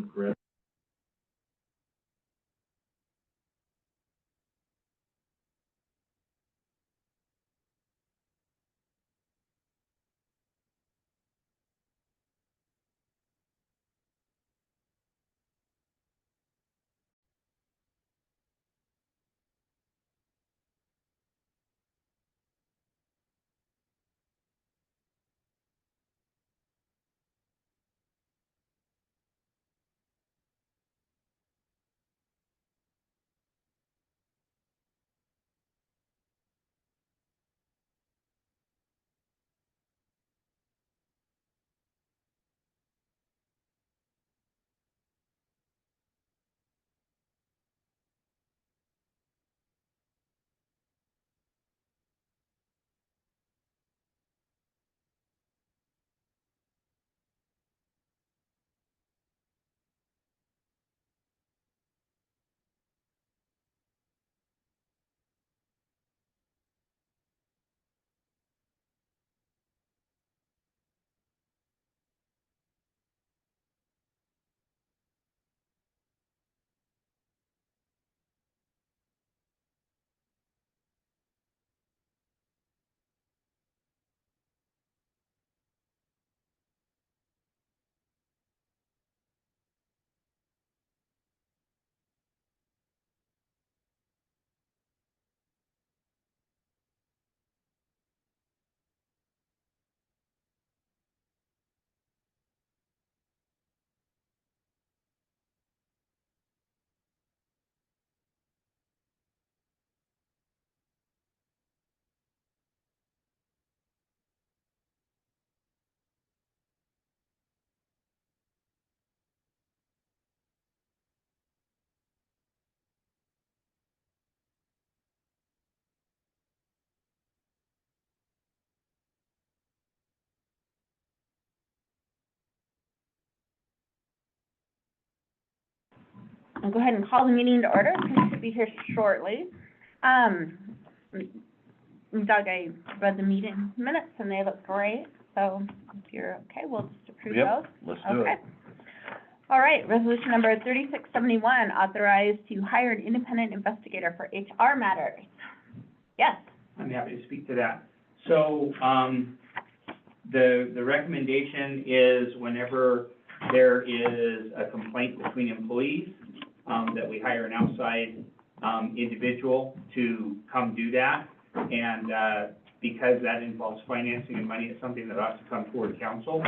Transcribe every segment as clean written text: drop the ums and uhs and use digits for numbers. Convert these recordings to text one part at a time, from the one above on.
Correct. I'll go ahead and call the meeting to order. We should be here shortly. Doug, I read the meeting minutes and they look great, so if you're okay, we'll just approve those. Yep, let's do it. Okay. All right, resolution number 3671, authorized to hire an independent investigator for HR matters. Yes. I'm happy to speak to that. So, the recommendation is whenever there is a complaint between employees, that we hire an outside, individual to come do that. And, because that involves financing and money, it's something that ought to come toward council.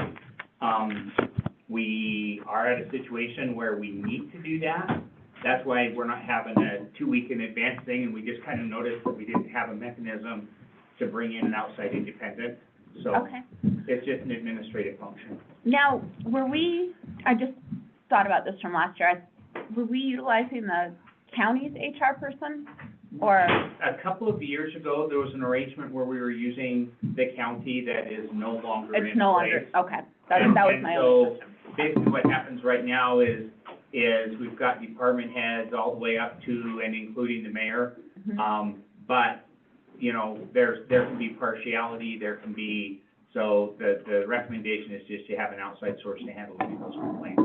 We are at a situation where we need to do that. That's why we're not having a 2-week in advance thing, and we just kind of noticed that we didn't have a mechanism to bring in an outside independent. So Okay. it's just an administrative function. Now, I just thought about this from last year, were we utilizing the county's HR person? Or, A couple of years ago, there was an arrangement where we were using the county that is no longer in place. it's no longer, okay, that was my so only question. basically what happens right now is we've got department heads all the way up to and including the mayor. Mhm. But, you know, there can be partiality, there can be, so the recommendation is just to have an outside source to handle those complaints.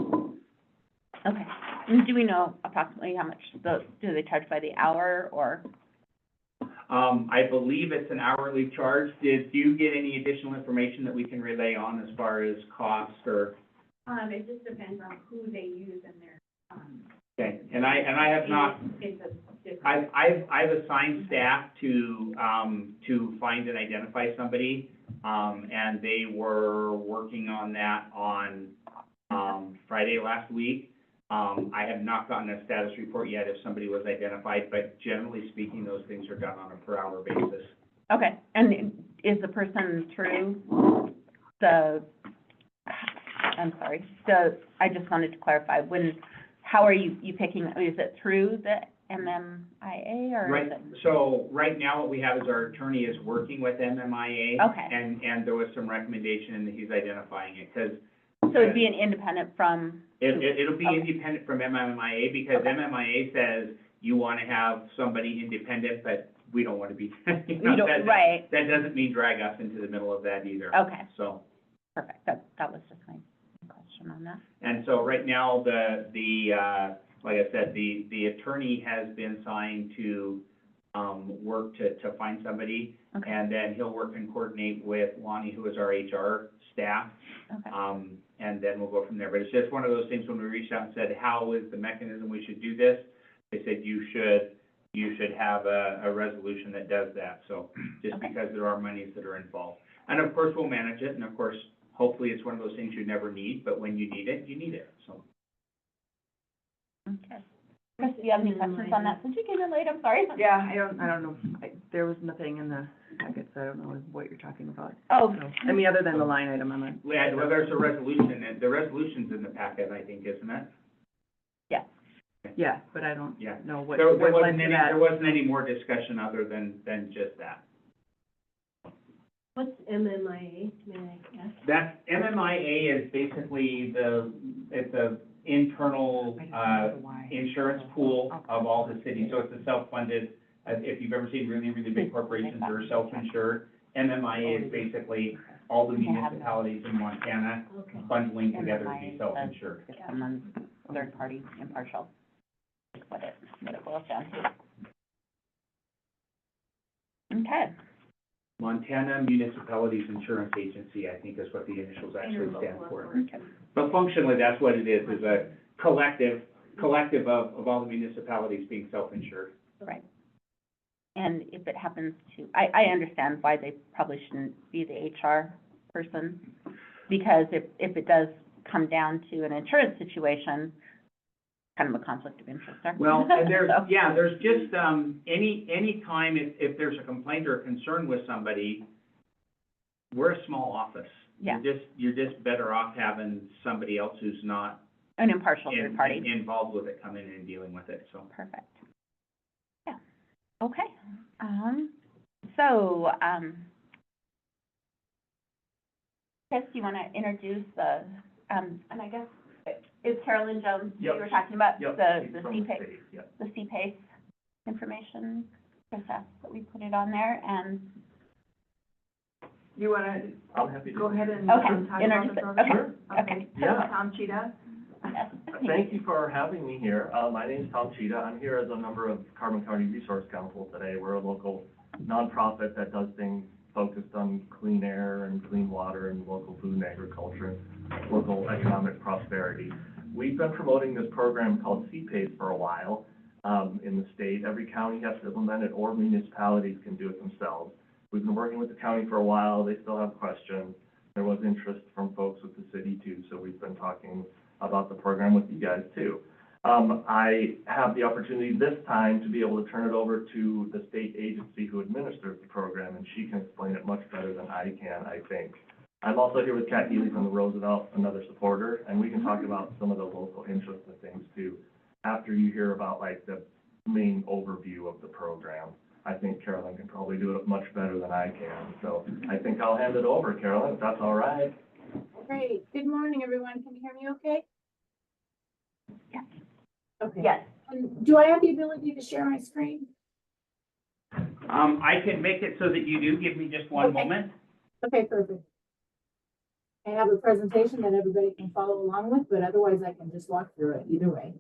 Okay, and do we know approximately how much, do they charge by the hour, or? I believe it's an hourly charge. Do you get any additional information that we can relay on as far as cost or? It just depends on who they use in their, Okay, and I have not, it's a different. I've assigned staff to find and identify somebody, and they were working on that on, Friday last week. I have not gotten a status report yet if somebody was identified, but generally speaking, those things are done on a per hour basis. Okay, and is the person through I just wanted to clarify, how are you picking, is it through the MMIA, or Right, is it? so right now what we have is our attorney is working with MMIA. Okay. And there was some recommendation and he's identifying it, because So it'd be an independent from, it'll be Okay. independent from MMIA, because Okay. MMIA says you want to have somebody independent, but we don't want to be. you don't, right, That doesn't mean drag us into the middle of that either. okay, So, perfect, that was just my question. discussion on that. And so right now, like I said, the attorney has been assigned to, work to find somebody. Okay. And then he'll work and coordinate with Lonnie, who is our HR staff. Okay. And then we'll go from there. But it's just one of those things when we reached out and said, how is the mechanism we should do this? They said, you should have a resolution that does that. So just Okay. because there are monies that are involved. And of course, we'll manage it. And of course, hopefully it's one of those things you never need, but when you need it, you need it. So. Okay. Chris, do you have any questions on that? Since you came in late, I'm sorry. Yeah, I don't know. There was nothing in the packet, so I don't know what you're talking about. Oh, So, I mean, other than the line item, I'm on. Yeah, well, there's a resolution, and the resolution's in the packet, I think, isn't it? yeah. Yeah, but I don't Yeah. know what, There what led wasn't to any, that. there wasn't any more discussion other than just that. What's MMIA, may I ask? That's, MMIA is basically it's a internal, I just don't know why. insurance pool of all the cities, so it's a self-funded, if you've ever seen really, really big corporations that are self-insured, MMIA is basically all the municipalities in Montana Okay. bundling And together to mine be says self-insured. If someone's third party impartial, is what it boils down to. Okay, Montana Municipalities Insurance Agency, I think is what the initials actually stand for. okay, But functionally, that's what it is a collective of all the municipalities being self-insured. right. And if it happens to, I understand why they probably shouldn't be the HR person, because if it does come down to an insurance situation, kind of a conflict of interest there. Well, and there's, So, yeah, there's just, any time if there's a complaint or a concern with somebody, we're a small office. Yeah. You're just better off having somebody else who's not An impartial third party. involved with it, coming in and dealing with it, so. Perfect. Yeah, okay. So, Chris, do you want to introduce the, and I guess, is Carolyn Jones, who you were talking about, the CPACE, Yep. the CPACE information? Chris asked that we put it on there, and, You wanna I'm happy to. go ahead and Okay, talk about introduce the it. program? Okay, okay. Okay. Yeah. Tom Cheetah? yes. Thank you for having me here. My name is Tom Cheetah. I'm here as a member of Carbon County Resource Council today. We're a local nonprofit that does things focused on clean air and clean water and local food and agriculture, local economic prosperity. We've been promoting this program called CPACE for a while in the state. Every county has to implement it, or municipalities can do it themselves. We've been working with the county for a while. They still have questions. There was interest from folks with the city too, so we've been talking about the program with you guys too. I have the opportunity this time to be able to turn it over to the state agency who administers the program, and she can explain it much better than I can, I think. I'm also here with Kat Healy from the Roosevelt, another supporter, and we can talk about some of the local interests and things too, after you hear about like the main overview of the program. I think Carolyn can probably do it much better than I can, so I think I'll hand it over, Carolyn, if that's all right. Great. Good morning, everyone. Can you hear me okay? Yeah. Okay. Yes, Do I have the ability to share my screen? I can make it so that you do. Give me just one Okay. moment. Okay, perfect. I have a presentation that everybody can follow along with, but otherwise I can just walk through it either way.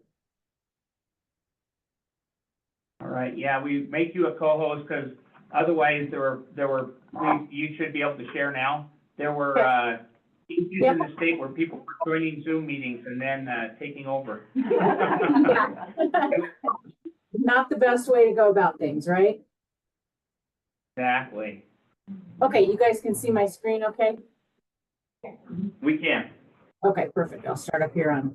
All right, yeah, we make you a co-host because otherwise you should be able to share now. There were, issues in the state where people were joining Zoom meetings and then, taking over. Yeah. Not the best way to go about things, right? Exactly. Okay, you guys can see my screen, okay? We can. Okay, perfect. I'll start up here on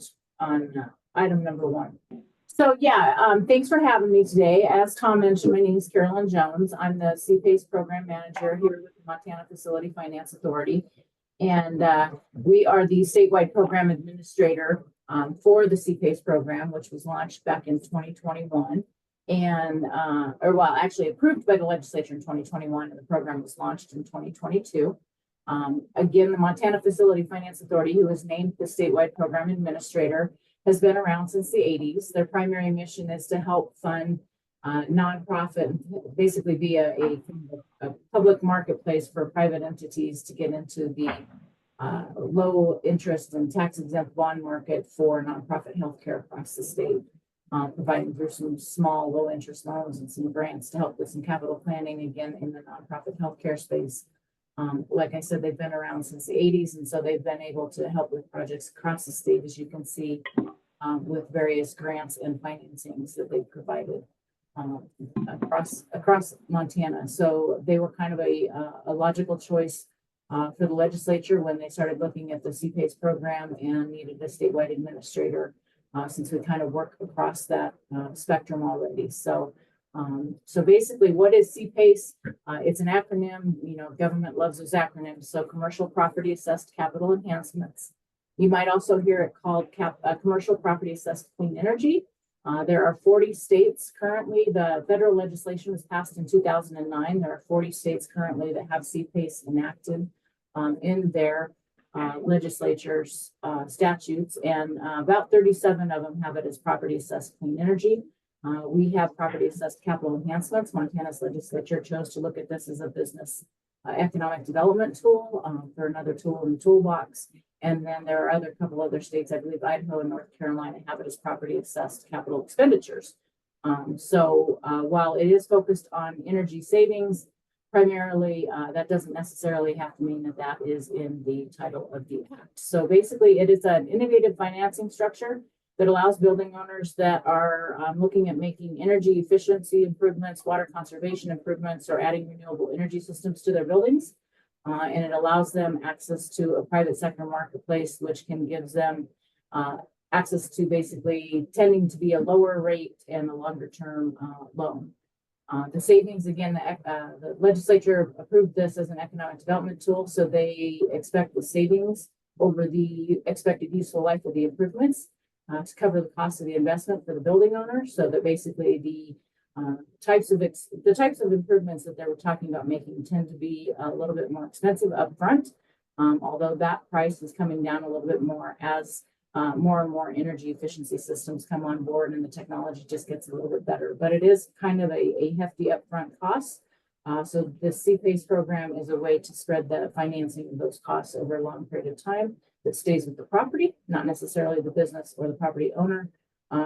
item number 1. So yeah, thanks for having me today. As Tom mentioned, my name is Carolyn Jones. I'm the CPACE program manager here with the Montana Facility Finance Authority. And we are the statewide program administrator for the CPACE program, which was launched back in 2021. And, actually approved by the legislature in 2021, and the program was launched in 2022. Again, the Montana Facility Finance Authority, who was named the statewide program administrator, has been around since the 80s. Their primary mission is to help fund nonprofit, basically be a public marketplace for private entities to get into the low interest and tax exempt bond market for nonprofit healthcare across the state, providing through some small, low interest loans and some grants to help with some capital planning, again, in the nonprofit healthcare space. Like I said, they've been around since the 80s, and so they've been able to help with projects across the state, as you can see, with various grants and financings that they've provided across Montana. So they were kind of a logical choice for the legislature when they started looking at the CPACE program and needed a statewide administrator, since we kind of work across that spectrum already. So basically, what is CPACE? It's an acronym. You know, government loves those acronyms. So Commercial Property Assessed Capital Enhancements. You might also hear it called Commercial Property Assessed Clean Energy. There are 40 states currently. The federal legislation was passed in 2009. There are 40 states currently that have CPACE enacted in their legislatures, statutes, and about 37 of them have it as property assessed clean energy. We have property assessed capital enhancements. Montana's legislature chose to look at this as a business economic development tool, for another tool in the toolbox. And then there are a couple other states, I believe Idaho and North Carolina, have it as property assessed capital expenditures. While it is focused on energy savings, primarily, that doesn't necessarily have to mean that that is in the title of the act. So basically, it is an innovative financing structure that allows building owners that are looking at making energy efficiency improvements, water conservation improvements, or adding renewable energy systems to their buildings. And it allows them access to a private sector marketplace, which can give them access to basically tending to be a lower rate and a longer term loan. The savings, again, the legislature approved this as an economic development tool, so they expect the savings over the expected useful life of the improvements to cover the cost of the investment for the building owner, so that basically the types of improvements that they were talking about making tend to be a little bit more expensive upfront, although that price is coming down a little bit more as more and more energy efficiency systems come on board and the technology just gets a little bit better. But it is kind of a hefty upfront cost. So the CPACE program is a way to spread the financing of those costs over a long period of time that stays with the property, not necessarily the business or the property owner.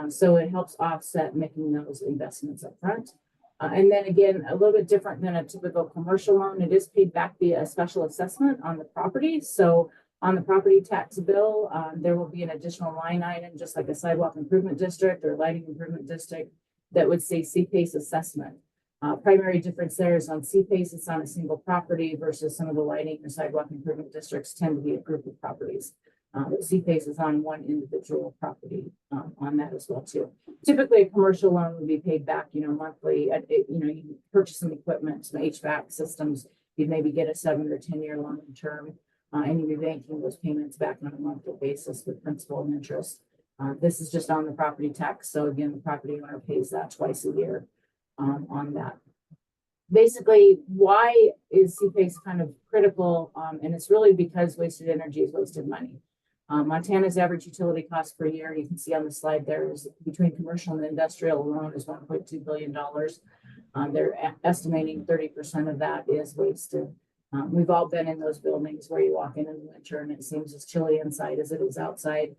So it helps offset making those investments up front. And then again, a little bit different than a typical commercial loan. It is paid back via a special assessment on the property. So on the property tax bill, there will be an additional line item, just like a sidewalk improvement district or lighting improvement district, that would say CPACE assessment. Primary difference there is on CPACE, it's on a single property versus some of the lighting or sidewalk improvement districts tend to be a group of properties. CPACE is on one individual property on that as well too. Typically, a commercial loan would be paid back, monthly. You purchase some equipment, some HVAC systems. You'd maybe get a 7 or 10 year loan term, and you'd be making those payments back on a monthly basis with principal and interest. This is just on the property tax. So again, the property owner pays that twice a year on that. Basically, why is CPACE kind of critical? And it's really because wasted energy is wasted money. Montana's average utility cost per year, you can see on the slide there, is between commercial and industrial alone is $1.2 billion. They're estimating 30% of that is wasted. We've all been in those buildings where you walk in the winter and it seems as chilly inside as it is outside.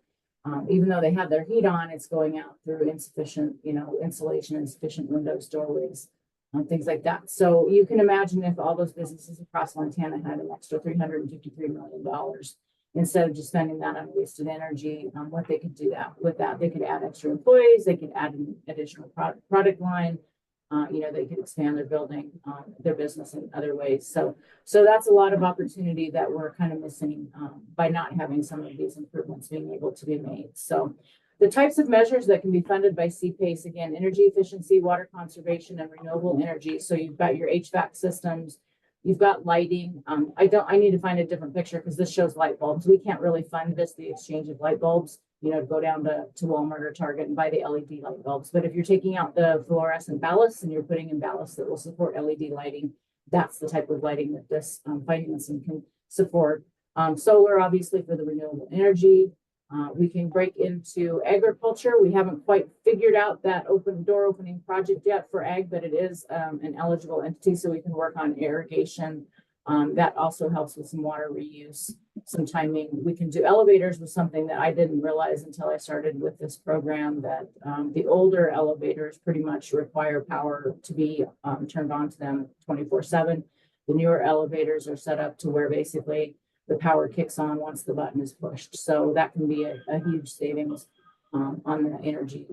Even though they have their heat on, it's going out through insufficient, insulation, insufficient windows, doorways, things like that. So you can imagine if all those businesses across Montana had an extra $353 million, instead of just spending that on wasted energy, what they could do with that, they could add extra employees, they could add an additional product line, they could expand their building, their business in other ways. So that's a lot of opportunity that we're kind of missing by not having some of these improvements being able to be made. So the types of measures that can be funded by CPACE, again, energy efficiency, water conservation, and renewable energy. So you've got your HVAC systems, you've got lighting. I need to find a different picture because this shows light bulbs. We can't really fund the exchange of light bulbs, go down to Walmart or Target and buy the LED light bulbs. But if you're taking out the fluorescent ballasts and you're putting in ballasts that will support LED lighting, that's the type of lighting that this financing can support. Solar, obviously, for the renewable energy. We can break into agriculture. We haven't quite figured out that door opening project yet for ag, but it is an eligible entity, so we can work on irrigation. That also helps with some water reuse. some timing. We can do elevators was something that I didn't realize until I started with this program, that the older elevators pretty much require power to be turned on to them 24/7. The newer elevators are set up to where basically the power kicks on once the button is pushed. So that can be a huge savings on the energy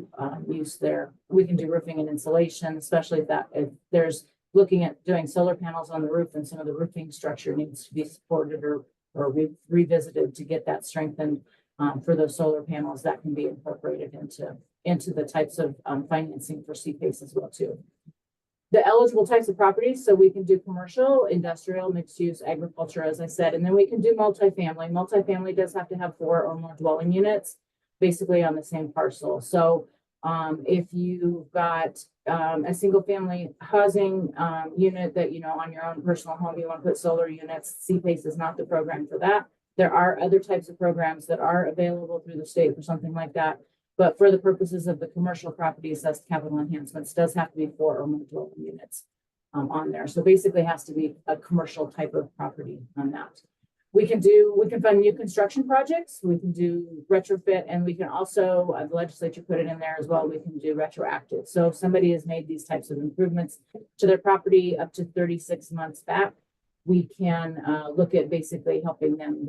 use there. We can do roofing and insulation, especially if there's looking at doing solar panels on the roof and some of the roofing structure needs to be supported or revisited to get that strengthened for those solar panels. That can be incorporated into the types of financing for CPACE as well too. The eligible types of properties, so we can do commercial, industrial, mixed use, agriculture, as I said, and then we can do multifamily. Multifamily does have to have 4 or more dwelling units, basically on the same parcel. So if you've got a single family housing unit that, you know, on your own personal home, you want to put solar units, CPACE is not the program for that. There are other types of programs that are available through the state for something like that. But for the purposes of the commercial property assessed capital enhancements, does have to be 4 or more dwelling units on there. So basically it has to be a commercial type of property on that. We can fund new construction projects, we can do retrofit, and we can also, the legislature put it in there as well, we can do retroactive. So if somebody has made these types of improvements to their property up to 36 months back, we can look at basically helping them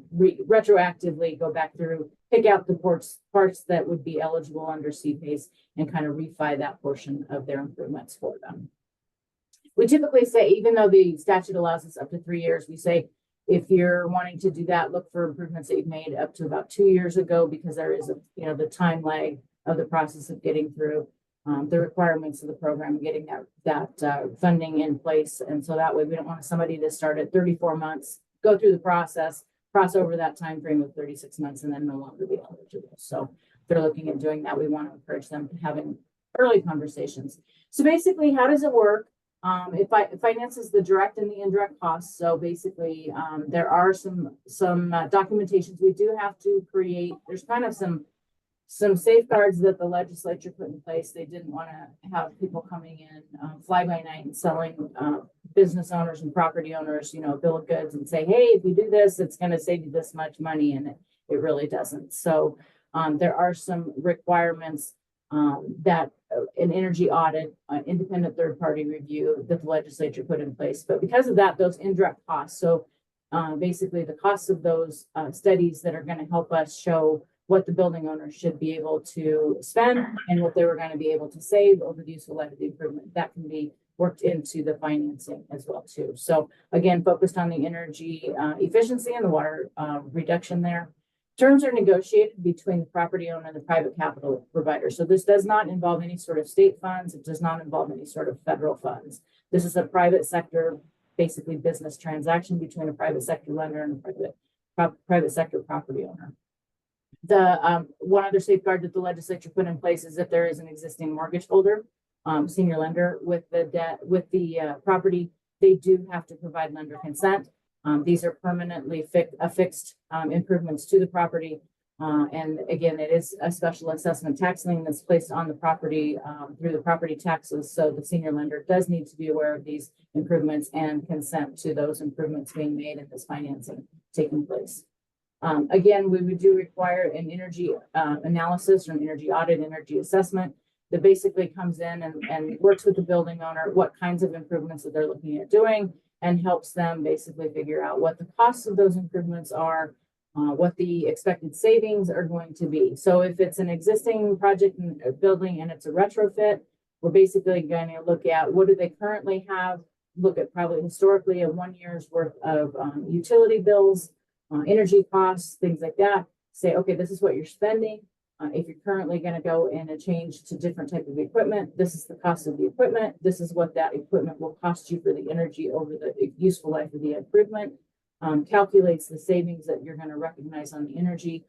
retroactively go back through, pick out the parts that would be eligible under CPACE and kind of refi that portion of their improvements for them. We typically say, even though the statute allows us up to 3 years, we say, if you're wanting to do that, look for improvements that you've made up to about 2 years ago, because there is the time lag of the process of getting through the requirements of the program, getting that funding in place. And so that way we don't want somebody to start at 34 months, go through the process, cross over that time frame of 36 months, and then no longer be eligible. So if they're looking at doing that, we want to encourage them to having early conversations. So basically, how does it work? It finances the direct and the indirect costs. So basically, there are some documentations we do have to create. There's kind of some safeguards that the legislature put in place. They didn't want to have people coming in fly by night and selling business owners and property owners, a bill of goods and say, hey, if you do this, it's going to save you this much money, and it really doesn't. So there are some requirements that an energy audit, independent third-party review that the legislature put in place. But because of that, those indirect costs. So basically the costs of those studies that are going to help us show what the building owners should be able to spend and what they were going to be able to save over the useful life of the improvement, that can be worked into the financing as well too. So again, focused on the energy efficiency and the water reduction there. Terms are negotiated between the property owner and the private capital provider. So this does not involve any sort of state funds. It does not involve any sort of federal funds. This is a private sector, basically business transaction between a private sector lender and a private sector property owner. The one other safeguard that the legislature put in place is if there is an existing mortgage holder, senior lender with the debt, with the property, they do have to provide lender consent. These are permanently affixed improvements to the property. And again, it is a special assessment tax lien that's placed on the property through the property taxes. So the senior lender does need to be aware of these improvements and consent to those improvements being made and this financing taking place. Again, we do require an energy analysis or an energy audit, energy assessment that basically comes in and works with the building owner, what kinds of improvements that they're looking at doing, and helps them basically figure out what the costs of those improvements are, what the expected savings are going to be. So if it's an existing project in a building and it's a retrofit, we're basically going to look at what do they currently have, look at probably historically 1 year's worth of utility bills, energy costs, things like that. Say, okay, this is what you're spending. If you're currently going to go in and change to different type of equipment, this is the cost of the equipment. This is what that equipment will cost you for the energy over the useful life of the improvement. Calculates the savings that you're going to recognize on the energy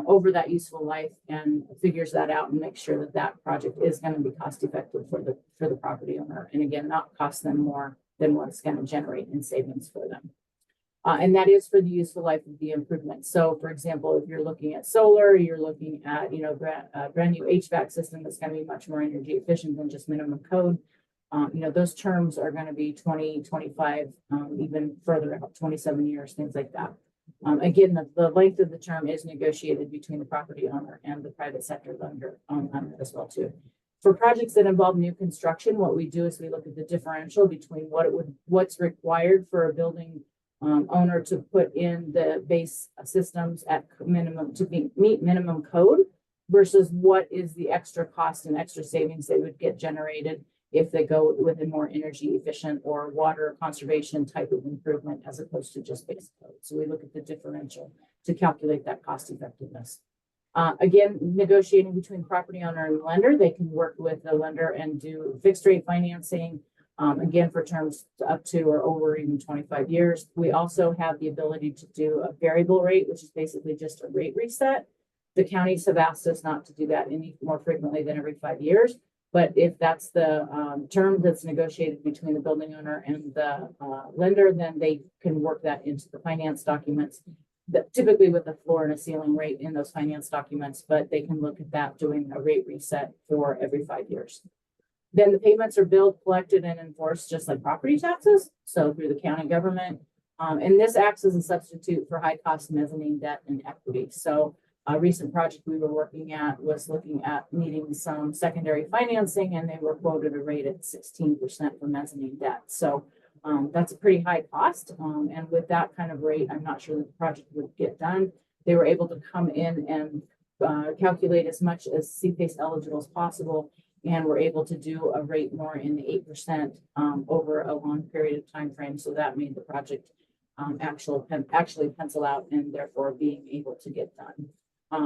over that useful life, and figures that out and makes sure that that project is going to be cost effective for the property owner, and again, not cost them more than what it's going to generate in savings for them. And that is for the useful life of the improvement. So for example, if you're looking at solar, you're looking at, brand new HVAC system that's going to be much more energy efficient than just minimum code. those terms are gonna be 20, 25, even further out, 27 years, things like that. Again, the length of the term is negotiated between the property owner and the private sector lender on that as well too. For projects that involve new construction, what we do is we look at the differential between what's required for a building owner to put in the base systems at minimum to meet minimum code versus what is the extra cost and extra savings they would get generated if they go with a more energy efficient or water conservation type of improvement as opposed to just base code. So we look at the differential to calculate that cost effectiveness. Again, negotiating between property owner and lender, they can work with the lender and do fixed rate financing, again, for terms up to or over even 25 years. We also have the ability to do a variable rate, which is basically just a rate reset. The counties have asked us not to do that any more frequently than every 5 years. But if that's the term that's negotiated between the building owner and the lender, then they can work that into the finance documents. Typically with a floor and a ceiling rate in those finance documents, but they can look at that doing a rate reset for every 5 years. Then the payments are billed, collected, and enforced just like property taxes, so through the county government. And this acts as a substitute for high cost mezzanine debt and equity. So a recent project we were working at was looking at needing some secondary financing, and they were quoted a rate at 16% for mezzanine debt. So that's a pretty high cost. And with that kind of rate, I'm not sure that the project would get done. They were able to come in and calculate as much as CPACE eligible as possible, and were able to do a rate more in the 8% over a long period of time frame. So that made the project actually pencil out and therefore being able to get done.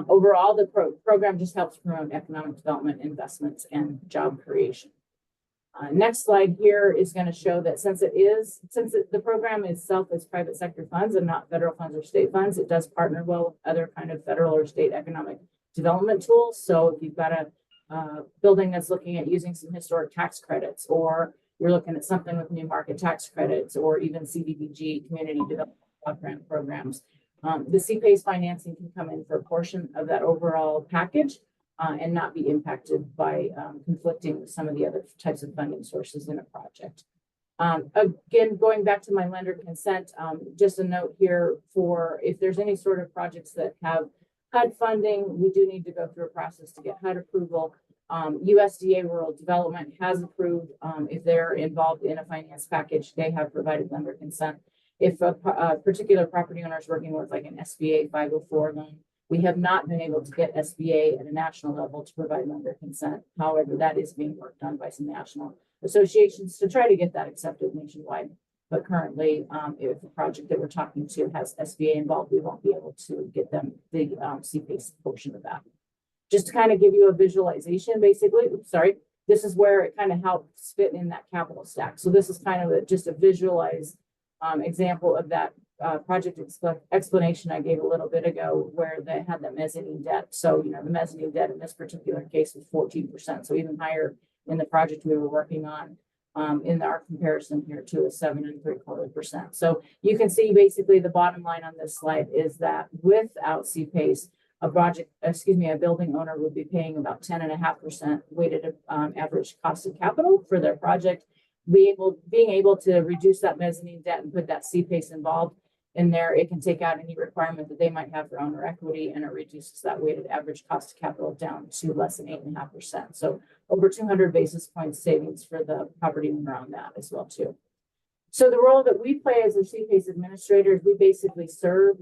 Overall, the program just helps promote economic development, investments, and job creation. Next slide here is going to show that the program itself is private sector funds and not federal funds or state funds, it does partner well with other kind of federal or state economic development tools. So if you've got a building that's looking at using some historic tax credits, or you're looking at something with new market tax credits, or even CDBG, community development grant programs, the CPACE financing can come in for a portion of that overall package and not be impacted by conflicting with some of the other types of funding sources in a project. Again, going back to my lender consent, just a note here for if there's any sort of projects that have HUD funding, we do need to go through a process to get HUD approval. USDA Rural Development has approved, if they're involved in a finance package, they have provided lender consent. If a particular property owner is working with like an SBA 504 loan, we have not been able to get SBA at a national level to provide lender consent. However, that is being worked on by some national associations to try to get that accepted nationwide. But currently, if the project that we're talking to has SBA involved, we won't be able to get them the CPACE portion of that. Just to kind of give you a visualization, basically, this is where it kind of helps fit in that capital stack. So this is kind of just a visualized example of that project explanation I gave a little bit ago, where they had the mezzanine debt. So, the mezzanine debt in this particular case was 14%. So even higher in the project we were working on. In our comparison here to a 7.75%. So you can see basically the bottom line on this slide is that without CPACE, a building owner would be paying about 10.5% weighted average cost of capital for their project. Being able to reduce that mezzanine debt and put that CPACE involved in there, it can take out any requirement that they might have for owner equity, and it reduces that weighted average cost of capital down to less than 8.5%. So over 200 basis points savings for the property owner on that as well too. So the role that we play as a CPACE administrators, we basically serve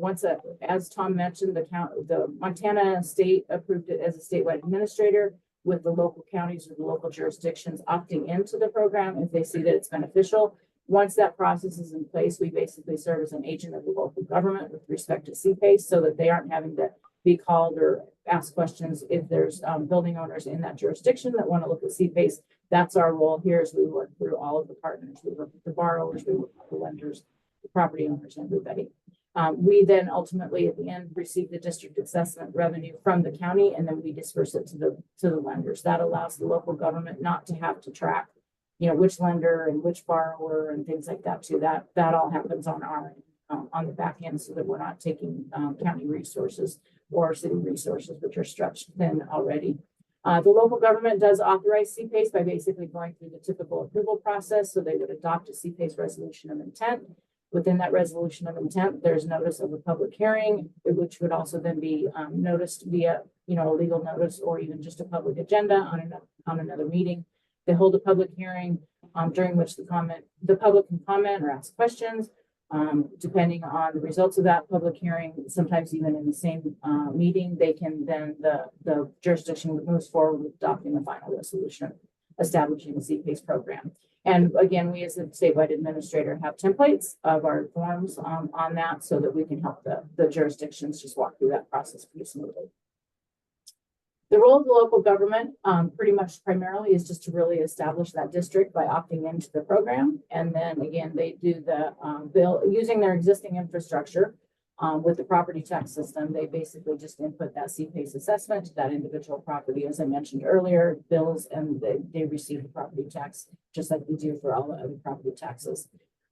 as Tom mentioned, the Montana state approved it as a statewide administrator, with the local counties or the local jurisdictions opting into the program if they see that it's beneficial. Once that process is in place, we basically serve as an agent of the local government with respect to CPACE, so that they aren't having to be called or ask questions if there's building owners in that jurisdiction that want to look at CPACE. That's our role here, as we work through all of the partners. We work with the borrowers, we work with the lenders, the property owners, everybody. We then ultimately at the end receive the district assessment revenue from the county, and then we disperse it to the lenders. That allows the local government not to have to track, which lender and which borrower and things like that too. That all happens on the back end, so that we're not taking county resources or city resources, which are stretched thin already. The local government does authorize CPACE by basically going through the typical approval process, so they would adopt a CPACE resolution of intent. Within that resolution of intent, there's notice of a public hearing, which would also then be noticed via, a legal notice or even just a public agenda on another meeting. They hold a public hearing during which the public can comment or ask questions. Depending on the results of that public hearing, sometimes even in the same meeting, they can then, the jurisdiction moves forward with adopting the final resolution, establishing the CPACE program. And again, we as a statewide administrator have templates of our forms on that so that we can help the jurisdictions just walk through that process pretty smoothly. The role of the local government pretty much primarily is just to really establish that district by opting into the program. And then again, they do the bill using their existing infrastructure with the property tax system. They basically just input that CPACE assessment to that individual property, as I mentioned earlier, bills, and they receive the property tax just like we do for all the other property taxes.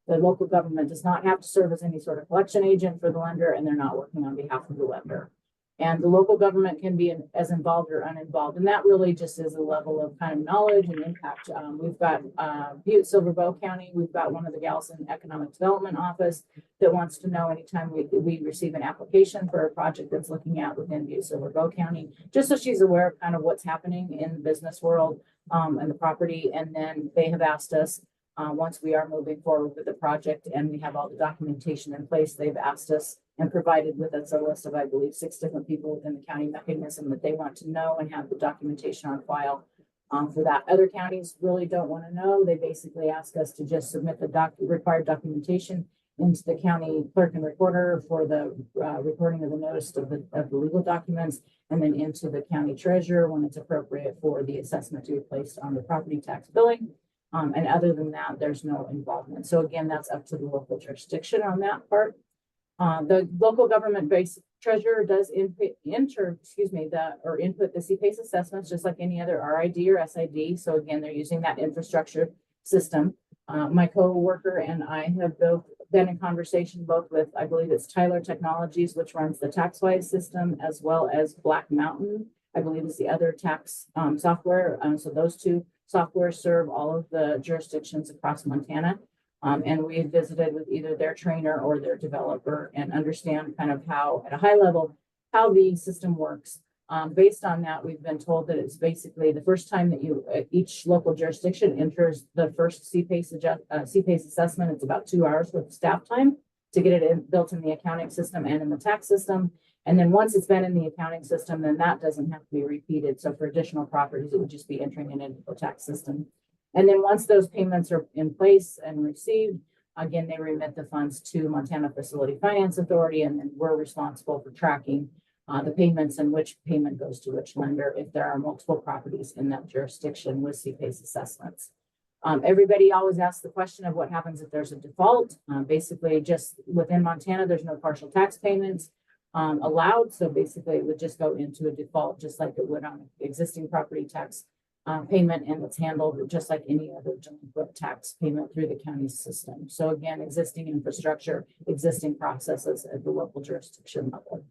The local government does not have to serve as any sort of collection agent for the lender, and they're not working on behalf of the lender. And the local government can be as involved or uninvolved. And that really just is a level of kind of knowledge and impact. We've got Butte, Silver Bow County. We've got one of the gals in Economic Development Office that wants to know anytime we receive an application for a project that's looking at within Butte, Silver Bow County, just so she's aware of kind of what's happening in the business world and the property. And then they have asked us, once we are moving forward with the project and we have all the documentation in place, they've asked us and provided with us a list of, I believe, 6 different people within the county mechanism that they want to know and have the documentation on file for that. Other counties really don't want to know. They basically ask us to just submit the required documentation into the county clerk and recorder for the recording of the notice of the legal documents, and then into the county treasurer when it's appropriate for the assessment to be placed on the property tax billing. And other than that, there's no involvement. So again, that's up to the local jurisdiction on that part. The local government-based treasurer does input the CPACE assessments just like any other RID or SID. So again, they're using that infrastructure system. My co-worker and I have both been in conversation both with, I believe it's Tyler Technologies, which runs the TaxWise system, as well as Black Mountain, I believe is the other tax software. So those two software serve all of the jurisdictions across Montana. And we visited with either their trainer or their developer and understand kind of how, at a high level, how the system works. Based on that, we've been told that it's basically the first time that each local jurisdiction enters the first CPACE assessment. It's about 2 hours worth of staff time to get it built in the accounting system and in the tax system. And then once it's been in the accounting system, then that doesn't have to be repeated. So for additional properties, it would just be entering it into the tax system. And then once those payments are in place and received, again, they remit the funds to Montana Facility Finance Authority, and then we're responsible for tracking the payments and which payment goes to which lender if there are multiple properties in that jurisdiction with CPACE assessments. Everybody always asks the question of what happens if there's a default. Basically, just within Montana, there's no partial tax payments allowed. So basically, it would just go into a default, just like it would on existing property tax payment, and it's handled just like any other delinquent tax payment through the county system. So again, existing infrastructure, existing processes at the local jurisdiction level.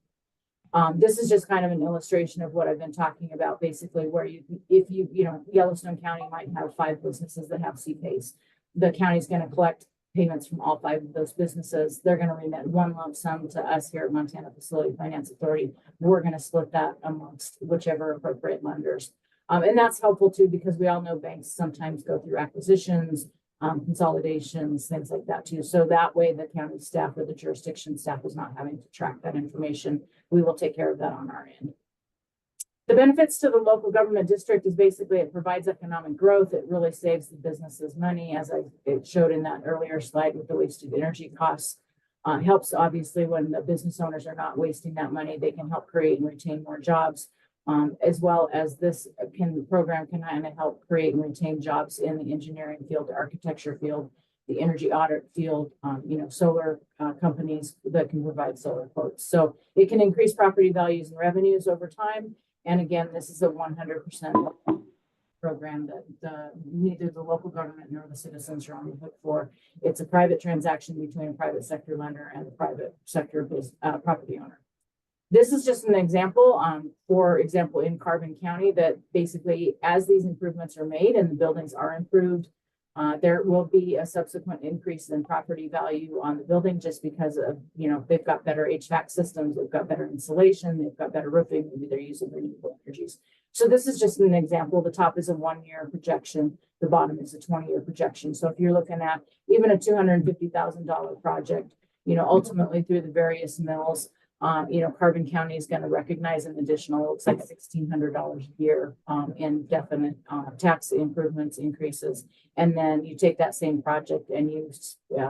This is just kind of an illustration of what I've been talking about, basically where Yellowstone County might have 5 businesses that have CPACE. The county's going to collect payments from all 5 of those businesses. They're going to remit one lump sum to us here at Montana Facility Finance Authority. We're going to split that amongst whichever appropriate lenders. And that's helpful too, because we all know banks sometimes go through acquisitions, consolidations, things like that too. So that way the county staff or the jurisdiction staff is not having to track that information. We will take care of that on our end. The benefits to the local government district is basically it provides economic growth. It really saves the businesses money, as it showed in that earlier slide with the wasted energy costs. Helps obviously when the business owners are not wasting that money, they can help create and retain more jobs. As well as this program can kind of help create and retain jobs in the engineering field, the architecture field, the energy audit field, solar companies that can provide solar quotes. So it can increase property values and revenues over time. And again, this is a 100% program that neither the local government nor the citizens are on the hook for. It's a private transaction between a private sector lender and a private sector property owner. This is just an example, for example, in Carbon County, that basically as these improvements are made and the buildings are improved, there will be a subsequent increase in property value on the building just because of, they've got better HVAC systems, they've got better insulation, they've got better roofing, maybe they're using renewable energies. So this is just an example. The top is a 1-year projection. The bottom is a 20-year projection. So if you're looking at even a $250,000 project, ultimately through the various mills, Carbon County is going to recognize an additional, looks like $1,600 a year in definite tax improvements, increases. And then you take that same project and you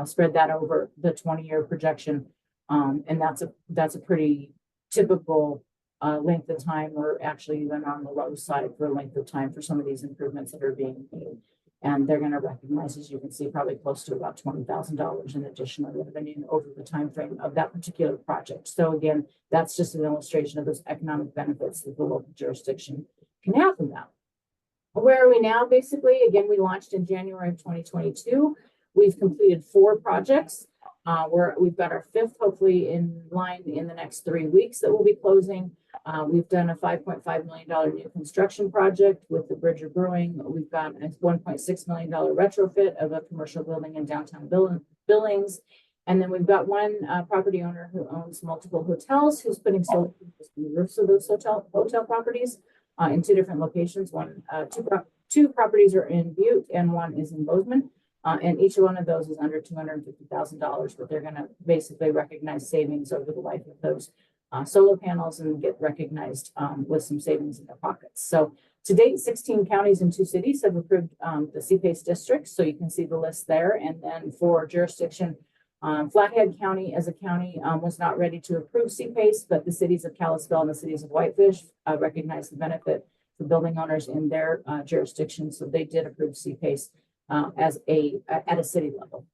spread that over the 20-year projection. And that's a pretty typical length of time, or actually even on the low side for length of time for some of these improvements that are being made. And they're going to recognize, as you can see, probably close to about $20,000 in additional revenue over the time frame of that particular project. So again, that's just an illustration of those economic benefits that the local jurisdiction can have from that. Where are we now? Basically, again, we launched in January of 2022. We've completed 4 projects. We've got our 5th, hopefully in line in the next 3 weeks that we'll be closing. We've done a $5.5 million new construction project with the Bridger Brewing. We've got a $1.6 million retrofit of a commercial building in downtown Billings. And then we've got one property owner who owns multiple hotels who's putting solar panels on the roofs of those hotel properties in 2 different locations. Two properties are in Butte and one is in Bozeman. And each one of those is under $250,000, but they're going to basically recognize savings over the life of those solar panels and get recognized with some savings in their pockets. So to date, 16 counties and 2 cities have approved the CPACE districts. So you can see the list there. And then for jurisdiction, Flathead County as a county was not ready to approve CPACE, but the cities of Kalispell and the cities of Whitefish recognize the benefit for building owners in their jurisdiction. So they did approve CPACE at a city level.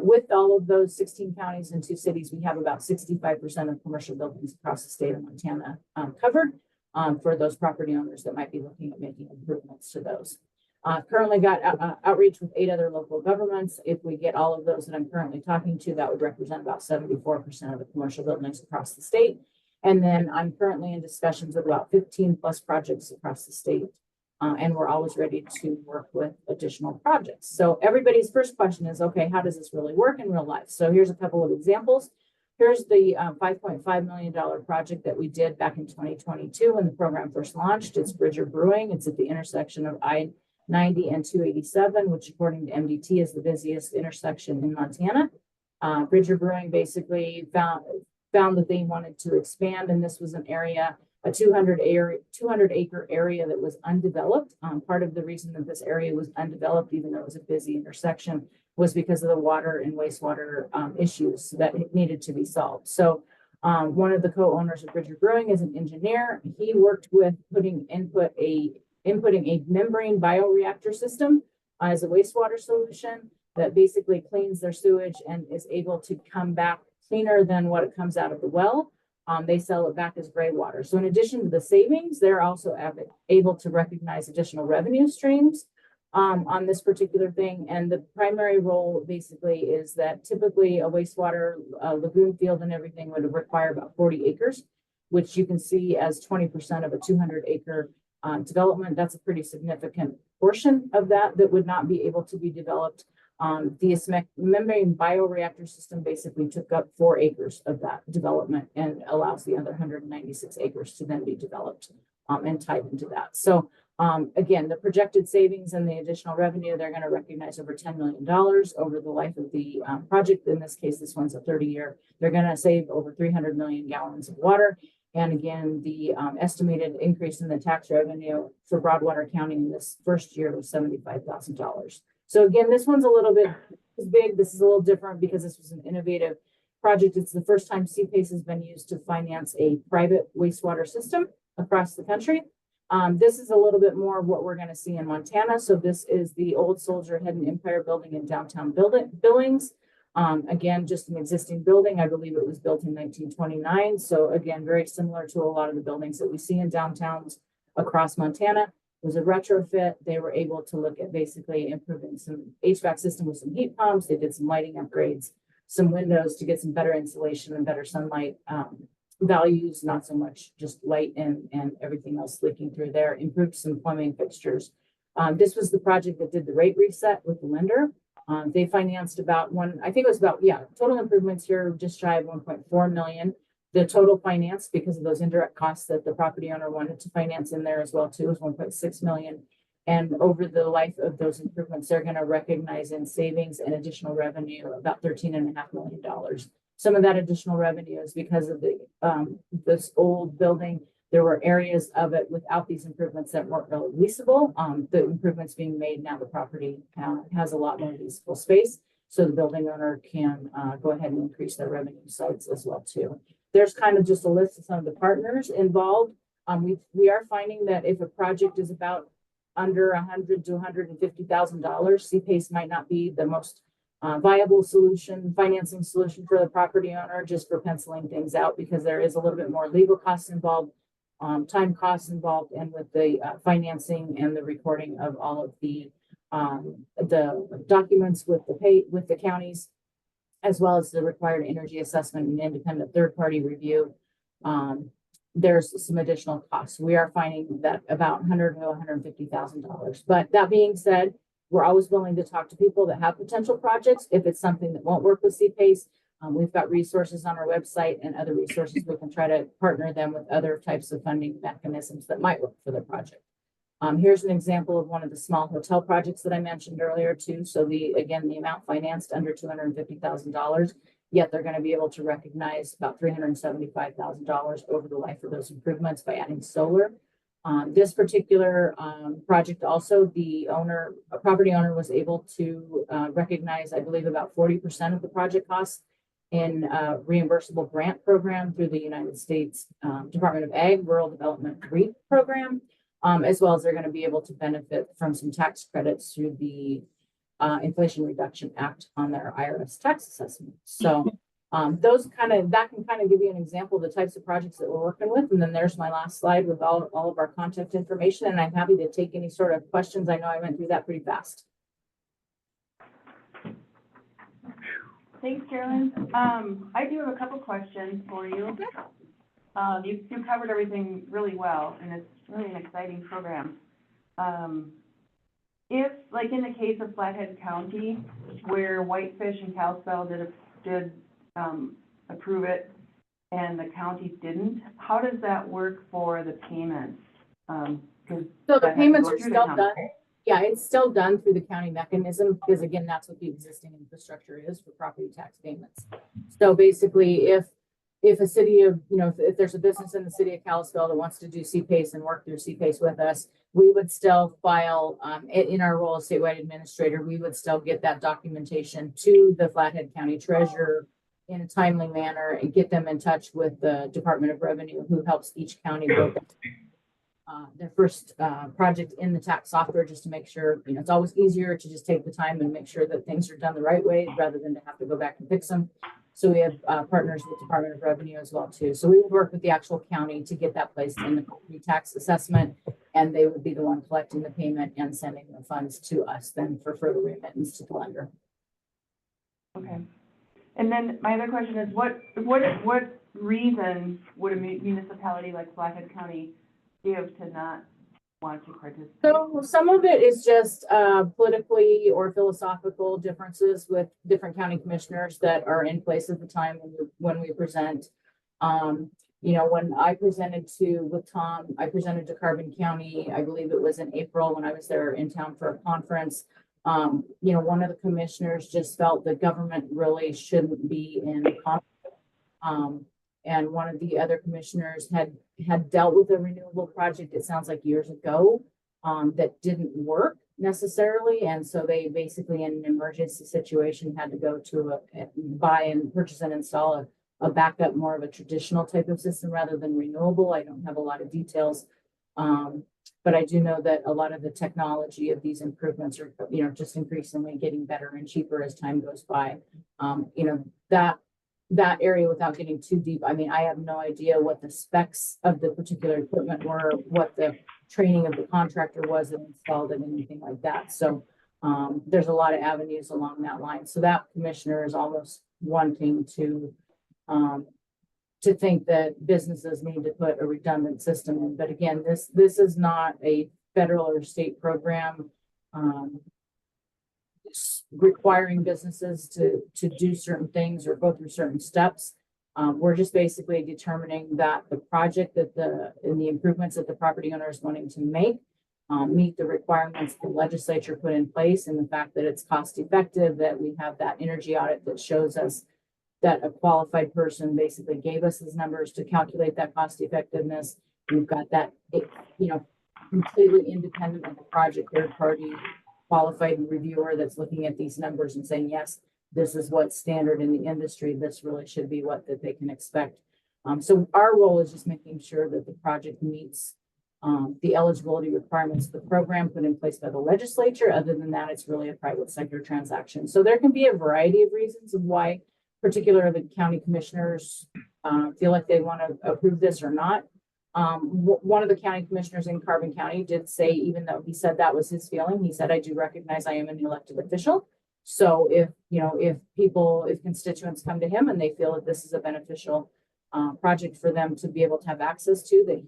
With all of those 16 counties and 2 cities, we have about 65% of commercial buildings across the state of Montana covered for those property owners that might be looking at making improvements to those. Currently got outreach with 8 other local governments. If we get all of those that I'm currently talking to, that would represent about 74% of the commercial buildings across the state. And then I'm currently in discussions with about 15 plus projects across the state. And we're always ready to work with additional projects. So everybody's first question is, okay, how does this really work in real life? So here's a couple of examples. Here's the $5.5 million project that we did back in 2022 when the program first launched. It's Bridger Brewing. It's at the intersection of I-90 and 287, which according to MDT is the busiest intersection in Montana. Bridger Brewing basically found that they wanted to expand, and this was an area, a 200 acre area that was undeveloped. Part of the reason that this area was undeveloped, even though it was a busy intersection, was because of the water and wastewater issues that needed to be solved. So one of the co-owners of Bridger Brewing is an engineer. He worked with inputting a membrane bioreactor system as a wastewater solution that basically cleans their sewage and is able to come back cleaner than what it comes out of the well. They sell it back as gray water. So in addition to the savings, they're also able to recognize additional revenue streams on this particular thing. And the primary role basically is that typically a wastewater lagoon field and everything would require about 40 acres, which you can see as 20% of a 200 acre development. That's a pretty significant portion of that would not be able to be developed. The membrane bioreactor system basically took up 4 acres of that development and allows the other 196 acres to then be developed and tied into that. So again, the projected savings and the additional revenue, they're going to recognize over $10 million over the life of the project. In this case, this one's a 30-year. They're going to save over 300 million gallons of water. And again, the estimated increase in the tax revenue for Broadwater County in this first year was $75,000. So again, this one's a little bit big. This is a little different because this was an innovative project. It's the first time CPACE has been used to finance a private wastewater system across the country. This is a little bit more of what we're going to see in Montana. So this is the old Soldier Head and Empire building in downtown Billings. Again, just an existing building. I believe it was built in 1929. So again, very similar to a lot of the buildings that we see in downtowns across Montana. It was a retrofit. They were able to look at basically improving some HVAC system with some heat pumps. They did some lighting upgrades, some windows to get some better insulation and better sunlight values, not so much just light and everything else leaking through there, improved some plumbing fixtures. This was the project that did the rate reset with the lender. They financed about I think it was about, total improvements here, just shy of 1.4 million. The total finance, because of those indirect costs that the property owner wanted to finance in there as well too, was 1.6 million. And over the life of those improvements, they're going to recognize in savings and additional revenue about $13.5 million. Some of that additional revenue is because of this old building. There were areas of it without these improvements that weren't really leasable. The improvements being made now, the property has a lot more leasable space, so the building owner can go ahead and increase their revenue sides as well too. There's kind of just a list of some of the partners involved. We are finding that if a project is about under $100,000 to $150,000, CPACE might not be the most viable financing solution for the property owner, just for penciling things out, because there is a little bit more legal costs involved, time costs involved, and with the financing and the recording of all of the documents with the counties, as well as the required energy assessment and independent third-party review. There's some additional costs. We are finding that about $100,000 to $150,000. But that being said, we're always willing to talk to people that have potential projects. If it's something that won't work with CPACE, we've got resources on our website and other resources. We can try to partner them with other types of funding mechanisms that might work for their project. Here's an example of one of the small hotel projects that I mentioned earlier too. So the amount financed under $250,000, yet they're going to be able to recognize about $375,000 over the life of those improvements by adding solar. This particular project also, the property owner was able to recognize, I believe, about 40% of the project costs in a reimbursable grant program through the United States Department of Ag Rural Development REAP program, as well as they're going to be able to benefit from some tax credits through the Inflation Reduction Act on their IRS tax assessment. So that can kind of give you an example of the types of projects that we're working with. And then there's my last slide with all of our contact information. And I'm happy to take any sort of questions. I know I went through that pretty fast. Thanks, Carolyn. I do have a couple questions for you. You covered everything really well, and it's really an exciting program. If, like in the case of Flathead County, where Whitefish and Kalispell did approve it, and the county didn't, how does that work for the payments? So the payments are still done. Yeah, it's still done through the county mechanism, because again, that's what the existing infrastructure is for property tax payments. So basically, if a city of, if there's a business in the city of Kalispell that wants to do CPACE and work through CPACE with us, we would still file, in our role as statewide administrator, we would still get that documentation to the Flathead County Treasurer in a timely manner and get them in touch with the Department of Revenue, who helps each county build their first project in the tax software, just to make sure, it's always easier to just take the time and make sure that things are done the right way rather than to have to go back and fix them. So we have partners with Department of Revenue as well too. So we would work with the actual county to get that placed in the property tax assessment, and they would be the one collecting the payment and sending the funds to us then for further remittance to the lender. Okay. And then my other question is, what reason would a municipality like Flathead County give to not want to participate? So some of it is just politically or philosophical differences with different county commissioners that are in place at the time when we present. When I presented with Tom, I presented to Carbon County, I believe it was in April when I was there in town for a conference. One of the commissioners just felt that government really shouldn't be in conflict. And one of the other commissioners had dealt with a renewable project, it sounds like years ago, that didn't work necessarily. And so they basically, in an emergency situation, had to go to buy and purchase and install a backup, more of a traditional type of system rather than renewable. I don't have a lot of details. But I do know that a lot of the technology of these improvements are, just increasingly getting better and cheaper as time goes by. That area, without getting too deep, I have no idea what the specs of the particular equipment were, what the training of the contractor was that installed it, anything like that. So there's a lot of avenues along that line. So that commissioner is almost wanting to to think that businesses need to put a redundant system in. But again, this is not a federal or state program, requiring businesses to do certain things or go through certain steps. We're just basically determining that the project and the improvements that the property owner is wanting to make meet the requirements the legislature put in place, and the fact that it's cost effective, that we have that energy audit that shows us that a qualified person basically gave us his numbers to calculate that cost effectiveness. We've got that, completely independent of the project, third party qualified reviewer that's looking at these numbers and saying, yes, this is what's standard in the industry. This really should be what that they can expect. So our role is just making sure that the project meets the eligibility requirements of the program put in place by the legislature. Other than that, it's really a private sector transaction. So there can be a variety of reasons of why particular the county commissioners feel like they want to approve this or not. One of the county commissioners in Carbon County did say, even though he said that was his feeling, he said, I do recognize I am an elected official. So if constituents come to him and they feel that this is a beneficial project for them to be able to have access to, that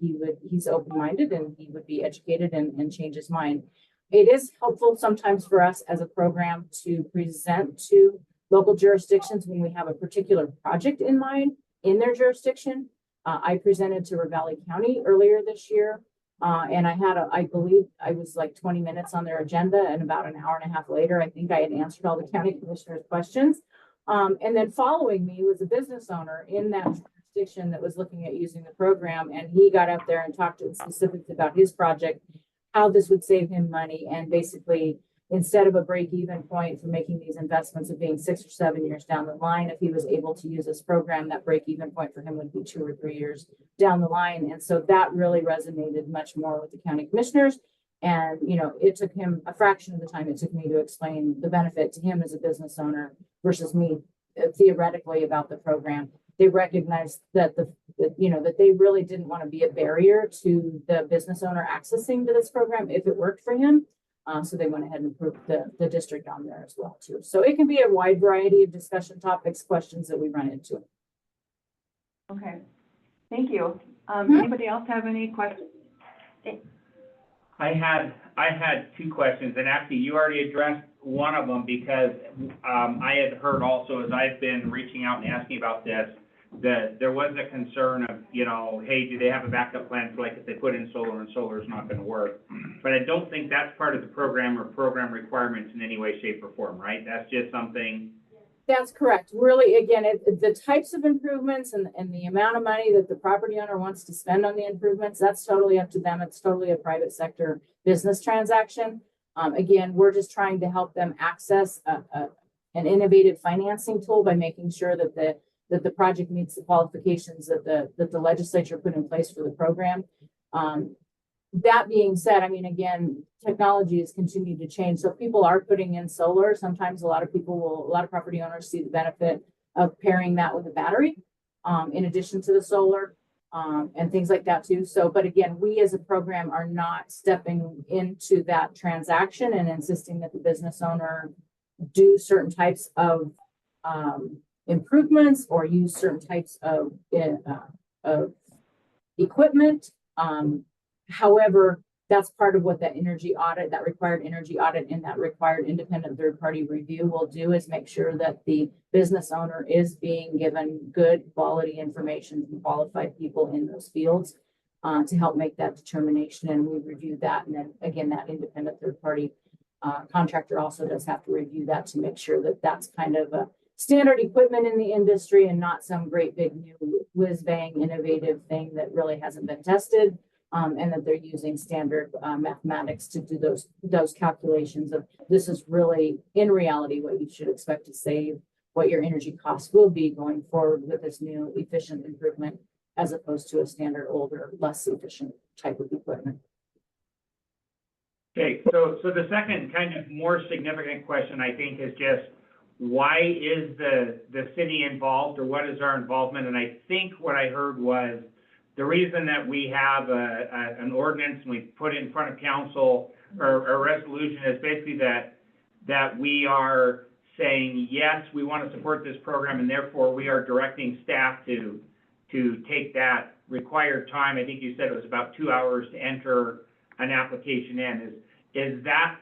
he's open-minded and he would be educated and change his mind. It is helpful sometimes for us as a program to present to local jurisdictions when we have a particular project in mind in their jurisdiction. I presented to Ravalli County earlier this year, and I believe I was like 20 minutes on their agenda, and about an hour and a half later, I think I had answered all the county commissioners' questions. And then following me was a business owner in that jurisdiction that was looking at using the program, and he got up there and talked to the specifics about his project, how this would save him money, and basically, instead of a break-even point for making these investments of being 6 or 7 years down the line, if he was able to use this program, that break-even point for him would be 2 or 3 years down the line. And so that really resonated much more with the county commissioners. And, it took him a fraction of the time it took me to explain the benefit to him as a business owner versus me theoretically about the program. They recognized that that they really didn't want to be a barrier to the business owner accessing to this program if it worked for him. So they went ahead and approved the district on there as well too. So it can be a wide variety of discussion topics, questions that we run into. Okay, thank you. Anybody else have any questions? I had 2 questions, and actually you already addressed one of them because I had heard also as I've been reaching out and asking about this, that there was a concern of, hey, do they have a backup plan for like if they put in solar and solar is not going to work? But I don't think that's part of the program or program requirements in any way, shape, or form, right? That's just something. That's correct. Really, again, the types of improvements and the amount of money that the property owner wants to spend on the improvements, that's totally up to them. It's totally a private sector business transaction. Again, we're just trying to help them access an innovative financing tool by making sure that the project meets the qualifications that the legislature put in place for the program. That being said, again, technology has continued to change. So if people are putting in solar, sometimes a lot of property owners see the benefit of pairing that with a battery, in addition to the solar, and things like that too. So, but again, we as a program are not stepping into that transaction and insisting that the business owner do certain types of, improvements or use certain types of equipment. However, that's part of what that required energy audit and that required independent third-party review will do, is make sure that the business owner is being given good quality information from qualified people in those fields to help make that determination. And we review that. And then again, that independent third-party contractor also does have to review that to make sure that that's kind of a standard equipment in the industry and not some great big new whiz-bang innovative thing that really hasn't been tested. And that they're using standard mathematics to do those calculations of this is really in reality what you should expect to save, what your energy costs will be going forward with this new efficient improvement, as opposed to a standard older, less efficient type of equipment. Okay, so the second kind of more significant question I think is just why is the city involved, or what is our involvement? And I think what I heard was the reason that we have an ordinance and we put it in front of council or a resolution is basically that we are saying, yes, we want to support this program, and therefore we are directing staff to to take that required time, I think you said it was about 2 hours to enter an application in. Is that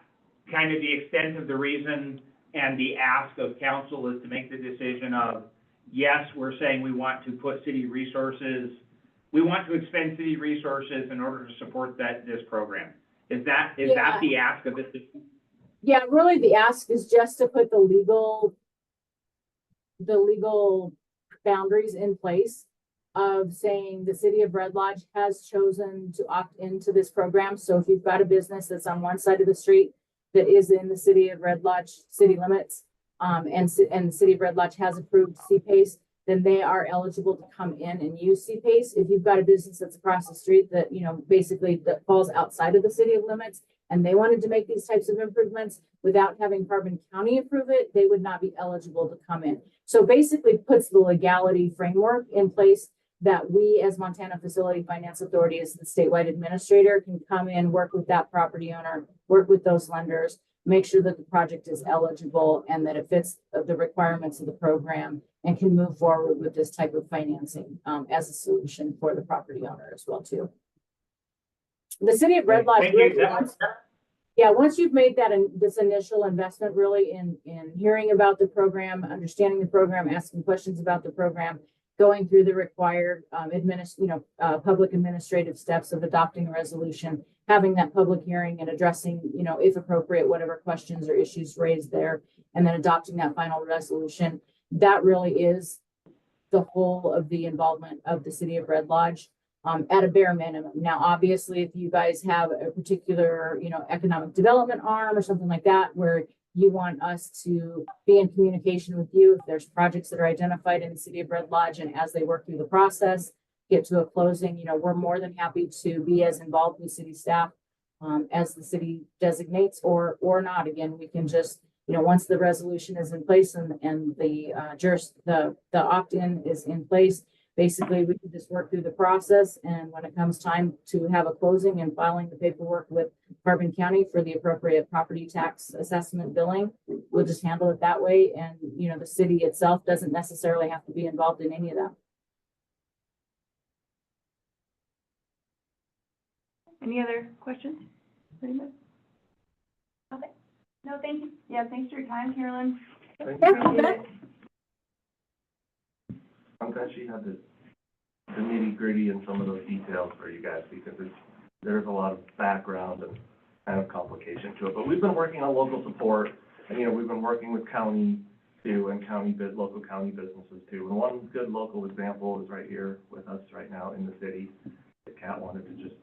kind of the extent of the reason and the ask of council is to make the decision of, yes, we're saying we want to put city resources, we want to expend city resources in order to support this program? Is that the ask of it? Yeah, really the ask is just to put the legal boundaries in place of saying the city of Red Lodge has chosen to opt into this program. So if you've got a business that's on one side of the street that is in the city of Red Lodge city limits, and the city of Red Lodge has approved CPACE, then they are eligible to come in and use CPACE. If you've got a business that's across the street that, basically that falls outside of the city of limits, and they wanted to make these types of improvements without having Carbon County approve it, they would not be eligible to come in. So basically puts the legality framework in place that we as Montana Facility Finance Authority, as the statewide administrator, can come in, work with that property owner, work with those lenders, make sure that the project is eligible and that it fits the requirements of the program and can move forward with this type of financing as a solution for the property owner as well too. The city of Red Lodge, Thank you. once you've made that this initial investment really in hearing about the program, understanding the program, asking questions about the program, going through the required public administrative steps of adopting a resolution, having that public hearing and addressing, if appropriate, whatever questions or issues raised there, and then adopting that final resolution. That really is the whole of the involvement of the city of Red Lodge. At a bare minimum. Now, obviously, if you guys have a particular, economic development arm or something like that, where you want us to be in communication with you, if there's projects that are identified in the city of Red Lodge, and as they work through the process, get to a closing, we're more than happy to be as involved with city staff as the city designates or not. Again, we can just, once the resolution is in place and the opt-in is in place, basically, we can just work through the process, and when it comes time to have a closing and filing the paperwork with Carbon County for the appropriate property tax assessment billing, we'll just handle it that way. And, the city itself doesn't necessarily have to be involved in any of that. Any other questions? Anybody? Okay. No, thank you. Yeah, thanks for your time, Carolyn. Thank Yeah, you. Appreciate okay. it. I'm glad she had the nitty gritty and some of those details for you guys, because there's a lot of background and kind of complication to it. But we've been working on local support, and, we've been working with county too, and local county businesses too. And one good local example is right here with us right now in the city. Kat wanted to just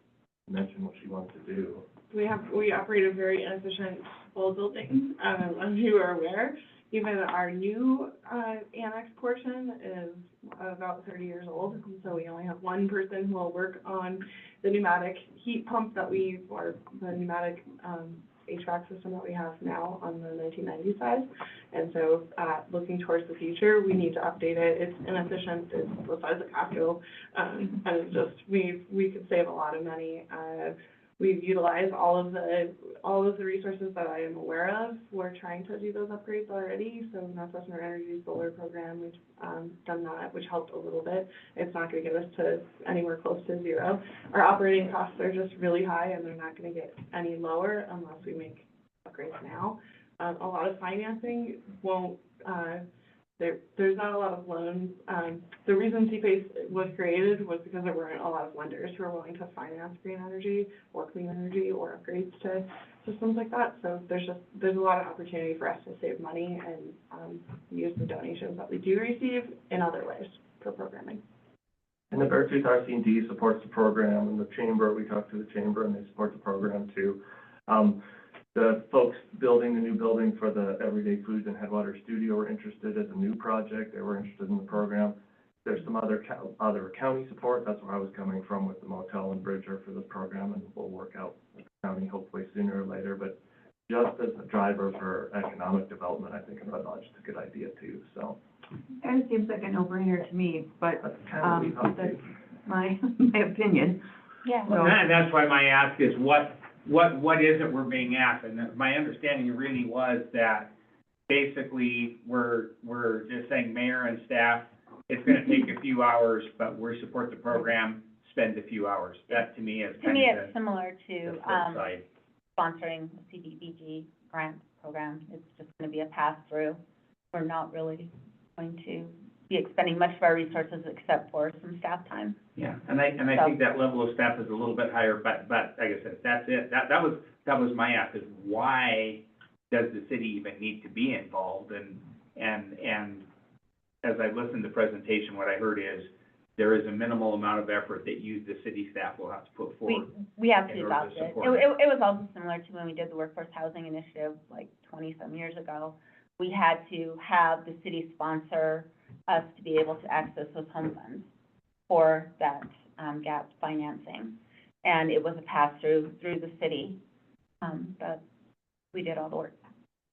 mention what she wanted to do. We operate a very inefficient old building, as you are aware. Even our new, annex portion is about 30 years old, and so we only have one person who will work on the pneumatic heat pump or the pneumatic, HVAC system that we have now on the 1990 side. And so, looking towards the future, we need to update it. It's inefficient, it's the size of Costco, and it's just, we could save a lot of money. We've utilized all of the resources that I am aware of. We're trying to do those upgrades already. So Northwestern Energy Solar Program, we've done that, which helped a little bit. It's not going to get us to anywhere close to zero. Our operating costs are just really high, and they're not going to get any lower unless we make upgrades now. A lot of financing won't. There's not a lot of loans. The reason CPACE was created was because there weren't a lot of lenders who are willing to finance green energy or clean energy or upgrades to systems like that. So there's a lot of opportunity for us to save money and use the donations that we do receive in other ways for programming. And the Beartooth RC&D supports the program, and the chamber, we talked to the chamber, and they support the program too. The folks building the new building for the Everyday Foods and Headwater Studio were interested as a new project. They were interested in the program. There's some other county support. That's where I was coming from with the motel and Bridger for the program, and we'll work out with the county hopefully sooner or later. But just as a driver for economic development, I think in Red Lodge is a good idea too, so. Kind of seems like a no-brainer to me, but, That's kind of what we thought that's too. my opinion. Yeah. So- And that's why my ask is what is it we're being asked? And my understanding really was that basically we're just saying mayor and staff it's gonna take a few hours, but we support the program, spend a few hours. That to me is To kind me, of it's similar the to, flip side. sponsoring the CDBG grant program. It's just gonna be a pass-through. We're not really going to be expending much of our resources except for some staff time. Yeah, and I think that level of staff is a little bit higher, but like I said, that's it. That was my ask, is why does the city even need to be involved? And as I listened to the presentation, what I heard is there is a minimal amount of effort that you, the city staff, will have to put forward. We have in to order to adopt it. support It was also similar to when we did the Workforce Housing Initiative, like 20-some years ago. We had to have the city sponsor us to be able to access those home funds for that, gap financing. And it was a pass-through through the city, but we did all the work,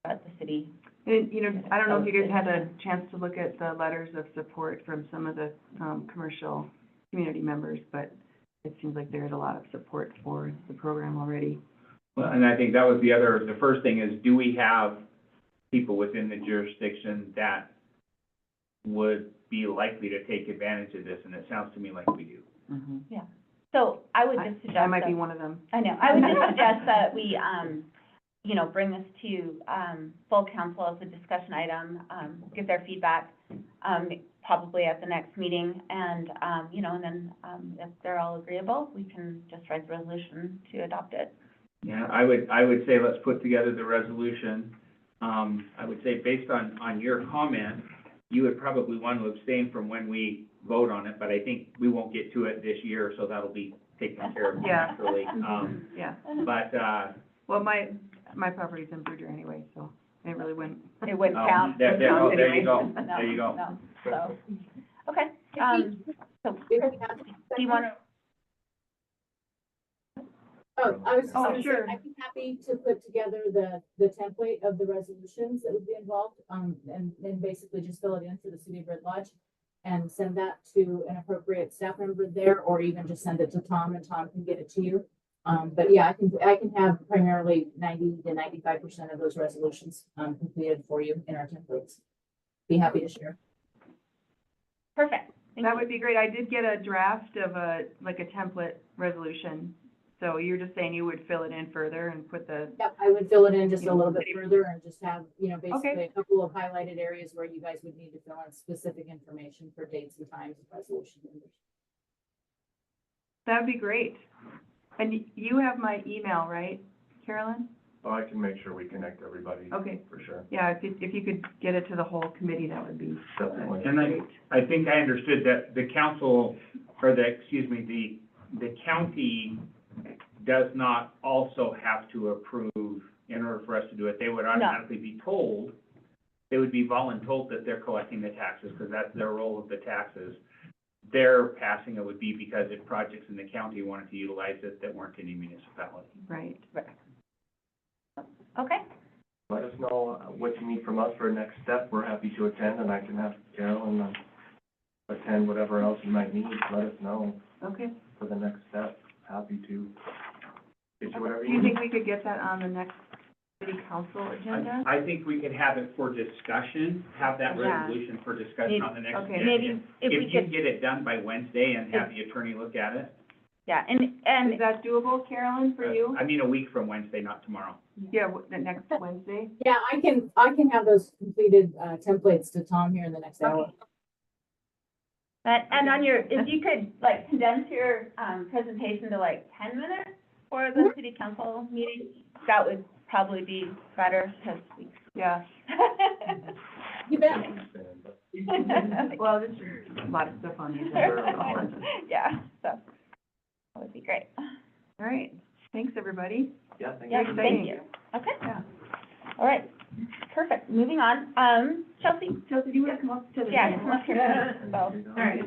but the city. And, you know, I don't know if you guys had a chance to look at the letters of support from some of the, commercial community members, but it seems like there's a lot of support for the program already. Well, and I think that was the first thing is, do we have people within the jurisdiction that would be likely to take advantage of this? And it sounds to me like we do. So I would just suggest I might that- be one of them. I know, I would just suggest that we, you know, bring this to, full council as a discussion item, get their feedback, probably at the next meeting, and, you know, and then, if they're all agreeable, we can just write the resolution to adopt it. Yeah, I would say let's put together the resolution. I would say based on your comment, you would probably want to abstain from when we vote on it, but I think we won't get to it this year, so that'll be taken care of Yeah. naturally. Yeah, But, well, my property's in Bridger anyway, so it really wouldn't. It wouldn't count. there you go, No, there you go. No, so, okay, so, If Chris, we have- do you want to? Oh, I was just Oh, gonna say, sure. I'd be happy to put together the template of the resolutions that would be involved, and then basically just fill it in for the city of Red Lodge and send that to an appropriate staff member there, or even just send it to Tom and Tom can get it to you. But yeah, I can have primarily 90 to 95% of those resolutions, completed for you in our templates. Be happy to share. Perfect. Thank That you. would be great. I did get a draft of a template resolution. So you're just saying you would fill it in further and put the, Yep, I would fill it in just a little bit further and just have, you know, basically a couple of highlighted areas where you guys would need to fill in specific information for dates and times of resolution members. that'd be great. And you have my email, right, Carolyn? So I can make sure we connect everybody, Okay, for sure. yeah, if you could get it to the whole committee, that would be Definitely. And I think I understood that the council, or the county does not also have to approve in order for us to do it. They would automatically be told, they would be voluntold that they're collecting the taxes, because that's their role of the taxes. Their passing it would be because if projects in the county wanted to utilize it that weren't any municipality. right. Okay, Let us know what you need from us for a next step. We're happy to attend, and I can have Carolyn attend whatever else you might need. Let us know Okay. for the next step. Happy to get you whatever Do you you need. think we could get that on the next city council agenda? I think we could have it for discussion, have that Yeah. resolution for discussion on the next Okay. agenda. maybe if we If you could, get it done by Wednesday and have the attorney look at it, yeah, and, Is that doable, Carolyn, for you? I mean, a week from Wednesday, not tomorrow. Yeah, the next Wednesday? Yeah, I can have those completed, templates to Tom here in the next hour. but, and on your, if you could, like, condense your, presentation to like 10 minutes for the city council meeting, that would probably be better, because we. Yeah, You bet. well, there's a lot of stuff on the agenda. Yeah, so, that would be great. All right, thanks, everybody. Yeah, thank Yeah, you. thank you. Okay, Yeah. all right, perfect, moving on, Chelsea? Chelsea, do you want to come up to the? Yeah, come up here. So, All right.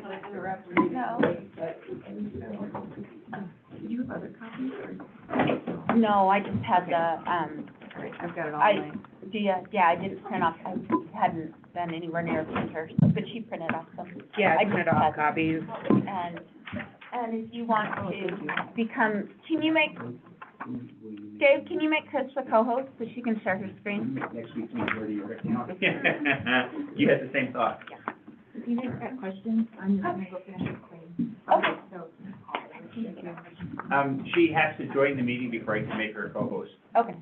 no, Do you have other copies, or? no, I just had the, I've got it all I- online. yeah, I didn't print off, I hadn't been anywhere near a printer, so, but she printed off some. Yeah, I I printed just off had- copies. And if you want Oh, thank you. to become, Dave, can you make Chris the co-host so she can share her screen? Next week's majority of it. You had the same thought. If you guys got questions, I'm just gonna go finish the claim. Okay. So, She has to join the meeting before I can make her co-host. Okay.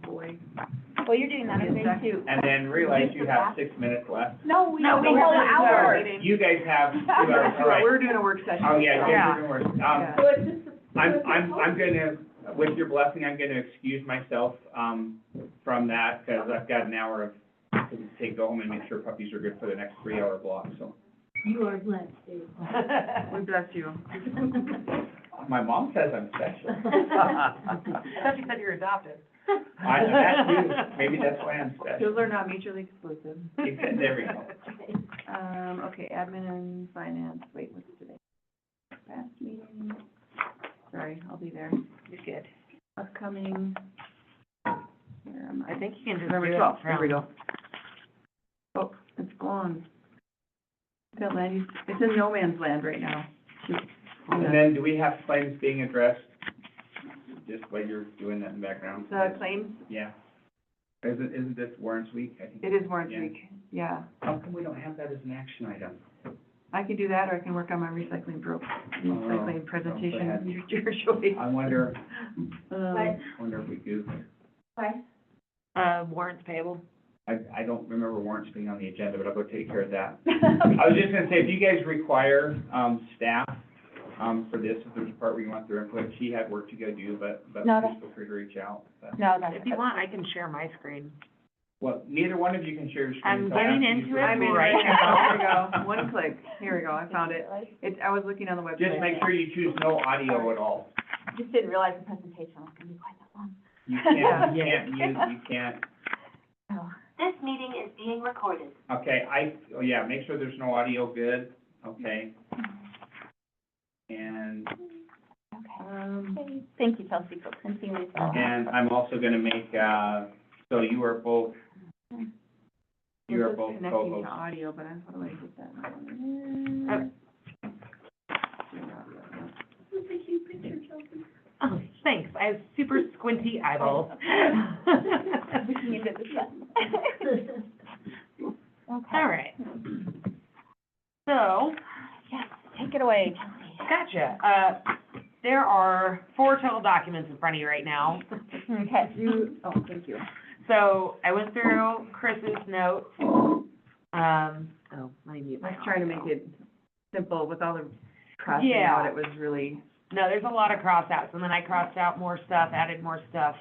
Well, you're doing that, okay, too. And then realize you have 6 minutes left. No, we No, have we a whole have an hour. hour. You guys have 2 hours, all right. We're doing a work session. Oh, yeah, Yeah. you're doing worse. Yeah. So it's just. I'm gonna, with your blessing, I'm gonna excuse myself, from that, because I've got an hour of, to take, go home and make sure puppies are good for the next 3-hour block, so. You are blessed, Dave. We bless you. My mom says I'm special. I thought you said you were adopted. That too, maybe that's why I'm special. Those are not mutually exclusive. There we go. Okay, admin and finance, wait, what's today? Past meeting, sorry, I'll be there. You're good. Upcoming, where am I? I think you can just do November it 12th, here we from- go. Oh, it's gone. That land use, it's in no man's land right now. And then, do we have claims being addressed? Just while you're doing that in the background? The claims, Yeah. Isn't this warrants week? I think. it is warrant Yeah. week, yeah. How come we don't have that as an action item? I can do that, or I can work on my recycling recycling presentation, ahead. your choice. I wonder Um, if we goofed. warrants payable. I don't remember warrants being on the agenda, but I'll go take care of that. I was just gonna say, if you guys require, staff, for this, if there's a part where you want their input, she had work to go do, but No, please feel free to reach out. But- No, that's. If you want, I can share my screen. Well, neither one of you can share your screen. I'm so getting after you into do it I'm in right right now, now. here we go, one click, here we go, I found it. I was looking on the website. Just make sure you choose no audio at all. Just didn't realize the presentation was gonna be quite that long. You can't mute, you can't. Oh. This meeting is being recorded. Okay, make sure there's no audio, good, okay. And, Okay. Thank you, Chelsea, for printing these all. and I'm also gonna make, so you are both Connecting to co-hosts. audio, but how do I get that? Oh, thanks, I have super squinty eyeballs. Wishing you did this then. Okay. All right. So, Yes, take it away, Chelsea. gotcha. There are 4 total documents in front of you right now. Okay. Thank you. So I went through Chris's notes. Let me mute I my was trying to make audio. it simple with all the crossing Yeah. out, it was really, No, there's a lot of cross outs, and then I crossed out more stuff, added more stuff.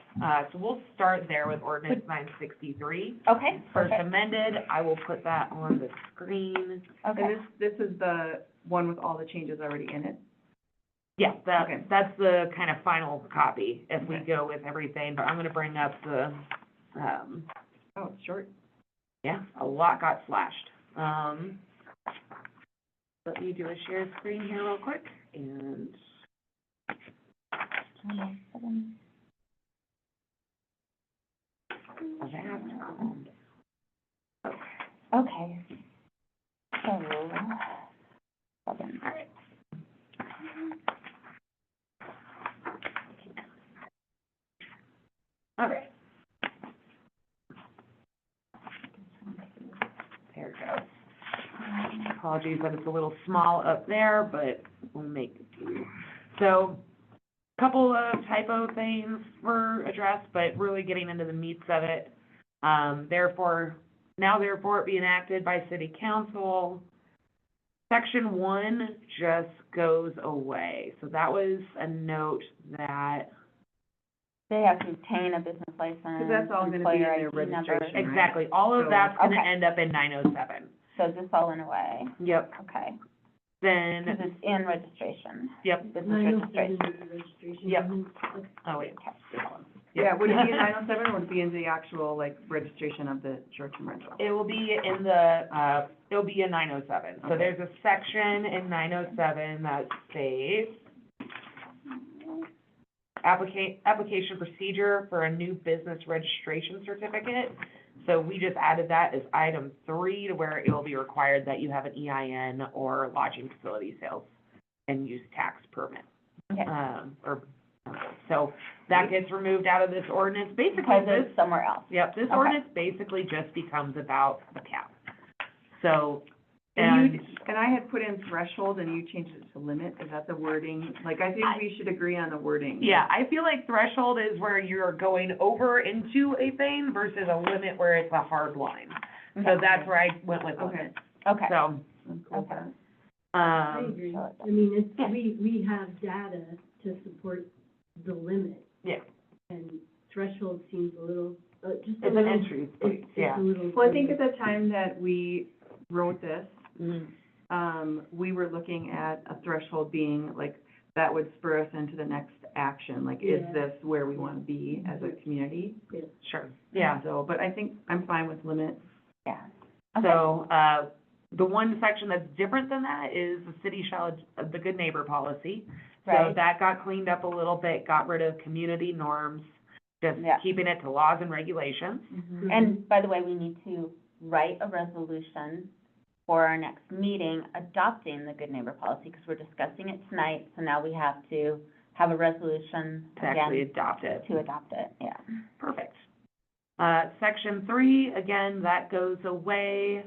So we'll start there with ordinance 963. Okay, First perfect. amended, I will put that on the screen. and Okay. this is the one with all the changes already in it. Yeah, Okay. that's the kind of final copy if we Okay. go with everything, but I'm gonna bring up the, Oh, it's short. yeah, a lot got slashed. Let me do a share screen here real quick, and a vast column. Okay. So, 7. All right. All right. There it goes. Apologies that it's a little small up there, but we'll make it do. So, a couple of typo things were addressed, but really getting into the meats of it. Therefore it be enacted by city council. Section 1 just goes away. So that was a note that, They have to obtain a business license. that's all gonna be in employer their ID number. registration. Right. exactly, all of So- that's gonna Okay. end up in 907. So this all went away, Yep. okay, Then, because it's in registration, yep, business registration. Registration. Yep. oh wait, Yeah, would it be in 907, or would it be in the actual, like, registration of the short-term rental? it will be in the, it'll be in 907. So Okay. there's a section in 907 that states application procedure for a new business registration certificate. So we just added that as item 3 to where it will be required that you have an EIN or lodging facility sales and use tax permit. Okay. So that gets removed out of this ordinance. Basically, Because this, it's somewhere else. yep, this Okay. ordinance basically just becomes about the cap. So And I had put in threshold and you changed it to limit, is that the wording? Like, I think we should agree on the wording. Yeah, I feel like threshold is where you're going over into a thing versus a limit where it's a hard line. So that's where I went with Okay. limit. Okay. So, I'm cool with that. I um, agree. I mean, it's, we have data to support the limit. Yeah. And threshold seems a little, just a it's an little. entry point, yeah. It's a little. Well, I think at the time that we wrote this, Mhm. we were looking at a threshold being like, that would spur us into the next action, like, is Yeah. this where we wanna be as a community? Sure, yeah. So, but I think I'm fine with limit. Yeah. Okay. So, the one section that's different than that is the city shall, the good neighbor policy. So Right. that got cleaned up a little bit, got rid of community norms, just Yeah. keeping it to laws and regulations. Mhm. And by the way, we need to write a resolution for our next meeting adopting the good neighbor policy, because we're discussing it tonight, so now we have to have a resolution To actually again adopt it. to adopt it, yeah. Perfect. Section 3, again, that goes away,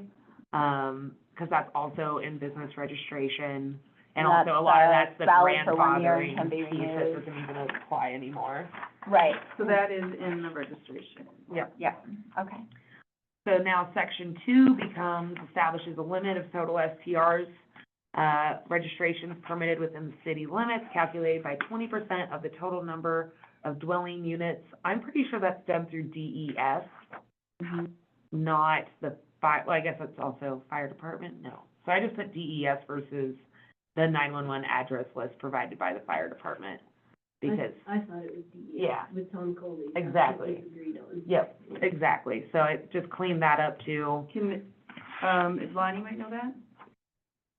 because that's also in business registration. And also a lot of that's the valid for 1 year and grandfathering can be piece that renewed. doesn't even apply anymore. Right, So that is in the registration. Yep. yeah, okay. So now section 2 becomes, establishes a limit of total STRs, registrations permitted within the city limits, calculated by 20% of the total number of dwelling units. I'm pretty sure that's done through DES, not the well, I guess that's also fire department, no. So I just put DES versus the 911 address list provided by the fire department, because, I thought it was DES. Yeah. With Tom Coley. That's what Exactly. we agreed on. yep, exactly. So it just cleaned that up too. Can, is Lonnie might know that?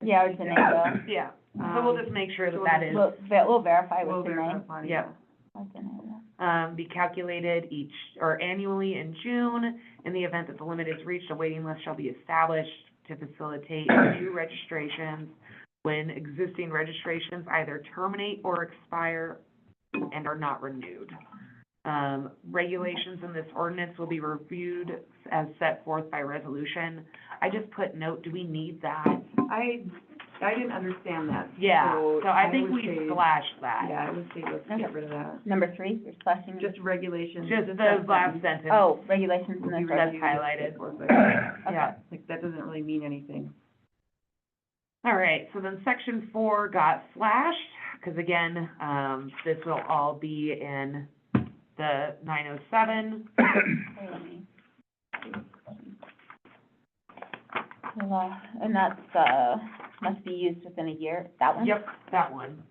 Yeah, or Janae Yeah, so we'll just make sure that that is. we'll verify We'll with verify Janae. with Lonnie. Yep. Or Janae, Be calculated each, or annually in June. In the event that the limit is reached, a waiting list shall be established to facilitate new registrations when existing registrations either terminate or expire and are not renewed. Regulations in this ordinance will be reviewed as set forth by resolution. I just put note, do we need that? I didn't understand that. Yeah, so I think would we say- splashed that. Yeah, I would say let's get rid of that. Number 3, you're splashing? Just regulations. Just just the that last sentence. sentence. Oh, regulations in Will be this That's reviewed highlighted. for- Yeah. Like, that doesn't really mean anything. All right, so then section 4 got slashed, because again, this will all be in the 907. And that's, must be used within a year, that one? Yep, that one.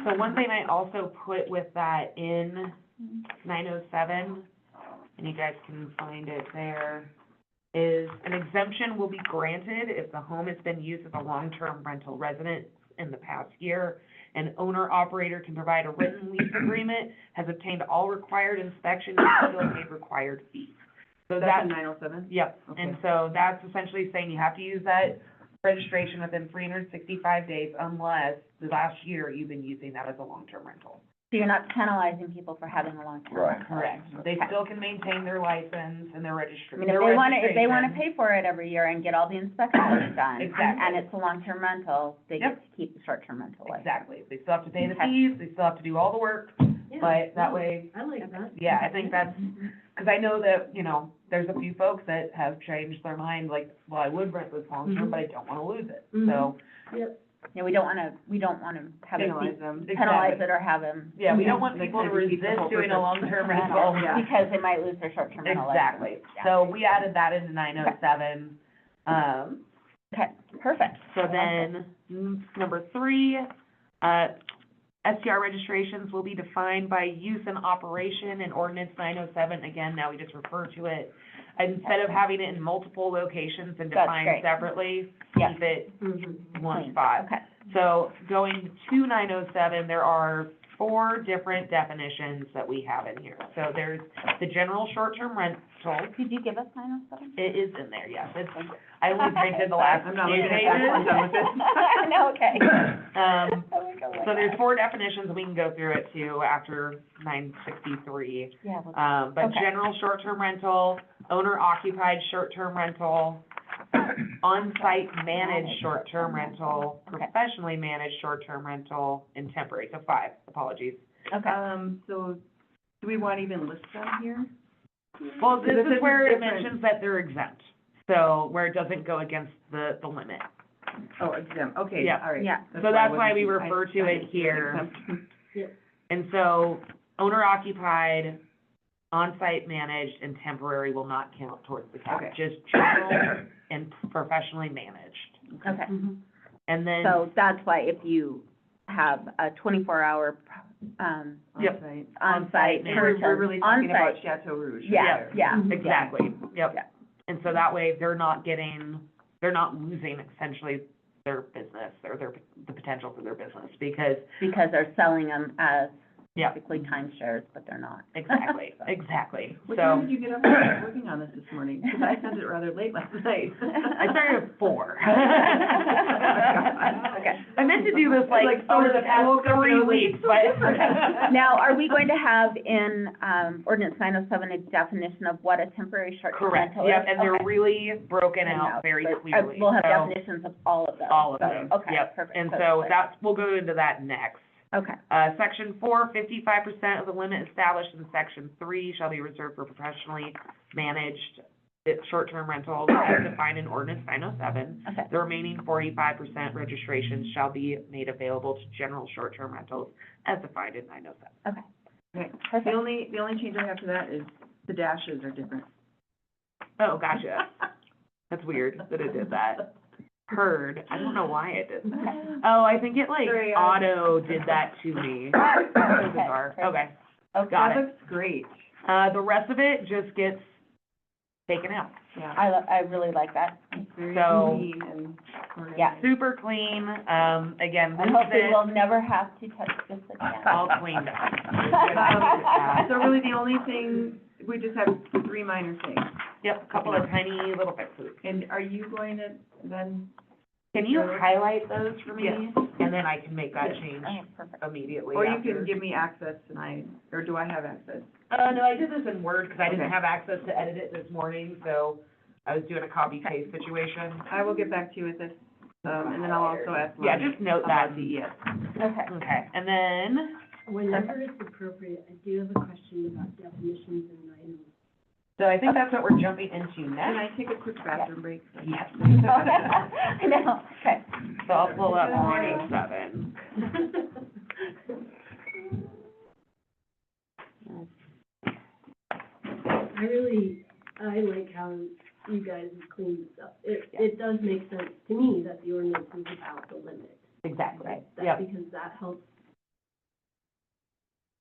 So one thing I also put with that in 907, and you guys can find it there, is an exemption will be granted if the home has been used as a long-term rental residence in the past year. An owner-operator can provide a written lease agreement, has obtained all required inspections, and still paid required fees. So That's that's, in 907? yep, and so that's essentially saying you have to use that registration within 365 days unless the last year you've been using that as a long-term rental. So you're not penalizing people for having a long-term Right. rental? Correct. They still can maintain their license and their I registration. mean, if they wanna pay for it every year and get all the inspections done. Exactly. And it's a long-term rental, they Yep. get to keep the short-term rental license. Exactly. They still have to pay the Okay. fees, they still have to do all the work, Yeah, but that no, way, I like that. yeah, I think that's, because I know that, you know, there's a few folks that have changed their mind, like, well, I would rent this long-term, Mhm. but I don't want to lose it, Mhm. so. Yep. Yeah, we don't wanna have it Penalize them. penalize it or have them. Yeah, we don't want They people to kind of defeat the resist whole doing a purpose. long-term rental. Yeah. Because they might lose their short-term rental license. Exactly. Yeah. So we added that into 907. Okay, perfect. So then, number 3, STR registrations will be defined by use and operation in ordinance 907. Again, now we just refer to it. Instead of having it in multiple locations and That's defined great. separately, Yeah. keep it Mhm. one Clean. spot. Okay. So going to 907, there are 4 different definitions that we have in here. So there's the general short-term rental. Did you give us 907? It is in there, yes. It's, I only printed the last I'm not few looking at that, I'm done with it. No, okay. So there's 4 definitions, and we can go through it too after 963. Yeah, well, But Okay. general short-term rental, owner-occupied short-term rental, on-site managed short-term rental, Okay. professionally managed short-term rental, and temporary, so 5, apologies. Okay, So, do we want to even list them here? Well, this Because is where it different. mentions that they're exempt, so where it doesn't go against the limit. Oh, exempt, okay, Yeah. all right. yeah, So that's why we I wasn't- refer to I it didn't see here. exempt. And so owner occupied, on-site managed, and temporary will not count towards the cap. Okay. Just general and professionally managed. okay. And then, So that's why if you have a 24-hour, Yep. On-site. on-site We're- person. We're really talking about on-site, Chateau Rouge. Yeah, there. yeah. exactly, yep. Yeah. And so that way, they're not losing essentially their business, or the potential for their business, because, Because they're selling them as yeah, typically timeshares, but they're not. exactly, exactly. What time So, did you get up and start working on this morning? Because I sent it rather late last night. I started at 4. Okay. I meant to do this like over the past 3 weeks, but. Now, are we going to have in, ordinance 907 a definition of what a temporary short-term Correct, rental is? yep, and they're Okay. really broken And out very but, clearly. We'll have So, definitions of all of those. all of So, them, Okay, yep. perfect. And So so it's that's, we'll go into that next. Okay, Section 4, 55% of the limit established in Section 3 shall be reserved for professionally managed short-term rentals as defined in ordinance 907. okay, The remaining 45% registrations shall be made available to general short-term rentals as defined in 907. okay. Okay. Perfect. The only change I have to that is the dashes are different. Oh, gotcha. That's weird that it did that. Heard, I don't know why it did that. Oh, I think it like Sorry, auto did that to me. So bizarre. Okay, Okay. got That it. looks great. The rest of it just gets taken out. Yeah. I really like that. Very So- clean and organized. Yeah. Super clean, again, this And is hopefully it, we'll never have to touch this again. all cleaned up. So really, the only thing, we just have 3 minor things. Yep, a couple of tiny little fixes. And are you going to then? Can you highlight those for me? Yes. And then I can make that Yes. change Oh, perfect. immediately Or you after. can give me access tonight, or do I have access? No, I did this in Word, because I didn't Okay. have access to edit it this morning, so I was doing a copy paste situation. I will get back to you with this, and then I'll also ask Yeah, Lonnie just note that. about the ES. Okay. Okay, and then, Whenever it's appropriate, I do have a question about definitions and items. so I think that's what we're jumping into Can next. I take a quick bathroom break? Yes. I know, okay. So I'll pull up Good morning. 907. I like how you guys have cleaned this up. It does make sense to me that the ordinance is about the limit. Exactly, That- yep. Because that helps,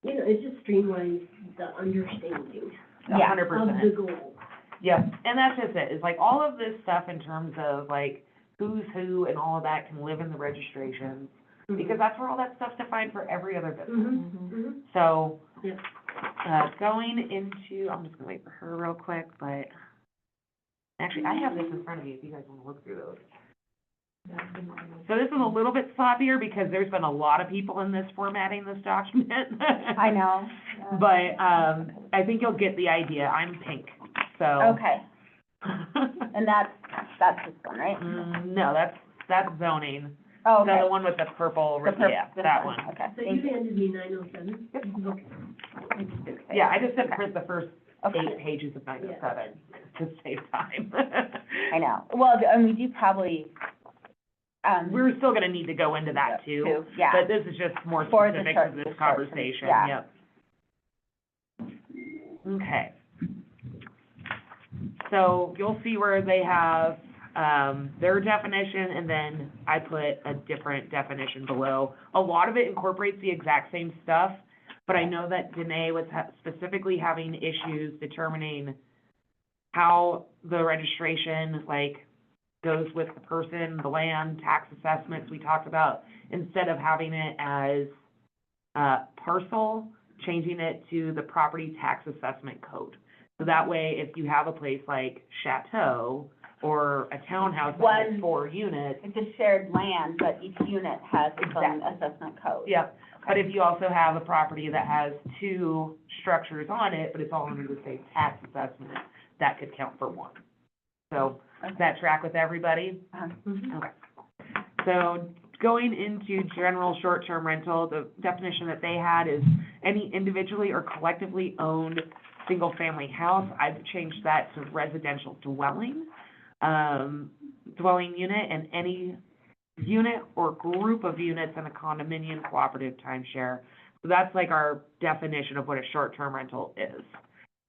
you know, it just streamlines the understanding Yeah. 100%. of the goal. Yeah, and that's just it, it's like all of this stuff in terms of like who's who and all of that can live in the registration, because that's where all that stuff's defined for every other business. Mm-hmm, mm-hmm. So, Yeah. going into, I'm just gonna wait for her real quick, but actually, I have this in front of me if you guys wanna look through those. So this is a little bit sloppier because there's been a lot of people in this formatting this document. I know. But, I think you'll get the idea, I'm pink, so. Okay, and that's this one, right? No, that's zoning. Oh, So okay. the one with the purple, The purple- yeah, this that one. Okay, So thank you you. handed me 907? Okay. Yeah, I just didn't Okay. print the first Okay. 8 pages of 907 to save time. I know. Well, and we do probably, We're still gonna need to go into that too, yeah. but this is just more For the specific short- to the this short term, conversation, yeah. yep. Okay. So you'll see where they have, their definition, and then I put a different definition below. A lot of it incorporates the exact same stuff, but I know that Danae was specifically having issues determining how the registration, like, goes with the person, the land, tax assessments we talked about, instead of having it as, parcel, changing it to the property tax assessment code. So that way, if you have a place like Chateau, or a townhouse that has One- 4 units, It's a shared land, but each unit has its own Exactly. assessment code. yep. But if you also have a property that has 2 structures on it, but it's all under the same tax assessment, that could count for 1. So, does that track with everybody? Mhm. Okay. So going into general short-term rental, the definition that they had is any individually or collectively owned single-family house. I've changed that to residential dwelling, dwelling unit, and any unit or group of units in a condominium cooperative timeshare. So that's like our definition of what a short-term rental is.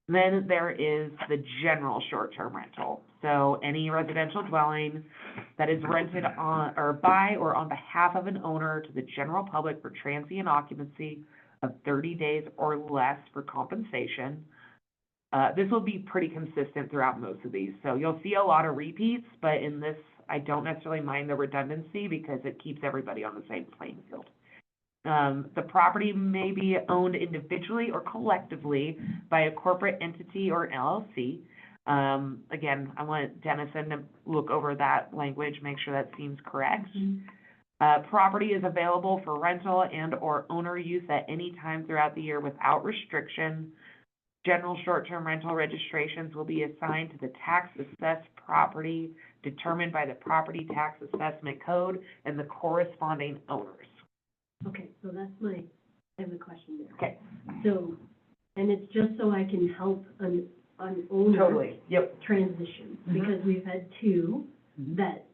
Then there is the general short-term rental. So any residential dwelling that is rented on, or by, or on behalf of an owner to the general public for transient occupancy of 30 days or less for compensation. This will be pretty consistent throughout most of these. So you'll see a lot of repeats, but in this, I don't necessarily mind the redundancy because it keeps everybody on the same playing field. The property may be owned individually or collectively by a corporate entity or LLC. Again, I want Dennison to look over that language, make sure that seems correct. Property is available for rental and or owner use at any time throughout the year without restriction. General short-term rental registrations will be assigned to the tax-assessed property determined by the property tax assessment code and the corresponding owners. Okay, so I have a question there. Okay. So, and it's just so I can help an owner Yep. transition, Mhm. because we've had two Mhm. that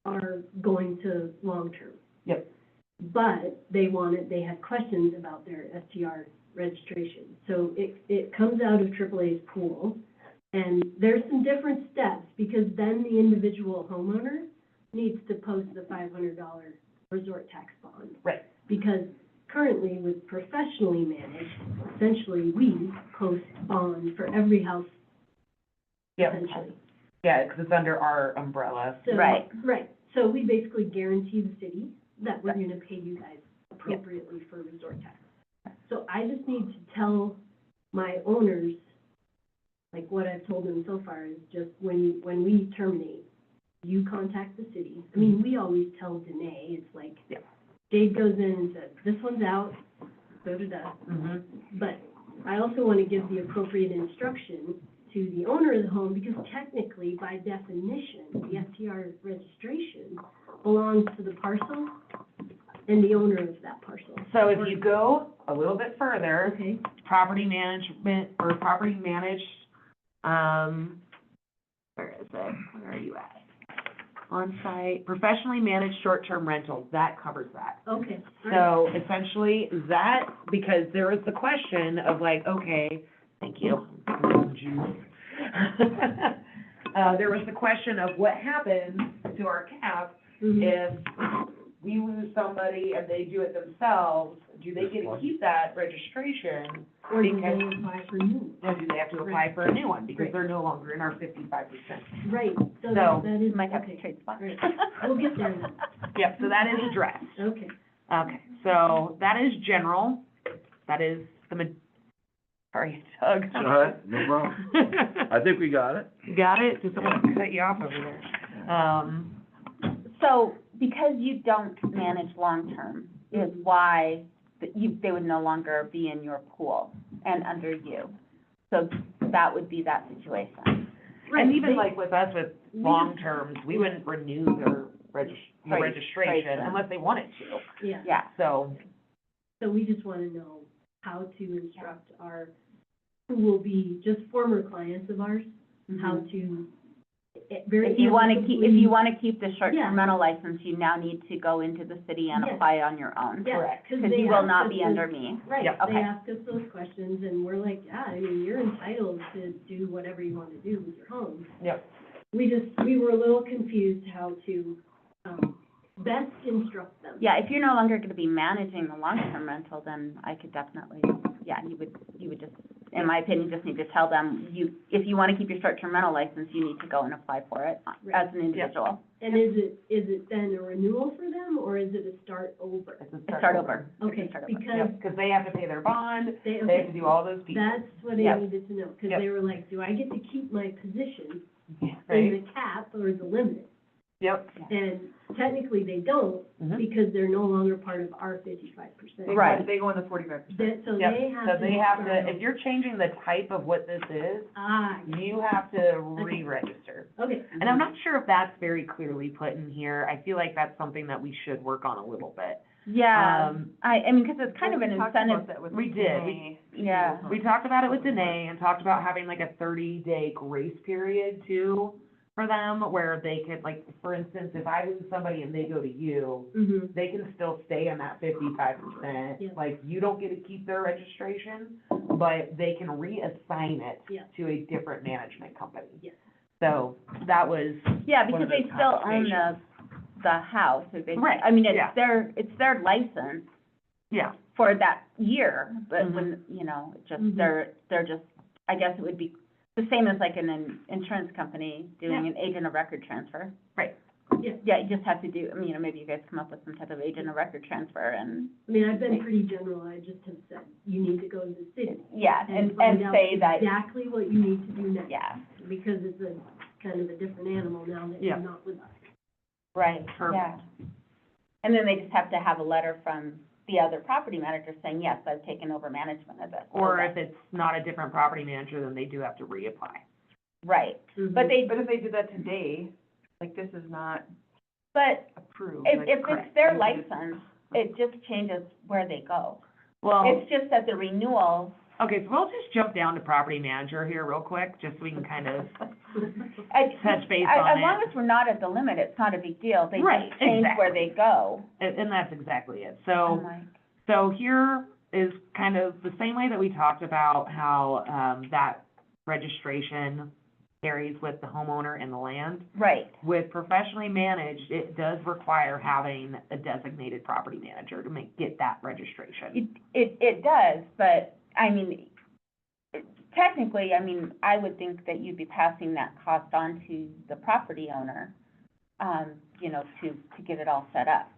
are going to long-term. Yep. But they had questions about their STR registration. So it comes out of AAA's pool, and there's some different steps, because then the individual homeowner needs to post the $500 resort tax bond. Right. Because currently with professionally managed, essentially we post bond for every house, Yep. essentially. Yeah, because it's under our umbrella. So- Right. Right, so we basically guarantee the city that we're gonna pay you guys appropriately for resort tax. So I just need to tell my owners, like what I've told them so far is just when we terminate, you contact the city. I mean, we always tell Danae, it's like, Yeah. Jade goes in and says, this one's out, da-da-da. Mhm. But I also want to give the appropriate instruction to the owner of the home, because technically, by definition, the STR registration belongs to the parcel and the owner of that parcel. So if you go a little bit further, Okay, property management, or property managed, where is it? Where are you at? On-site, professionally managed short-term rentals, that covers that. okay. all right. So essentially, that, because there was the question of like, okay, thank you. There was the question of what happens to our cap Mhm. if we lose somebody and they do it themselves, do they get to keep that registration? Or do they because- apply for new? Or do they have to apply for a new one, because Right. they're no longer in our 55%? Right, so So, that is, You might have to okay, trade spots. Right. We'll get there then. Yep, so that is addressed. Okay. Okay, so that is general, that is sorry, Doug. It's all right, no problem. I think we got it. Got it? Just don't want to cut you off over there. So, because you don't manage long-term, is why they would no longer be in your pool and under you. So that would be that situation. And even They- like with us, with long terms, we wouldn't renew their Registration. registration unless they wanted to, Yeah. Yeah, so. So we just want to know how to instruct our, who will be just former clients of ours, how to, very if you want to keep, if you amicably- want to keep the Yeah. short-term rental license, you now need to go into the city and Yes. apply on your own. Yeah, Correct. Because they you will ask not us be those- under me. Right, Yeah, okay. they ask us those questions, and we're like, yeah, I mean, you're entitled to do whatever you want to do with your home. Yep. We were a little confused how to, best instruct them. Yeah, if you're no longer going to be managing the long-term rental, then I could definitely, yeah, you would just, in my opinion, just need to tell them, if you want to keep your short-term rental license, you need to go and apply for it as an individual. And is it then a renewal for them, or is it a start over? It's a Start over. Okay, Start over. because Yep, because they have to pay their bond, they, they have to okay, do all those pieces. that's what I Yep. needed to know, because Yep. they were like, do I get to keep my position in Right? the cap or the limit? Yep. And technically, they don't, Mhm. because they're no longer part of our 55%. Right. They go in the 45%. That, so Yep. they have So to. they have start to, if you're changing the type of what this is, Ah, you have to re-register. okay. And I'm not sure if that's very clearly put in here. I feel like that's something that we should work on a little bit. Yeah, Um, I mean, because it's kind of an incentive, we did. yeah. We talked about it with Danae and talked about having like a 30-day grace period too for them, where they could, like, for instance, if I lose somebody and they go to you, Mm-hmm. they can still stay on that 55%. Yeah. Like, you don't get to keep their registration, but they can reassign it Yeah. to a different management company. Yes. So that was, Yeah, one because of they those still own the house, or they, Right, I mean, yeah. it's their license yeah, for that year, but Mhm. when, you know, it's just, Mhm. they're just, I guess it would be the same as like an insurance company doing Yeah. an agent of record transfer. right. Yeah. Yeah, you just have to do, I mean, you know, maybe you guys come up with some type of agent of record transfer and, I mean, I've been pretty general, I just have said, you need to go to the city. yeah, and find out say that, exactly what you need to do next. yeah, Because it's a, kind of a different animal now that Yeah. you're not with us. right, Perfect. yeah. And then they just have to have a letter from the other property manager saying, yes, I've taken over management of it. Or if it's not a different property manager, then they do have to reapply. Right, Mm-hmm. but they, But if they did that today, like, this is not but approved. if, like, if it's correct. their They did it- license, it just changes where they go. Well, It's just that the renewal, okay, so we'll just jump down to property manager here real quick, just so we can kind of touch base as on long it. as we're not at the limit, it's not a big deal. They Right, just change where they go. And that's exactly it. I'm So, like, so here is kind of the same way that we talked about how, that registration carries with the homeowner and the land. right, With professionally managed, it does require having a designated property manager to get that registration. it does, but, I mean, technically, I mean, I would think that you'd be passing that cost on to the property owner, you know, to get it all set up.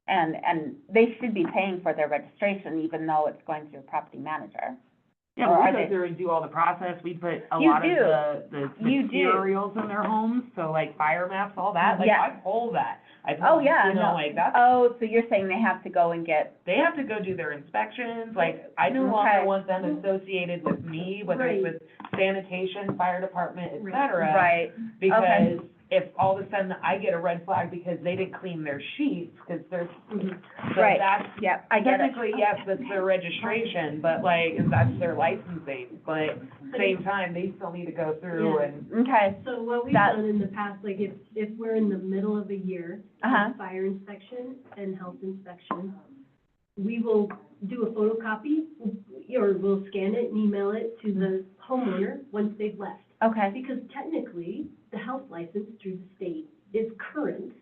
And they should be paying for their registration, even though it's going through a property manager. Yeah, Or but are we they- go through and do all the process, we put a You lot do. of the You do. materials in their homes, so like fire maps, all that, like Yeah. I pull that. I pull, Oh, yeah, you know, no. like that's, Oh, so you're saying they have to go and get, they have to go do their inspections, like, I no Okay. longer want them associated with me, whether it's Right. with sanitation, fire department, et Right. cetera. right, Because if all of a sudden I get a red flag because they didn't clean their sheets, because there's, Mhm. so Right. that's, yeah, I get it. technically, yes, that's their registration, but like, that's their licensing, but same time, they still need to go through Yeah. and, Okay, So what we've That- done in the past, like if we're in the middle of a year Uh-huh. of fire inspection and health inspection, we will do a photocopy, or we'll scan it and email it to the homeowner once they've left. okay, Because technically, the health license through the state is current.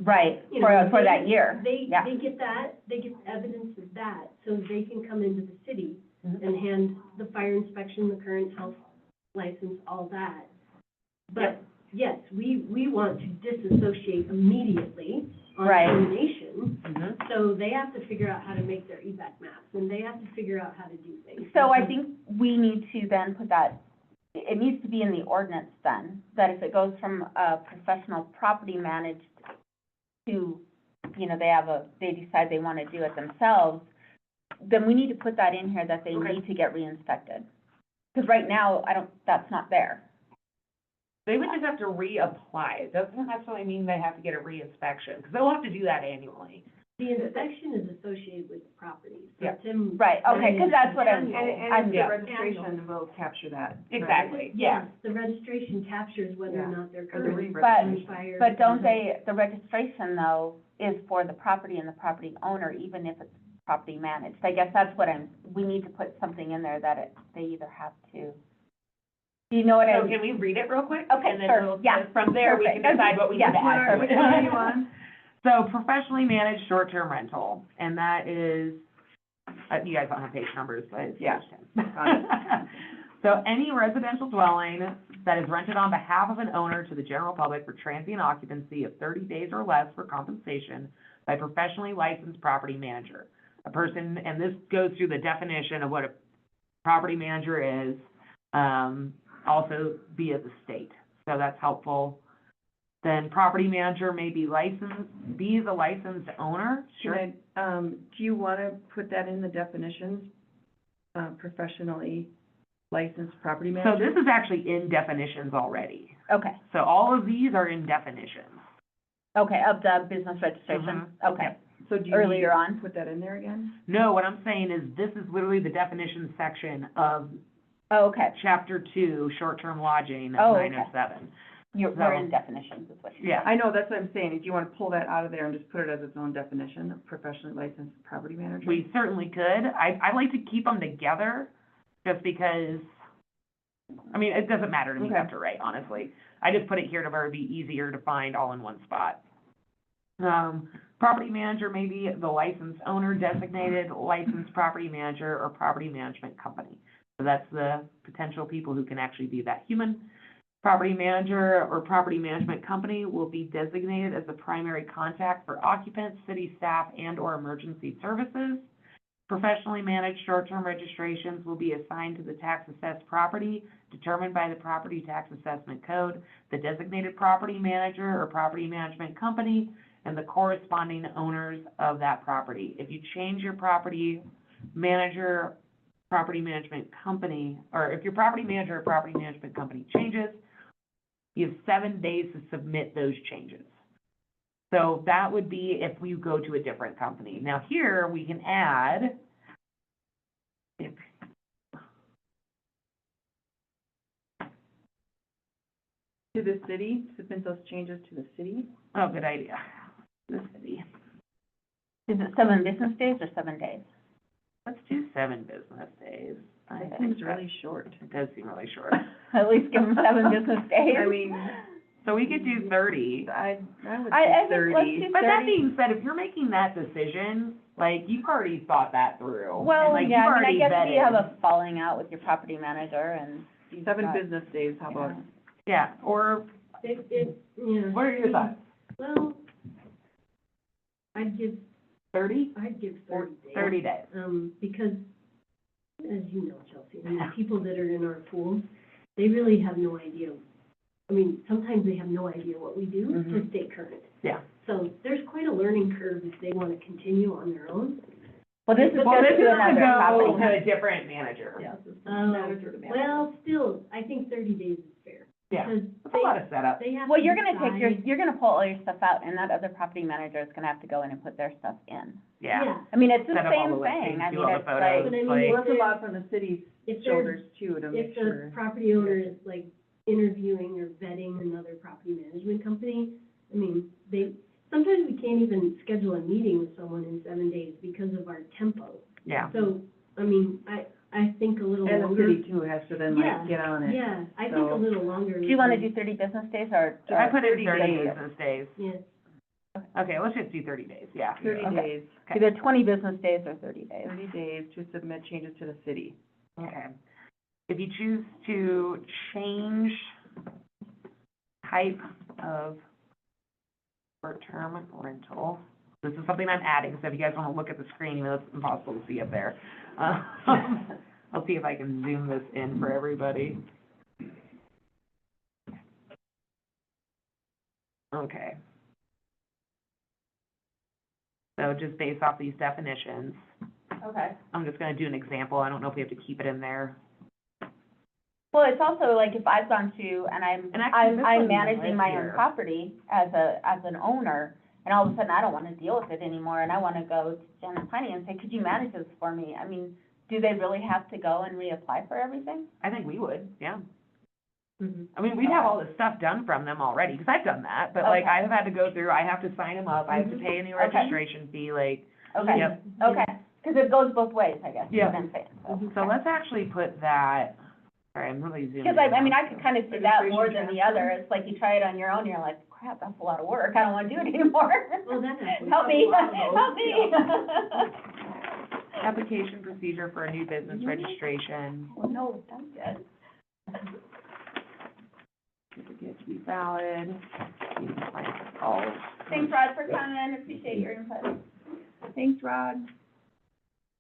right, You know, for they- that year, They yeah. get that, they get evidence of that, so they can come into the city Mhm. and hand the fire inspection, the current health license, all that. But, Yep. yes, we want to disassociate immediately on Right. termination. Mhm. So they have to figure out how to make their EVAC maps, and they have to figure out how to do things. So I think we need to then put that, it needs to be in the ordinance then, that if it goes from a professional property managed to, you know, they decide they wanna do it themselves, then we need to put that in here that they Okay. need to get re-inspected. Cause right now, that's not there. They would just have to reapply, it doesn't necessarily mean they have to get a reinspection, because they'll have to do that annually. The inspection is associated with the property, so Yeah. Tim. Right, okay, cause that's what I'm, And I'm, yeah. the registration will capture that. Exactly, yeah. Yes, the registration captures whether or Yeah. not they're Or the current. re-registration. on fire. but don't they, the registration though is for the property and the property owner, even if it's property managed. I guess that's what we need to put something in there that they either have to. Do you know what I So mean? can we read it real quick? Okay, And then sure, we'll, yeah, from there, we can perfect. decide what we Yeah. need to add to Which it. one are you on? So professionally managed short-term rental, and that is, you guys don't have page numbers, but it's Yeah. page 10. So any residential dwelling that is rented on behalf of an owner to the general public for transient occupancy of 30 days or less for compensation by professionally licensed property manager. A person, and this goes through the definition of what a property manager is, also via the state. So that's helpful. Then property manager may be licensed, be the licensed owner, sure. Should I, do you wanna put that in the definitions? Professionally licensed property So manager? this is actually in definitions already. Okay, So all of these are in definitions. okay, of the business registration, okay. So do you need Earlier to on. put that in there again? No, what I'm saying is this is literally the definition section of Oh, okay, chapter 2, short-term lodging Oh, of okay. 907. we're in definitions, is what you're Yeah. I know, that's what I'm saying, if you wanna pull that out of there and just put it as its own definition, of professionally licensed property manager? We certainly could. I like to keep them together, just because, I mean, it doesn't matter to me Okay. left or right, honestly. I just put it here to where it'd be easier to find all in one spot. Property manager may be the licensed owner, designated licensed property manager, or property management company. So that's the potential people who can actually be that human. Property manager or property management company will be designated as the primary contact for occupants, city staff, and/or emergency services. Professionally managed short-term registrations will be assigned to the tax-assessed property determined by the Property Tax Assessment Code, the designated property manager or property management company, and the corresponding owners of that property. If you change your property manager, property management company, or if your property manager or property management company changes, you have 7 days to submit those changes. So that would be if we go to a different company. Now here, we can add, To the city, submit those changes to the city? oh, good idea, the city. Is it 7 business days or 7 days? Let's do 7 business days. I That think seems really short. It does seem really short. At least give them 7 business days. I mean, So we could do 30. I would I say think let's 30. do But that 30. being said, if you're making that decision, like, you've already thought that through. Well, and, like, yeah, you've I mean, already I guess if you have vetted. a falling out with your property manager and you've 7 got- business days, how about? Yeah, or, You know. what are your thoughts? Well, I'd give 30? 30 days. 30 days. Because, as you know, Chelsea, I mean, the people that are in our pool, they really have no idea. I mean, sometimes they have no idea what we do to Mhm. stay current. Yeah. So there's quite a learning curve if they want to continue on their own. Well, this is Well, goes this to is another to property. go to a different manager. Manager to manager. Well, still, I think 30 days is fair. Yeah, Because that's a lot of setup. they have Well, to you're gonna take your, decide- you're gonna pull all your stuff out, and that other property manager is gonna have to go in and put their stuff in. Yeah. I mean, it's the Set up all same the listings, thing, I do mean, all the it's photos. like, But I mean, like- Well, that's a lot from the city's If there's, shoulders too, to make if sure. the property owner is like interviewing or vetting another property management company, I mean, sometimes we can't even schedule a meeting with someone in 7 days because of our tempo. Yeah. So, I mean, I think a little And the longer. city too has to then Yeah, like get on it. Yeah, I think So- a little longer. do you wanna do 30 business days or? I put in 30 30 days. business days. Yeah, Okay, let's just do 30 days, yeah. 30 Okay. days, Either 20 business days or 30 days. 30 days to submit changes to the city. Okay. If you choose to change type of short-term rental, this is something I'm adding, so if you guys wanna look at the screen, even though it's impossible to see up there. I'll see if I can zoom this in for everybody. Okay. So just based off these definitions, Okay. I'm just gonna do an example, I don't know if we have to keep it in there. Well, it's also like if I've gone to, and And actually, this I'm one's managing right my here. own property as an owner, and all of a sudden I don't wanna deal with it anymore, and I wanna go to Jen and Piney and say, could you manage this for me? I mean, do they really have to go and reapply for everything? I think we would, yeah. Mm-hmm. I mean, we'd have all this stuff done from them already, because I've done that, but like, Okay. I have had to go through, I have to sign them up, I have to pay any Okay. registration fee, like, Okay, Yep. okay, because it goes both ways, I guess, is Yeah. what I'm saying, so. so let's actually put that, sorry, I'm really zooming in. Because I mean, I could kind of see that more than the Registration other, it's like you try it on your own, you're like, crap, that's a lot of work, I don't wanna do it anymore. Well, that happens. Help me, A lot of those, help me. Application procedure for a new business registration, Well, no, that's good. certificate to be valid, you can find all. Thanks, Rod, for coming, appreciate your input. Thanks, Rod.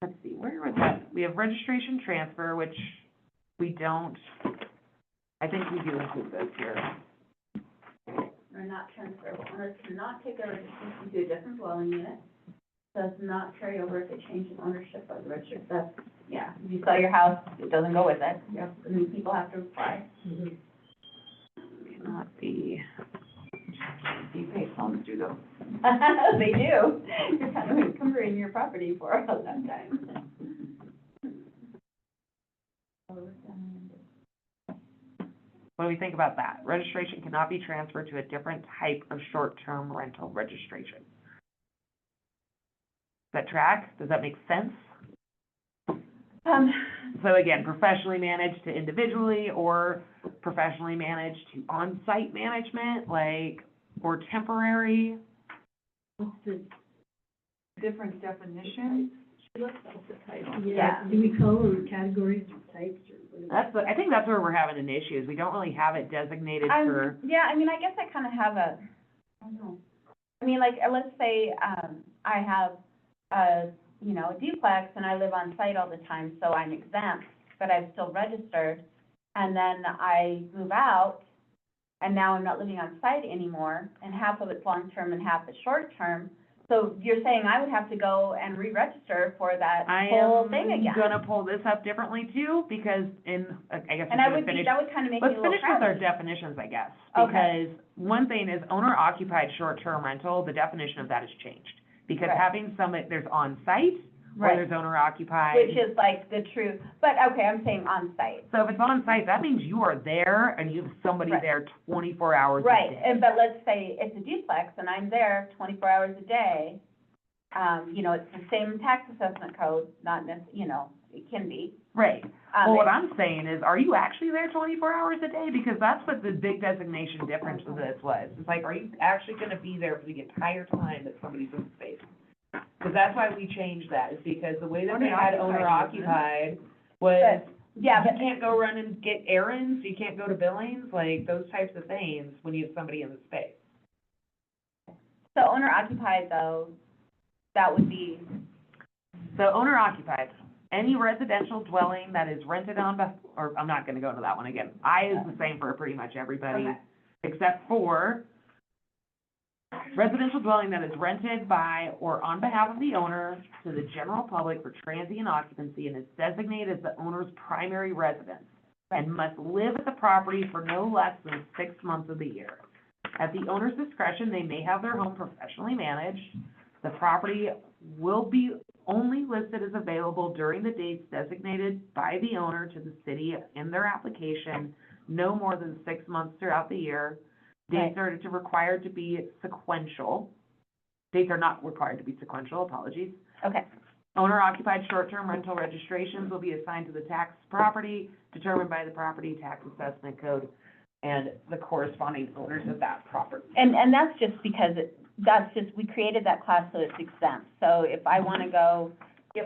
Let's see, where was that? We have registration transfer, which we don't, I think we do include those here. are not transferable. Owners cannot take their registration to a different dwelling unit. Does not carry over if they change the ownership of the registered, that's, yeah, if you sell your house, it doesn't go with it. Yep. And then people have to apply. Cannot be. Fee-based homes do those. They do. You're kind of encumbering your property for a long time. What do we think about that? Registration cannot be transferred to a different type of short-term rental registration. Does that track? Does that make sense? So again, professionally managed to individually, or professionally managed to on-site management, like, or temporary? What's the, Different definitions. yeah, do we call them categories or types or whatever? I think that's where we're having an issue, is we don't really have it designated for, Yeah, I mean, I guess I kind of have a, I don't know. I mean, like, let's say, I have a duplex and I live on site all the time, so I'm exempt, but I'm still registered. And then I move out, and now I'm not living on site anymore, and half of it's long-term and half is short-term. So you're saying I would have to go and re-register for that whole thing again? I am gonna pull this up differently too, because I guess And we're I gonna would finish. that would kind of make me a Let's little finish with our crowded. definitions, I guess. Okay. Because one thing is owner-occupied short-term rental, the definition of that has changed. Because Right. having there's on-site, or Right. there's owner-occupied. Which is like the true, but okay, I'm saying on site. So if it's on-site, that means you are there and you have somebody Right. there 24 hours a Right, day. but let's say it's a duplex and I'm there 24 hours a day. It's the same tax assessment code, not it can be. Right. Well, what it- I'm saying is, are you actually there 24 hours a day? Because that's what the big designation difference of this was. It's like, are you actually gonna be there for the entire time that somebody's in space? Because that's why we changed that, is because the way that they had owner-occupied was, Yeah, you but, can't go run and get errands, you can't go to Billings, like, those types of things when you have somebody in the space. so owner occupied though, that would be, So owner occupied, any residential dwelling that is rented on, or I'm not gonna go into that one again. I is the same for pretty much everybody, Okay. except for residential dwelling that is rented by or on behalf of the owner to the general public for transient occupancy and is designated as the owner's primary residence and must live at the property for no less than 6 months of the year. At the owner's discretion, they may have their home professionally managed. The property will be only listed as available during the dates designated by the owner to the city in their application, no more than 6 months throughout the year. Dates are required to be sequential. Dates are not required to be sequential, apologies. okay, Owner-occupied short-term rental registrations will be assigned to the tax property determined by the property tax assessment code and the corresponding owners of that property. and that's just because we created that class so it's exempt. So if I wanna go, 4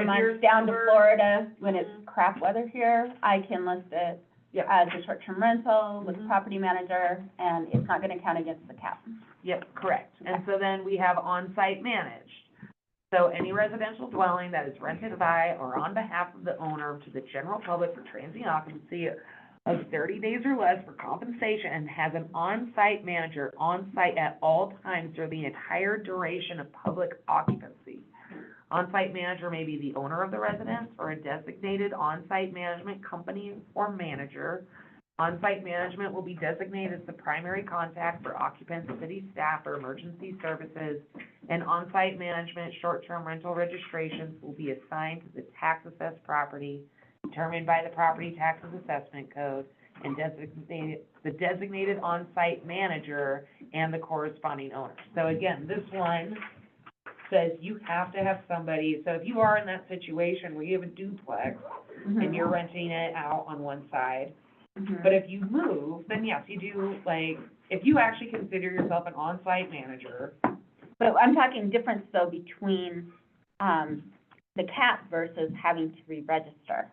If months you're down to sober- Florida when it's crap weather here, I can list it Yep. as a short-term rental with Mhm. property manager, and it's not gonna count against the cap. Yep, correct. And so then we have on-site managed. So any residential dwelling that is rented by or on behalf of the owner to the general public for transient occupancy of 30 days or less for compensation and has an on-site manager on-site at all times during the entire duration of public occupancy. On-site manager may be the owner of the residence or a designated on-site management company or manager. On-site management will be designated as the primary contact for occupants, city staff, or emergency services. And on-site management, short-term rental registrations will be assigned to the tax-assessed property determined by the property taxes assessment code and the designated on-site manager and the corresponding owner. So again, this one says you have to have somebody, so if you are in that situation where you have a duplex and you're renting it out on one side, but if you move, then yes, you do, like, if you actually consider yourself an on-site manager. But I'm talking difference though between, the cap versus having to re-register.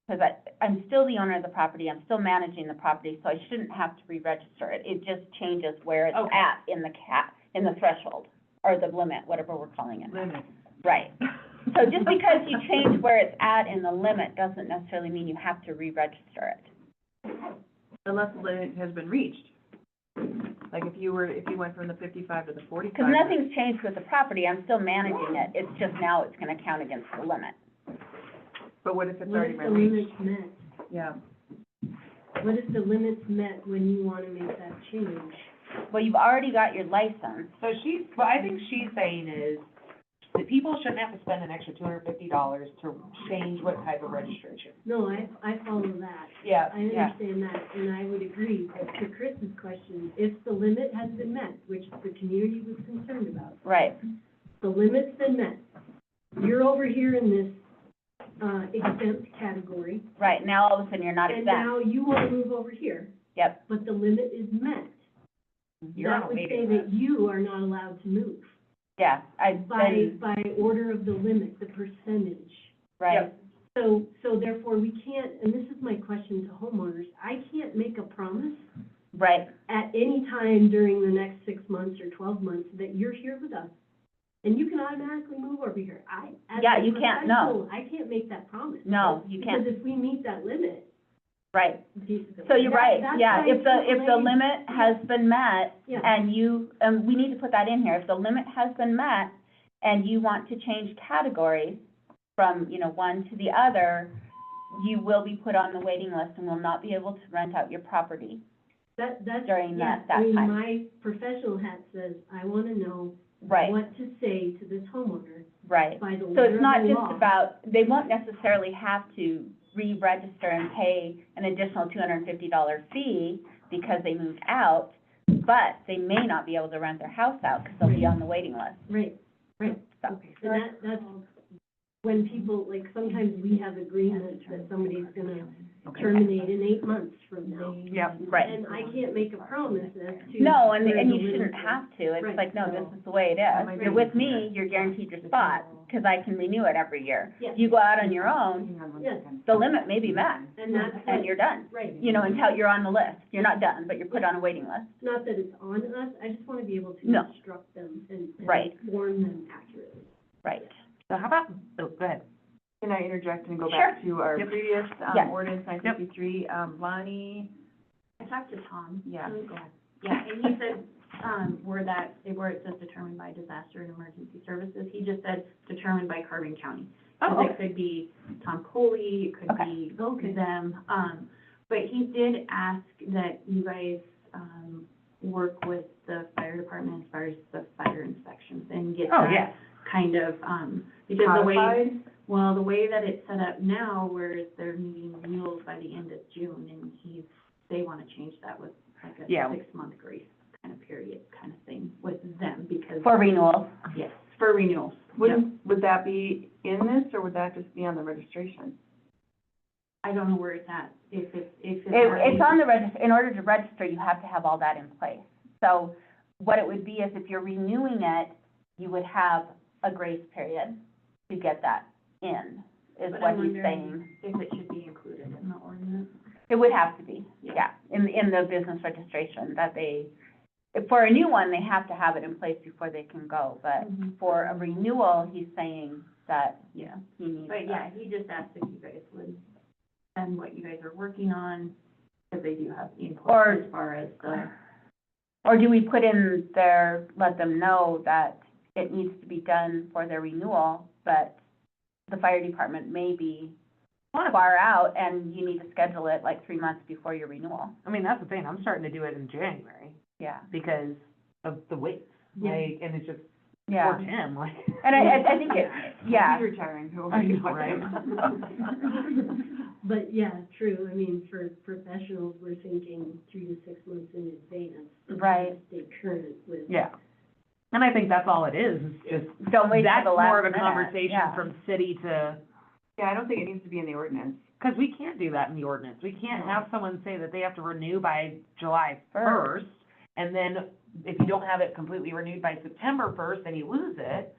Because I'm still the owner of the property, I'm still managing the property, so I shouldn't have to re-register it. It just changes where it's Okay. at in the cap, in the threshold, or the limit, whatever we're calling it. Limit. Right. So just because you change where it's at in the limit doesn't necessarily mean you have to re-register it. Unless the limit has been reached. Like if you went from the 55 to the 45. Because nothing's changed with the property, I'm still managing it, it's just now it's gonna count against the limit. But what if it's What already if the been reached? limit's met? Yeah. What if the limit's met when you wanna make that change? Well, you've already got your license, So what I think she's saying is that people shouldn't have to spend an extra $250 to change what type of registration. No, I follow that. Yeah, I understand that, and I would agree, but to Chris's question, if the limit has been met, which the community was concerned about, right, the limit's been met, you're over here in this, exempt category, right, now all of a sudden you're not and exempt, now you wanna move over here, yep, but the limit is met. You're on That a would say waiting that list. you are not allowed to move yeah, by order of the limit, the percentage. right, So therefore, we can't, and this is my question to homeowners, I can't make a promise right, at any time during the next 6 months or 12 months that you're here with us, and you can automatically move over here. As Yeah, a you can't, no. professional, I can't make that promise. no, you can't, Because if we meet that limit, right. So you're right, that's yeah, why if the AAA limit has been met, Yeah. and you, we need to put that in here, if the limit has been met, and you want to change categories from, one to the other, you will be put on the waiting list and will not be able to rent out your property. that's, during yeah, that I mean, time. my professional hat says, I wanna know Right, what to say to this homeowner right. by the So letter it's of not the just law. about, they won't necessarily have to re-register and pay an additional $250 fee because they moved out, but they may not be able to rent their house out because they'll be on the waiting list, Right, right. so. Okay, so that's, when people, like, sometimes we have agreements that somebody's gonna terminate in 8 months from now. Yep. Right. And I can't make a promise as to. No, and where you the shouldn't limits are. have to, it's Right. like, no, this is the way it is. You're with me, you're guaranteed your spot, because I can renew it every year. Yes. You go out on your own, Yes, the limit may be met, and that's and what, you're done. right, Until you're on the list. You're not done, but you're put on a waiting list. not that it's on us, I just wanna be able to No. instruct them and Right. inform them accurately. Right. So how about, oh, go ahead. Can I interject and go back to our Yep. previous, Yes. ordinance 953, Lonnie? I talked to Tom. Yeah. Go ahead. Yeah, and he said, where it says determined by disaster and emergency services, he just said determined by Carbon County. Oh, 'Cause okay. it could be Tom Coley, it could Okay. be both of them. But he did ask that you guys, work with the fire department as far as the fire inspections and get Oh, that yeah. kind of, because the way, Codified? well, the way that it's set up now, where they're needing renewals by the end of June, and they wanna change that with like a Yeah. 6-month grace kind of period kind of thing with them, because, For renewals. yes, for renewals. Would that be in this, or would that just be on the registration? I don't know where it's at, if it's. It's on the register, in order to register, you have to have all that in place. So what it would be is if you're renewing it, you would have a grace period to get that in, is But what I'm he's wondering saying. if it should be included in the ordinance. It would have to be, Yeah. yeah, in the business registration, that for a new one, they have to have it in place before they can go. But for a renewal, he's saying that, Yeah. he needs But that. yeah, he just asked if you guys would, and what you guys are working on, if they do have input Or- as far as the. Or do we put in there, let them know that it needs to be done for their renewal, but the fire department may be far out and you need to schedule it like 3 months before your renewal? I mean, that's the thing, I'm starting to do it in January Yeah, because of the waits, Yeah. like, and it's just, yeah. for Tim, like. And I think it, yeah. He's retiring, who I are you? know, right? But yeah, true, I mean, for professionals, we're thinking 3 to 6 months in advance. to Right. Stay current with. Yeah. And I think that's all it is just, Don't wait till that's the last more of a minute, conversation yeah. from city to, Yeah, I don't think it needs to be in the ordinance. because we can't do that in the ordinance. We can't have someone say that they have to renew by July first, and then if you don't have it completely renewed by September first, then you lose it.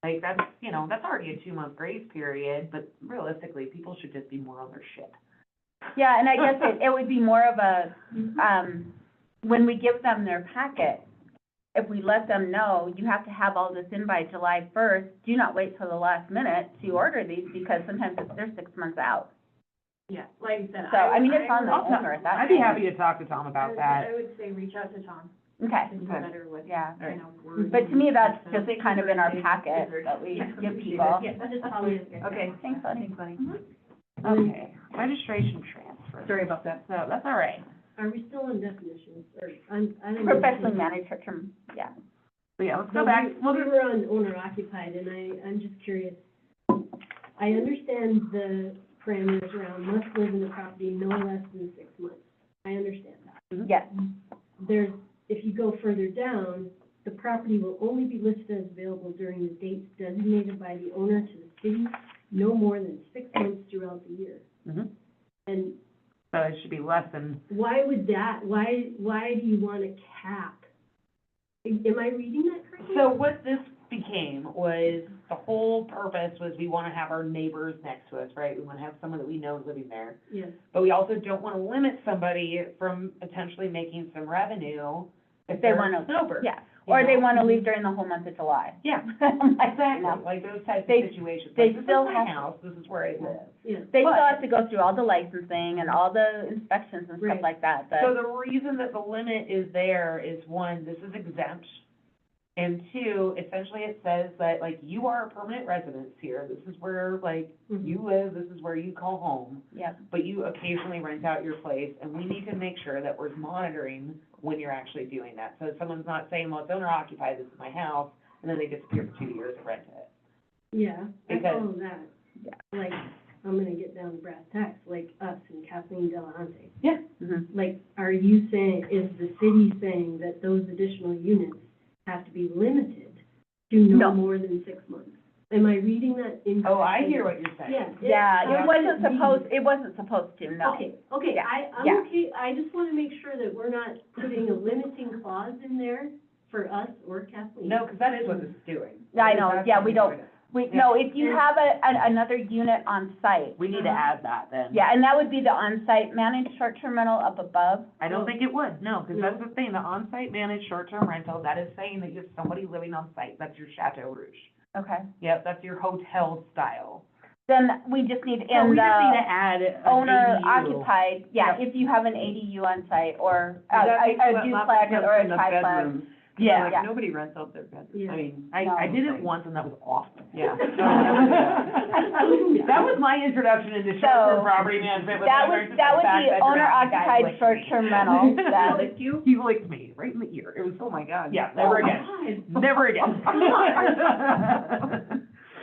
Like, that's, that's already a 2-month grace period, but realistically, people should just be more on their shit. Yeah, and I guess it would be more of a, when we give them their packet, if we let them know, you have to have all this in by July 1st, do not wait till the last minute to order these, because sometimes they're 6 months out. Yeah, like I said, So, I mean, it's on the I would- owner at that I'd be point. happy to talk to Tom about that. I would say reach out to Tom, Okay, to do better with, yeah. kind of wording. But to me, that's and just kind of in our packet that we give people. Yeah, that is probably. Okay. Thanks, buddy. Thanks, buddy. Okay, registration transfer. Sorry about that. So, that's all right. Are we still on definitions, or, I don't. Professionally managed short-term, yeah. So, yeah, let's No, go back. we were on owner occupied, and I'm just curious. I understand the parameters around must live in the property no less than 6 months. I understand that. Yes, There's, if you go further down, the property will only be listed as available during the dates designated by the owner to the city, no more than 6 months throughout the year. Mhm. And So it should be less than, why would that, why do you want a cap? Am I reading that correctly? so what this became was, the whole purpose was we wanna have our neighbors next to us, right? We wanna have someone that we know living there. Yes. But we also don't wanna limit somebody from potentially making some revenue if They they're wanna- sober. yeah. you Or they know? want to leave during the whole month of July. Yeah, Like, exactly, no. like those types They- of situations. they Like, this is still my have- house, this is where I live. Yeah. They still But- have to go through all the licensing and all the inspections and stuff Right. like that, So but, the reason that the limit is there is, one, this is exempt. And two, essentially it says that, like, you are a permanent residence here, this is where, like, you live, this is where you call home. yep, But you occasionally rent out your place, and we need to make sure that we're monitoring when you're actually doing that. So someone's not saying, well, it's owner occupied, this is my house, and then they disappear for 2 years and rent it. Yeah, I Because- follow that. Like, I'm gonna get down to brass tacks, like us and Kathleen Delahunty. Yeah. mhm. Like, are you saying, is the city saying that those additional units have to be limited to No. no more than 6 months? Am I reading that incorrectly? Oh, I hear what you're saying. Yeah. Yeah, it wasn't supposed to, no. Okay, Yeah, I'm yeah. okay, I just wanna make sure that we're not putting a limiting clause in there for us or Kathleen. No, because that is what this is doing. I know, That's yeah, what we it's don't- doing. No, if you have another unit on site, We need to add that then. yeah, and that would be the on-site managed short-term rental up above. I don't think it would, no, because that's the thing, the on-site managed short-term rental, that is saying that you have somebody living on site, that's your Chateau Rouge. Okay. Yep, that's your hotel style. Then we just need So in we just need the to add an owner ADU. occupied, yeah, Yep. if you have an ADU on site or a That makes a a lot duplex of or a sense in the triplex. bedrooms. Yeah. Like, Yeah. nobody rents out their bedrooms. Yeah. I mean, I did it No. once and that was awesome. yeah. That was my introduction into short-term So, property management. That would be owner occupied short-term rental, that, Like you? He licked me right in the ear, it was, Oh, my God. yeah, never Oh, again, God. never again.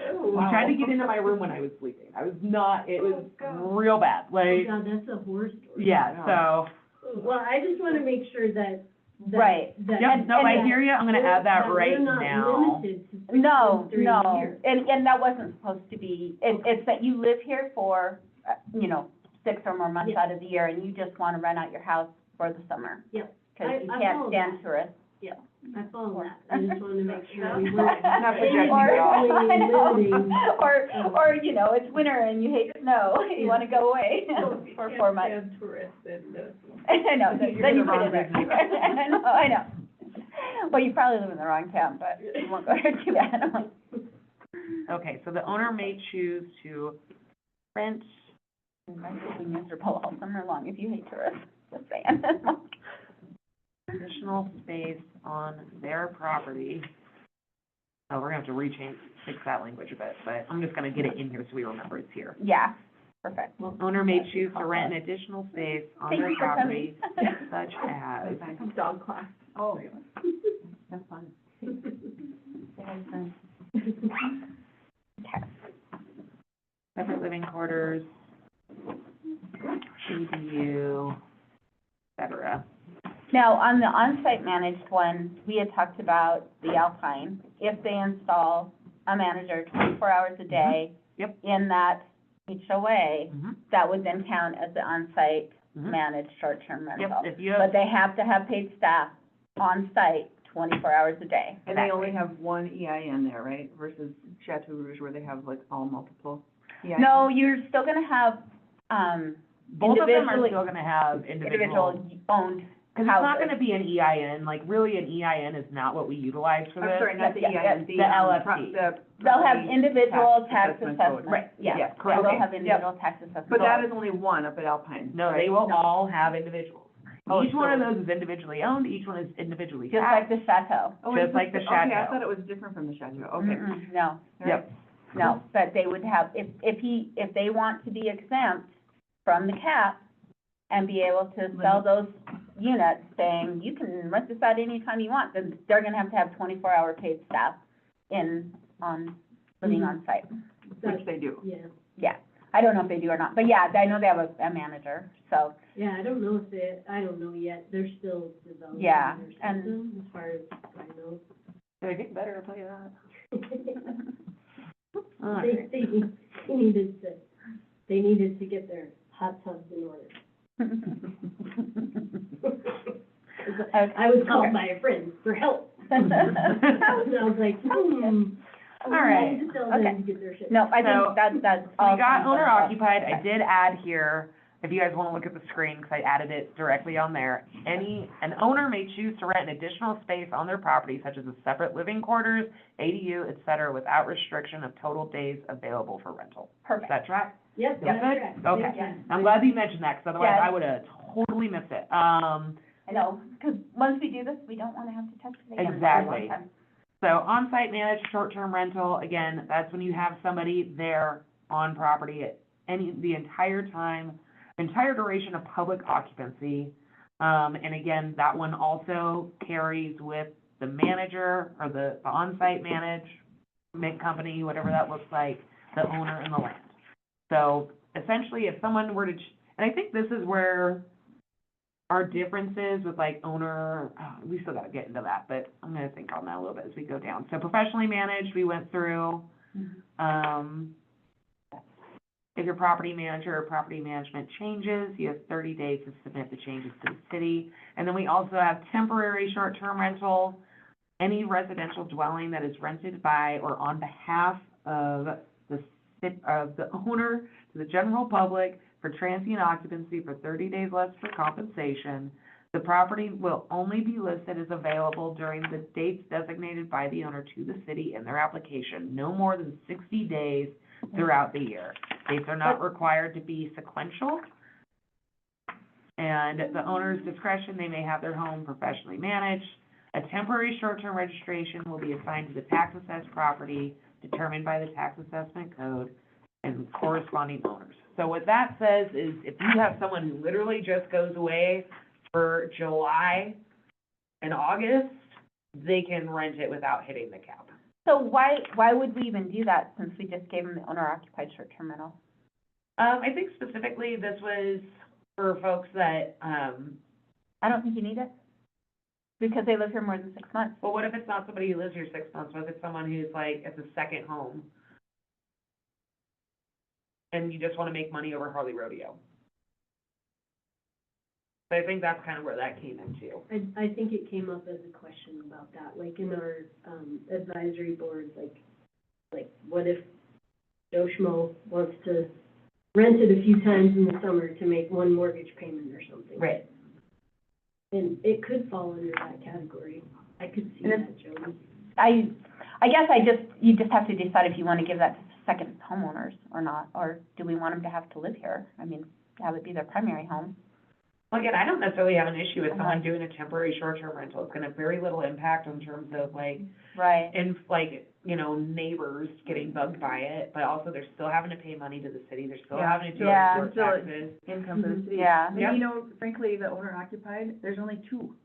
Oh, He wow. tried to get into my room when I was sleeping, I was not, it was Oh, God. real bad, Oh, like, God, that's a horror story. yeah, so, Well, I just wanna make sure that. Right. That. yep, no, I hear you, I'm gonna add that right we're not now. limited to 6 no, months during the no, year. and that wasn't supposed to be, it's that you live here for, 6 or more months Yeah. out of the year, and you just wanna rent out your house for the summer. Yep. Cause you I can't follow stand that. tourists. I follow that, I just wanted to make sure we Not weren't projecting Or, at all. I know. limiting. Or, it's winter and you hate snow, you wanna go away for 4 months. tourists and, I know, You're then in you the put wrong it there. business. I know. Well, you probably live in the wrong town, but you won't go there too bad. Okay, so the owner may choose to rent, You might be miserable all summer long if you hate tourists, just saying. additional space on their property. Oh, we're gonna have to fix that language a bit, but I'm just gonna get it in here so we remember it's here. Yeah, perfect. Owner may choose to rent an additional space on Thank their you for property, coming. such as, dog class. Oh, that's fun. Okay. separate living quarters, ADU, et cetera. Now, on the on-site managed one, we had talked about the Alpine. If they install a manager 24 hours a day Yep. in that HOA, Mhm. that would then count as the on-site Mhm. managed short-term rental. Yep, if you But have, they have to have paid staff on-site 24 hours a day. And they only have one EIN there, right, versus Chateau Rouge where they have like all multiple EIN? No, you're still gonna have, both of them are individually- still gonna have individual individual, owned Cause it's not houses. gonna be an EIN, like really an EIN is not what we utilize for this. I'm sorry, not the Yeah, EIN, the LFT. They'll have property individual tax assessment code. assessments. Right, Yeah, Yes, correct. they'll Okay. have individual tax assessments. But that is only one up at Alpine. No, right? they will all have individuals. Oh, Each one of so- those is individually owned, each one is individually Just like taxed. the chateau. Oh, just it's like the Okay, I chateau. thought it was different from the chateau, okay. Mm-mm, no, Yep. no, but they would have, if they want to be exempt from the cap and be able to sell those units, saying, you can rent this out anytime you want, then they're gonna have to have 24-hour paid staff living on site. Which they do. Yeah, Yeah, I don't know if they do or not, but yeah, I know they have a manager, so, yeah, I don't know yet, they're still developing Yeah, their and- system, as far as I know. They get better, I'll tell you that. All They, right. they needed to get their hot tubs in order. I was called by a friend for help. And I was like, All right. I need to tell Okay. them to get their shit. No, I So, think that's So all. we got sounds owner wonderful. occupied, I did add here, if you guys wanna look at the screen, cause I added it directly on there. An owner may choose to rent an additional space on their property, such as a separate living quarters, ADU, et cetera, without restriction of total days available for rental. Is Perfect. that track? Yep, Yeah, that's good? correct. Okay. Yeah. I'm glad that you mentioned that, cause otherwise Yes. I would've totally missed it. I know, because once we do this, we don't want to have to touch it again. for a long Exactly. time. So on-site managed short-term rental, again, that's when you have somebody there on property at the entire duration of public occupancy. And again, that one also carries with the manager or the on-site management company, whatever that looks like, the owner and the land. So essentially, if someone were to, and I think this is where our differences with like owner, we still gotta get into that, but I'm gonna think on that a little bit as we go down. So professionally managed, we went through. If your property manager or property management changes, you have 30 days to submit the changes to the city. And then we also have temporary short-term rental, any residential dwelling that is rented by or on behalf of the owner to the general public for transient occupancy for 30 days less for compensation. The property will only be listed as available during the dates designated by the owner to the city in their application, no more than 60 days throughout the year. Dates are not required to be sequential. And at the owner's discretion, they may have their home professionally managed. A temporary short-term registration will be assigned to the tax assessed property determined by the tax assessment code and corresponding owners. So what that says is if you have someone who literally just goes away for July and August, they can rent it without hitting the cap. So why would we even do that, since we just gave them the owner occupied short-term rental? I think specifically this was for folks that, I don't think you need it, because they live here more than 6 months. well, what if it's not somebody who lives here 6 months? What if it's someone who's like, it's a second home? And you just wanna make money over Harley Rodeo? So I think that's kind of where that came into. I think it came up as a question about that, like in our, advisory boards, like what if Joe Schmo wants to rent it a few times in the summer to make one mortgage payment or something? Right. And it could fall under that category. I could see that, Jody. I guess you just have to decide if you want to give that to second homeowners or not, or do we want them to have to live here? I mean, have it be their primary home. Well, again, I don't necessarily have an issue with someone doing a temporary short-term rental. It's gonna have very little impact in terms of like, Right. and like, you know, neighbors getting bugged by it, but also they're still having to pay money to the city, they're still Yeah. having to do Yeah. resort Still- taxes. Income for the city. Yeah. And Yep. you know, frankly, the owner occupied, there's only two.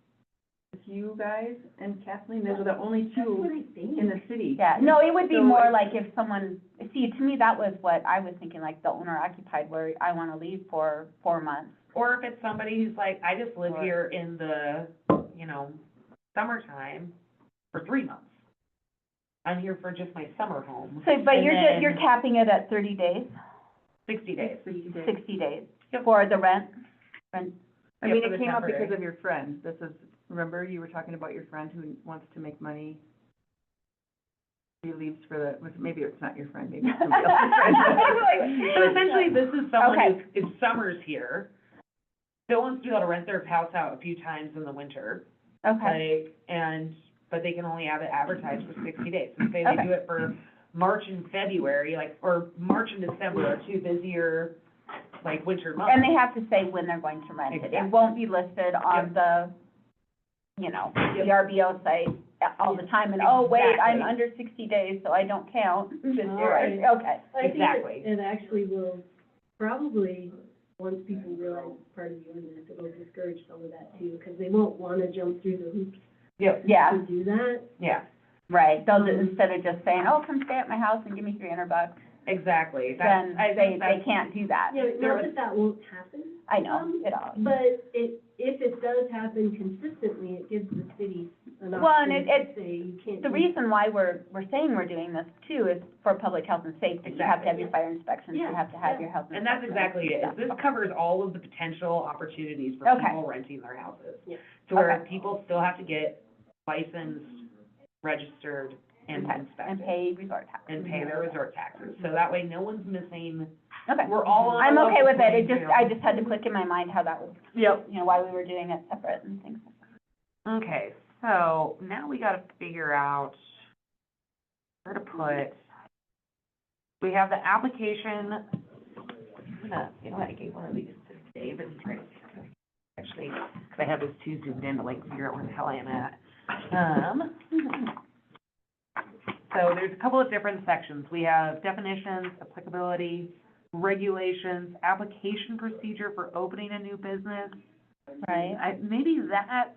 It's you guys and Kathleen, those are the only That's what two I think. in the city. Yeah, no, it would be So more if- like if someone, see, to me, that was what I was thinking, like the owner occupied, where I want to leave for 4 months. Or if it's somebody who's like, I just live Or- here in the, you know, summertime for 3 months. I'm here for just my summer home. So, but And you're then capping it at 30 days, 60 days. 60 days Yep. for the rent? I Yeah, mean, for it the came up temporary. because of your friend. This is, remember, you were talking about your friend who wants to make money. He leaves for the, maybe it's not your friend, maybe it's somebody else's friend. So essentially, this is someone Okay. who, if summer's here, still wants to be able to rent their house out a few times in the winter. Okay, But they can only have it advertised for 60 days. So say they Okay. do it for March and February, or March and December are two busier, winter months. and they have to say when they're going to rent it. It Exactly. won't be listed on the, VRBO site all the time, and, oh, wait, I'm Exactly. under 60 days, so I don't count this year. Alright. Okay, I think Exactly. it actually will probably, once people realize it's part of the ordinance, it'll discourage some of that too, because they won't wanna jump through the hoops Yep, yeah, to do that. yeah, right. They'll, instead of just saying, oh, come stay at my house and give me $300, exactly. then I they think that's, can't do that. Yeah, not that that won't happen, I know, it all. but if it does happen consistently, it gives the city an Well, and opportunity to say you can't. The do reason why we're saying we're doing this too is for public health and safety. You have to have your fire inspections, you Yeah, have to have yeah. your health and that's inspections. exactly it. This covers all of the potential opportunities for Okay. people renting their houses. Yeah. To where Okay. people still have to get licensed, registered, and Okay, inspected. and pay resort tax. And pay their resort taxes. So that way, no one's missing, Okay. we're all on I'm a okay level with it, playing field. I just had to click in my mind how that was, Yep. why we were doing it separate and things. Okay, so now we gotta figure out where to put, we have the application, I gave one of these to Dave, and he's great. Actually, 'cause I have this too zoomed in to figure out where the hell I am at. So there's a couple of different sections. We have definitions, applicability, regulations, application procedure for opening a new business. Right. Maybe that's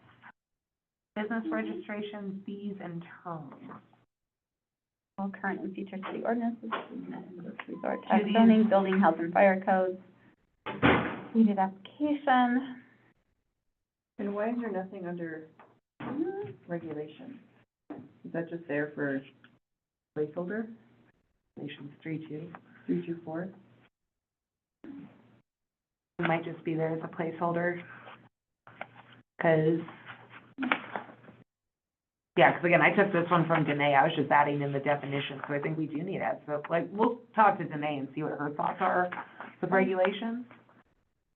business registration, fees, and terms. All current and future city ordinances, resort tax these- zoning, building, health and fire codes, needed application. And why is there nothing under regulation? Is that just there for placeholder, Regulations 3.2. 324? It might just be there as a placeholder. 'Cause again, I took this one from Danae, I was just adding in the definition, so I think we do need that. So, we'll talk to Danae and see what her thoughts are with regulations.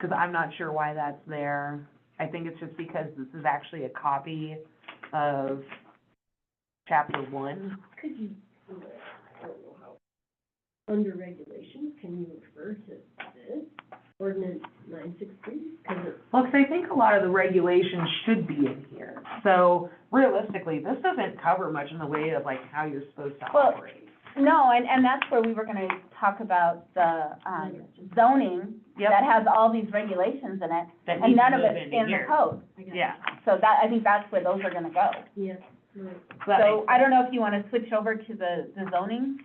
'Cause I'm not sure why that's there. I think it's just because this is actually a copy of chapter 1. Could you, I don't know how, under regulations, can you refer to this, ordinance 963? Because it's, Well, 'cause I think a lot of the regulations should be in here. So realistically, this doesn't cover much in the way of how you're supposed to Well, operate. No, and that's where we were gonna talk about the, zoning, Yep. that has all these regulations in it, That and needs to none of move it's into in the here. code. I got it. Yeah. So that, I think that's where those are gonna go. Yeah, right. So I don't know if you wanna switch over to the zoning,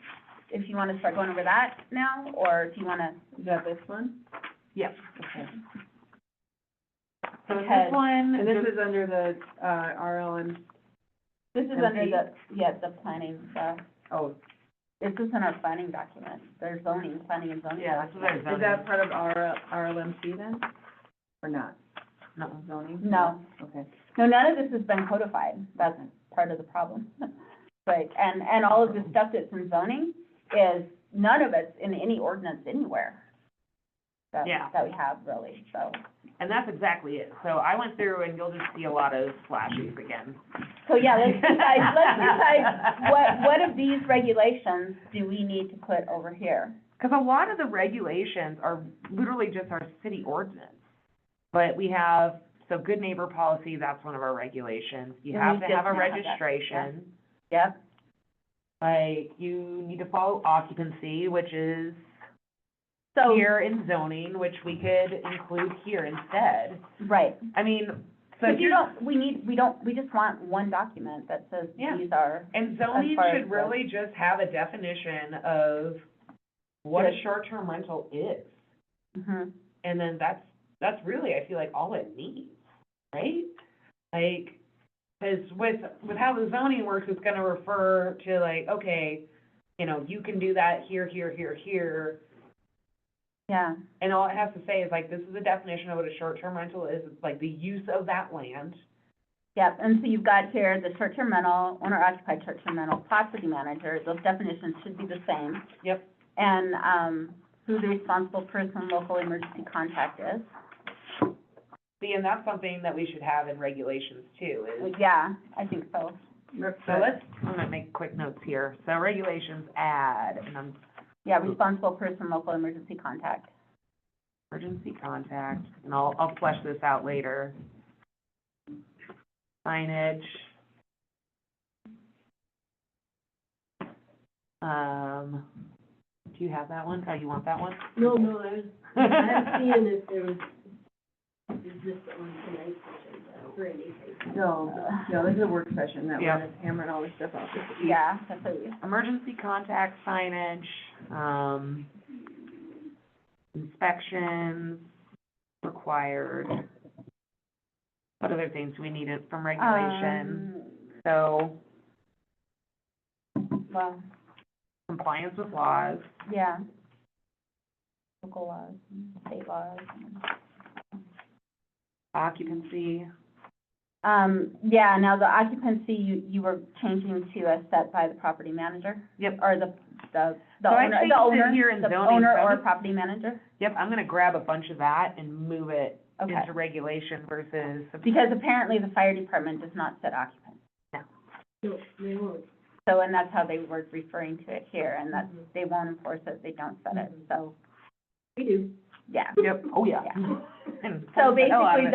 if you wanna start going over that now, or if you wanna, Is that this one? Yep. Okay. So Because- this one, And this is under the, RLM, this is under the planning, oh, this isn't our planning document, there's zoning, planning and zoning. yeah, this is our document. zoning. is that part of RLMC then? Or not? No. Zoning? No. Okay. No, none of this has been codified, that's part of the problem. Right, and all of the stuff that's in zoning is, none of it's in any ordinance anywhere that, Yeah. that we have really, so. And that's exactly it. So I went through and you'll just see a lot of flashes again. So, yeah, let's decide what of these regulations do we need to put over here? Because a lot of the regulations are literally just our city ordinance. But we have, so good neighbor policy, that's one of our regulations. You Yeah, have we to have just a now have that, registration. Yep, You need to follow occupancy, which is so, here in zoning, which we could include here instead. right, I mean, so but you here's, don't, we just want one document that says Yeah. these are, and zoning as far as should really just have a definition of what a Yes. short-term rental is. mhm, And then that's really, I feel like, all it needs, right? Because with how the zoning works, it's gonna refer to okay, you can do that here, here, here, here. yeah, And all it has to say is this is the definition of what a short-term rental is, it's the use of that land. yep, and so you've got here the short-term rental, owner-occupied short-term rental, property manager, those definitions should be the same. Yep. And, who the responsible person, local emergency contact is. See, and that's something that we should have in regulations too, is, Yeah, I think so. so I'm gonna make quick notes here. So regulations add, and I'm, Yeah, responsible person, local emergency contact. emergency contact, and I'll flesh this out later. Signage. Do you have that one? Oh, you want that one? No, I was seeing if there was, is this on tonight's agenda for anything? No, this is a work session that Yeah. we're just hammering all this stuff out. Yeah, that's what we, Emergency contact signage, inspections required. What other things do we need it from regulation? So, well, compliance with laws, yeah. Local laws, state laws. occupancy, Yeah, now the occupancy, you were changing to a set by the property manager? Yep. Or the So I owner, changed the it owner, here in the zoning, owner so or I'm just- property manager? Yep, I'm gonna grab a bunch of that and move it Okay. into regulation versus. Because apparently the fire department does not set occupancy. No, they won't. So, and that's how they were referring to it here, and that's, Mhm. they won't enforce it, they don't set it, so, We do. yeah. Yep, oh yeah. Yeah. And So the hell out of basically, it,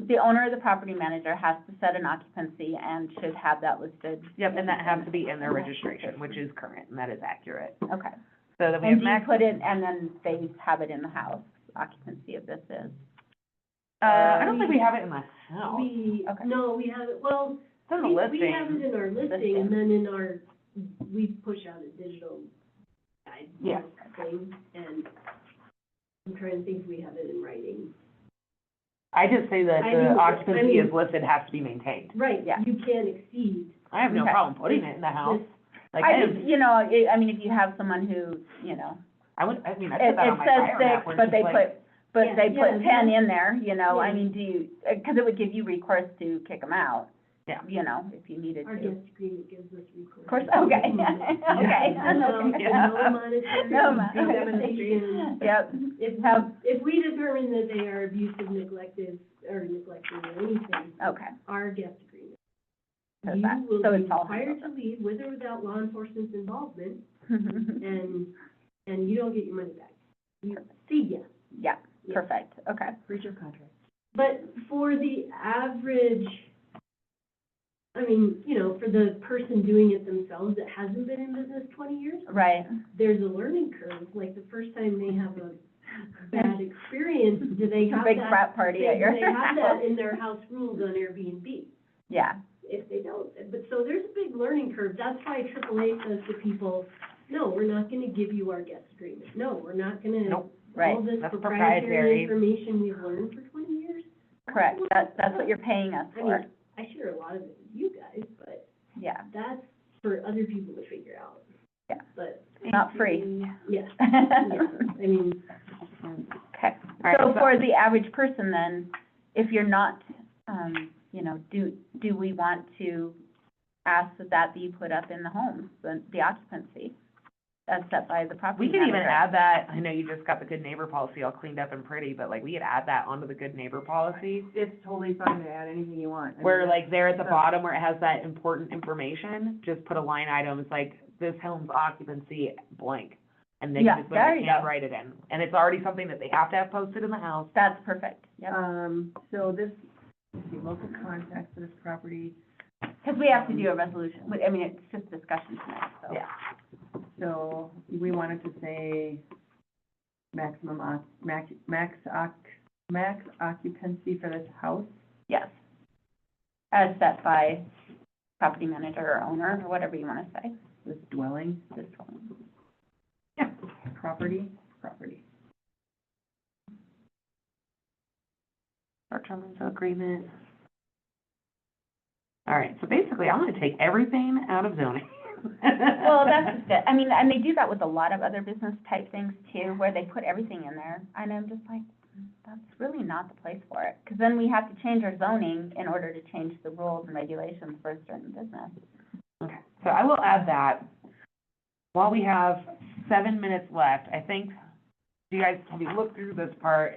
the too. owner or the property manager has to set an occupancy and should have that listed. Yep, and that has to be in their registration, which is current, and that is accurate. Okay. So that we And have do you max, put it, and then they have it in the house, occupancy of this is? I don't think we have it in the house. Okay. No, we have it, well, It's in the we have it listing. in our listing, and then in our, we push out a digital guide Yeah. thing, and I'm trying to think if we have it in writing. I just say that I the mean, occupancy I mean- is listed, has to be maintained. Right, Yeah. you can't exceed. I have no Okay. problem putting it in the house. Like, I just, you know, I mean, if you have someone who, you know, I put it, that it on my says fire map, six, where but it's they just like, put, Yeah, they put yeah, 10 in there, you know, I Yeah. mean, do you, because it would give you recourse to kick them out. Yeah. You know, if you needed Our to. guest agreement gives us recourse. Of course, okay, okay. No monetary No compensation. Yep, If we determine that they are abusive, neglected, or neglecting or anything, okay. our guest agreement. So You that- will so be it's all required to handled. leave with or without law enforcement's involvement, and you don't get your money back. You, see ya. Yeah, perfect, okay. Breach of contract. But for the average, I mean, you know, for the person doing it themselves that hasn't been in business 20 years, Right, there's a learning curve. Like, the first time they have a bad experience, do they have that? big frat party at your Do they have that house. in their house rules on Airbnb? Yeah, If they don't, but so there's a big learning curve. That's why AAA says to people, no, we're not gonna give you our guest agreement. No, we're not gonna. Nope. right, All this that's proprietary proprietary. information we've learned for 20 years. correct, that's what you're paying us I for, mean, I share a lot of it with you guys, but yeah, that's for other people to figure out. Yeah. But, not free. yes, yeah, I mean, Okay, All right, so for the average person then, if you're not, you know, do we want to ask that be put up in the homes, the occupancy, as set by the property we could even manager? add that, I know you just got the good neighbor policy all cleaned up and pretty, but like, we could add that onto the good neighbor policy, It's totally fine to add anything you want. I mean, where that's- like there at the so- bottom where it has that important information, just put a line item, it's like, this home's occupancy blank. And they Yeah, can just there literally you go. write it in, and it's already something that they have to have posted in the house. That's perfect, yep, So this, let's see, local contact for this property, because we have to do a resolution, I mean, it's just discussion tonight, so. Yeah. so we wanted to say maximum max occupancy for this house. Yes. As set by property manager or owner, or whatever you want to say, This dwelling, this one. property. Short-term rental agreement. All right, so basically, I'm gonna take everything out of zoning. Well, that's just it, I mean, and they do that with a lot of other business type things too, where they put everything in there, and I'm just like, that's really not the place for it, because then we have to change our zoning in order to change the rules and regulations for a certain business. Okay, so I will add that. While we have 7 minutes left, I think, you guys, have you looked through this part?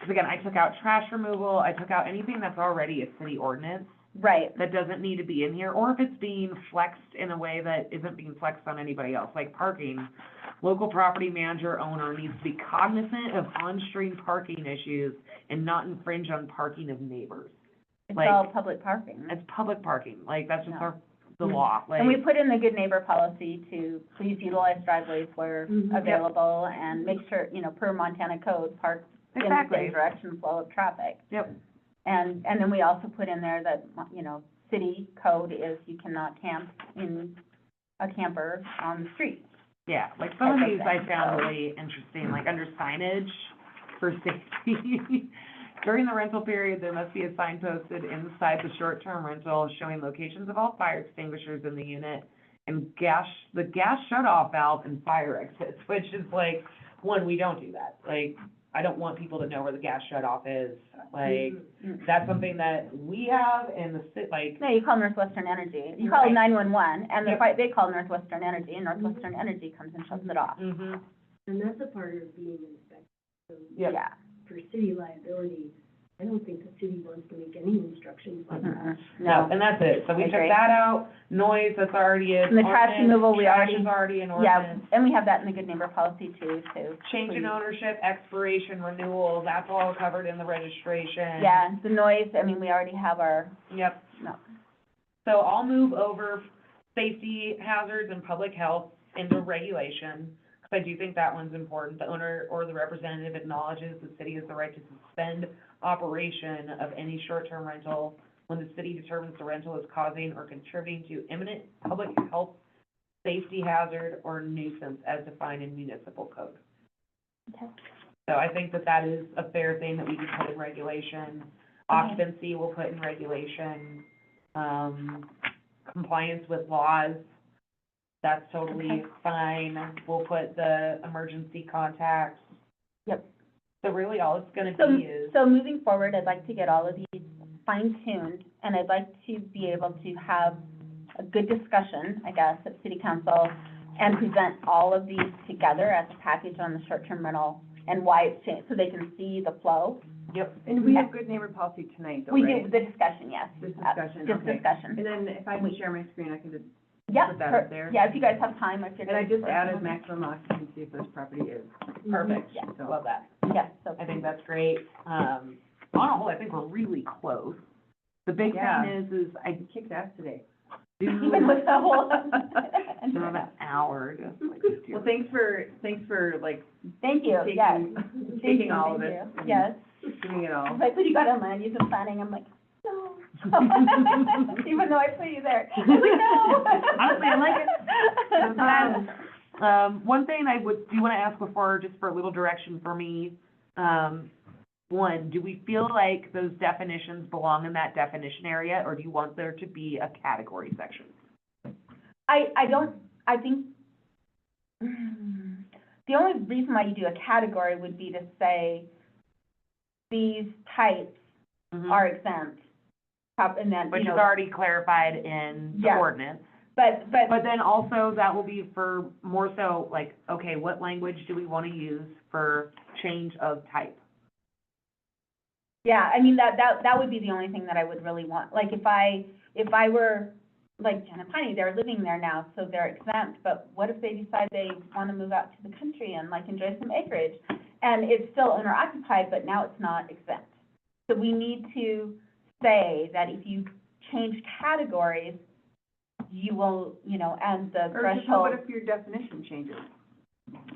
because again, I took out trash removal, I took out anything that's already a city ordinance Right, that doesn't need to be in here, or if it's being flexed in a way that isn't being flexed on anybody else, like parking. Local property manager owner needs to be cognizant of on-street parking issues and not infringe on parking of neighbors. it's Like- all public parking. It's public parking, like, that's just Yeah. the law, like. And we put in the good neighbor policy to please utilize driveways where Mhm. Yep. available and make sure, per Montana code, park in the Exactly. same direction flow of traffic. Yep. And then we also put in there that, city code is you cannot camp in a camper on the street. Yeah, like some of Type of these I thing, found so. really interesting, like under signage for safety. During the rental period, there must be a sign posted inside the short-term rental showing locations of all fire extinguishers in the unit and the gas shut-off valve and fire exits, which is like, one, we don't do that. Like, I don't want people to know where the gas shut-off is. Like, that's something that we have in the like, No, you call Northwestern Energy. You call Right. 911, and Yep. they call Northwestern Energy, and Northwestern Energy comes and shuts it off. mhm, And that's a part of being inspected. So Yep. Yeah. for city liability, I don't think the city wants to make any instructions like that. Mm-mm. no, No. and that's it. So we took Agree. that out, noise, that's already in. And the trash ordinance. removal, we Trash already- is already in Yeah, ordinance. and we have that in the good neighbor policy too, Change in please. ownership, expiration, renewal, that's all covered in the registration. Yeah, the noise, we already have our, Yep. no. So I'll move over safety hazards and public health into regulation, because I do think that one's important. The owner or the representative acknowledges the city has the right to suspend operation of any short-term rental when the city determines the rental is causing or contributing to imminent public health, safety hazard, or nuisance as defined in municipal code. Okay. So I think that that is a fair thing that we can put in regulation. Occupancy we'll put in regulation. Compliance with laws, that's totally Okay. fine. We'll put the emergency contacts. Yep. So really all it's gonna So, be is, so moving forward, I'd like to get all of these fine-tuned, and I'd like to be able to have a good discussion, I guess, at city council, and present all of these together as a package on the short-term rental and why it's changed, so they can see the flow. yep, And we have good neighbor policy tonight, though, We right? do the discussion, yes. This discussion, Just okay. discussion. And then if I can share my screen, I can just, Yeah, put that per- up there. Yeah, if you guys have time, if you're. and I just for- added maximum occupancy if this property is. perfect, Yeah. So- love that. Yes, so. I think that's great. On a whole, I think we're really close. The big Yeah. thing is I You kicked ass today. do, Even with the whole. in an hour, just like, Well, thanks for like Thank you, yes. taking, Thank you, all of thank it. you. and Yes. Doing it all. It's like, when you got on land use and planning, I'm like, no. Even though I put you there. I was like, no. Honestly, I like it. One thing I do wanna ask before, just for a little direction for me, one, do we feel like those definitions belong in that definition area, or do you want there to be a category section? I think, the only reason why you do a category would be to say, these types Mhm. are exempt, and then, Which is already clarified in the Yeah. ordinance. But, But then also, that will be for more so, like, okay, what language do we wanna use for change of type? yeah, that would be the only thing that I would really want. Like, if I were, like Janet Piney, they're living there now, so they're exempt, but what if they decide they wanna move out to the country and like enjoy some acreage? And it's still owner occupied, but now it's not exempt. So we need to say that if you change categories, you will, and the Or just, what threshold. if your definition changes?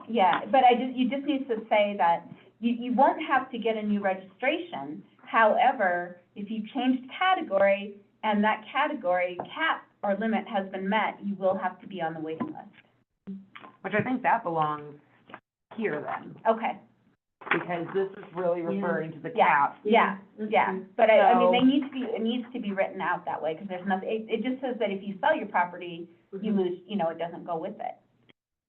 Yeah, but you just need to say that you won't have to get a new registration. However, if you changed category and that category cap or limit has been met, you will have to be on the waiting list. Which I think that belongs here then, Okay, because this is really referring to the Yeah. cap. yeah, That's yeah. true. But So- it needs to be written out that way, because there's nothing, it just says that if you sell your property, you lose, it doesn't go with it.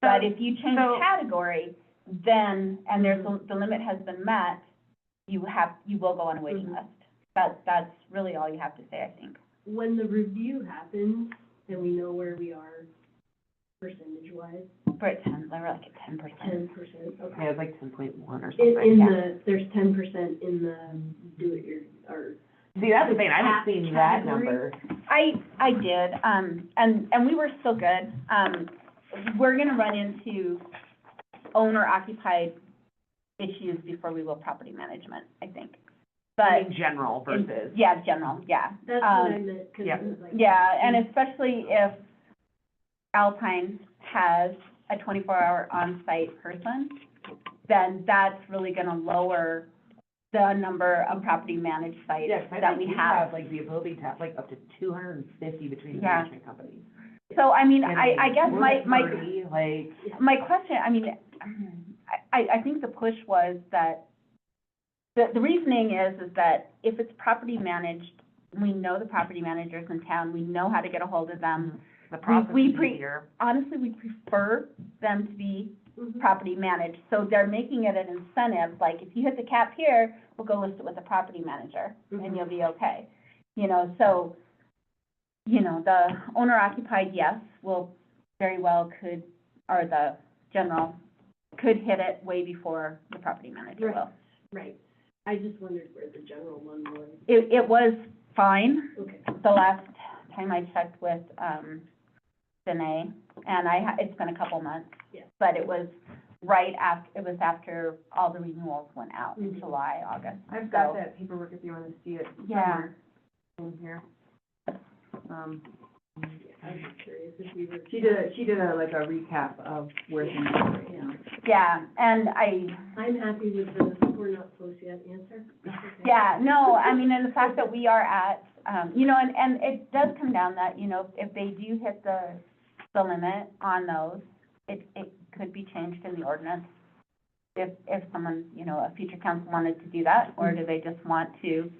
But if you change so- category, then, and the limit has been met, you will go on a waiting list. That's really all you have to say, I think. When the review happens, and we know where we are percentage-wise, we're at 10, we're like at 10%. 10%, okay. Yeah, it's like 10.1 or In, something. there's 10% in the or. See, that's the thing, I haven't seen that Category? number. I did, and we were still good. We're gonna run into owner occupied issues before we will property management, I think. I But, mean, general versus. yeah, general, yeah. That's what I meant, 'cause yeah. it was like. Yeah, and especially if Alpine has a 24-hour on-site person, then that's really gonna lower the number of property managed sites Yeah, 'cause I that think we we have. have like the ability to have like up to 250 between the Yeah. management companies. So, I mean, And I guess we're my, at my, 30, like, my question, I mean, I think the push was that, the reasoning is that if it's property managed, we know the property managers in town, we know how to get a hold of them. the process we is easier. Honestly, we prefer them to be Mhm. property managed, so they're making it an incentive, like, if you hit the cap here, we'll go list it with the property manager, and you'll be okay. You know, so, you know, the owner occupied, yes, will very well could, or the general, could hit it way before the property manager Right. will. Right. I just wondered where the general one was. It was fine, Okay. the last time I checked with, Danae, and it's been a couple months. Yeah. But it was it was after all the renewals went out in Mhm. July, August. I've got So- that paperwork if you wanna see it Yeah. somewhere in here. I was just curious if we were. She did like a recap of where things are right now. Yeah, and I'm happy with the, we're not close yet answer. That's okay. yeah, no, I mean, and the fact that we are at, you know, and it does come down that, you know, if they do hit the limit on those, it could be changed in the ordinance. If someone, you know, a future council wanted to do that, or do they just want to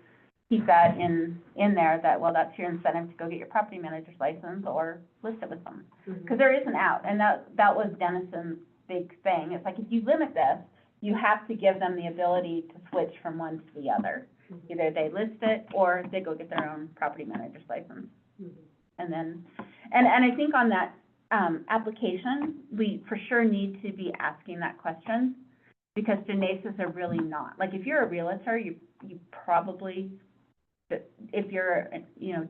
keep that in there, that, well, that's your incentive to go get your property manager's license or list it with them? Mhm. Because there is an out, and that was Denison's big thing. It's like, if you limit this, you have to give them the ability to switch from one to the other. Either they list it, or they go get their own property manager's license. Mhm. And then, and I think on that, application, we for sure need to be asking that question, because Genesis are really not. Like, if you're a realtor, you probably, if you're, you know,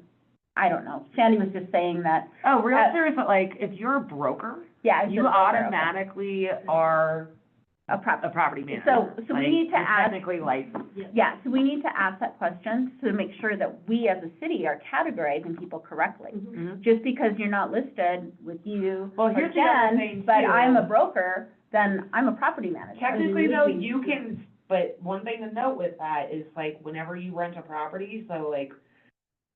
I don't know, Sandy was just saying that, Oh, realtor is like, if you're a broker, yeah, it's you just broker, okay. automatically are A a property manager. So we Like, need to you're ask, technically licensed. yeah, so we need to ask that question to make sure that we as a city are categorizing people correctly. Mhm. Mhm. Just because you're not listed with you Well, or here's the other Jen, thing, but too. I'm a broker, then I'm a property manager. Technically though, you can, but one thing to note with that is like, whenever you rent a property, so like,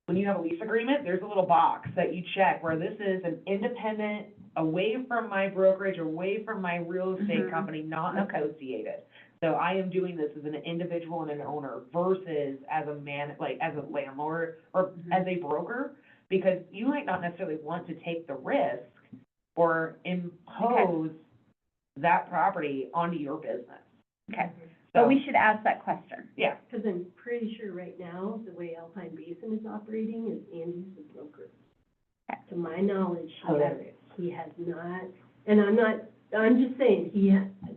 when you have a lease agreement, there's a little box that you check where this is an independent, away from my brokerage, away from my real estate Mhm. company, not Okay. associated. So I am doing this as an individual and an owner versus as a like as a landlord or Mhm. as a broker, because you might not necessarily want to take the risk or impose that property onto your business. Okay, So, but we should ask that question. yeah, Because I'm pretty sure right now, the way Alpine Basin is operating is Andy's the broker. Okay. To my knowledge, Hilarious. he has not, and I'm just saying, to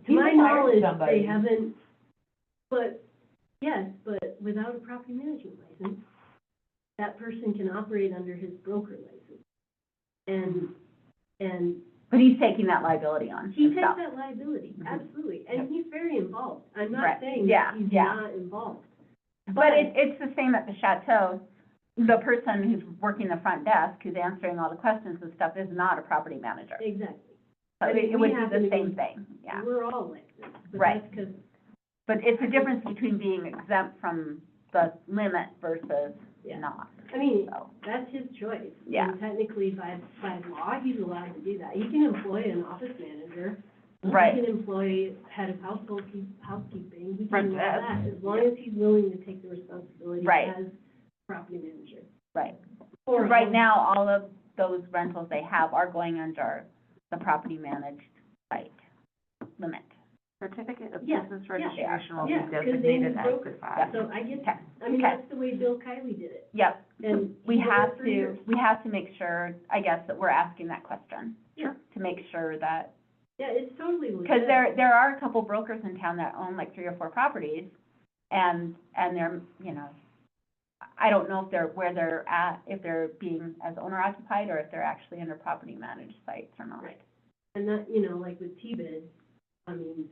He my might hire knowledge, somebody. they haven't, but, yes, but without a property management license, that person can operate under his broker license. And But he's taking that liability on he takes himself. that liability, Mhm. absolutely, and he's very involved. I'm Right. not saying Yeah, that he's yeah. not involved. But it's the same at the Chateau. The person who's working the front desk, who's answering all the questions and stuff, is not a property manager. Exactly. So I mean, it would we be happen the to same be- thing, yeah. We're all like this, but Right. that's because, But it's the difference between being exempt from the limit versus Yeah. not, I mean, so. that's his choice. Yeah. And technically, by law, he's allowed to do that. He can employ an office manager. Right. He can employ head of housekeeping, he Front can do all desk. that, as long as he's willing to take the responsibility Right. as property manager. Right. Or Right now, all of those rentals they have are going under the property managed site limit. certificate of Yeah, business yeah, registration will be yeah, 'cause designated Amy's as broker. defined. So I get Okay. that. I mean, Okay. that's the way Bill Kiley did it. Yep. And We he did it have for to, years. we have to make sure, I guess, that we're asking that question. Sure. To make sure that Yeah, it's totally legit. Because there are a couple brokers in town that own like 3 or 4 properties, and they're, you know, I don't know if where they're at, if they're being as owner occupied, or if they're actually under property managed sites or not. Right. And that, you know, like with T-bid, I mean,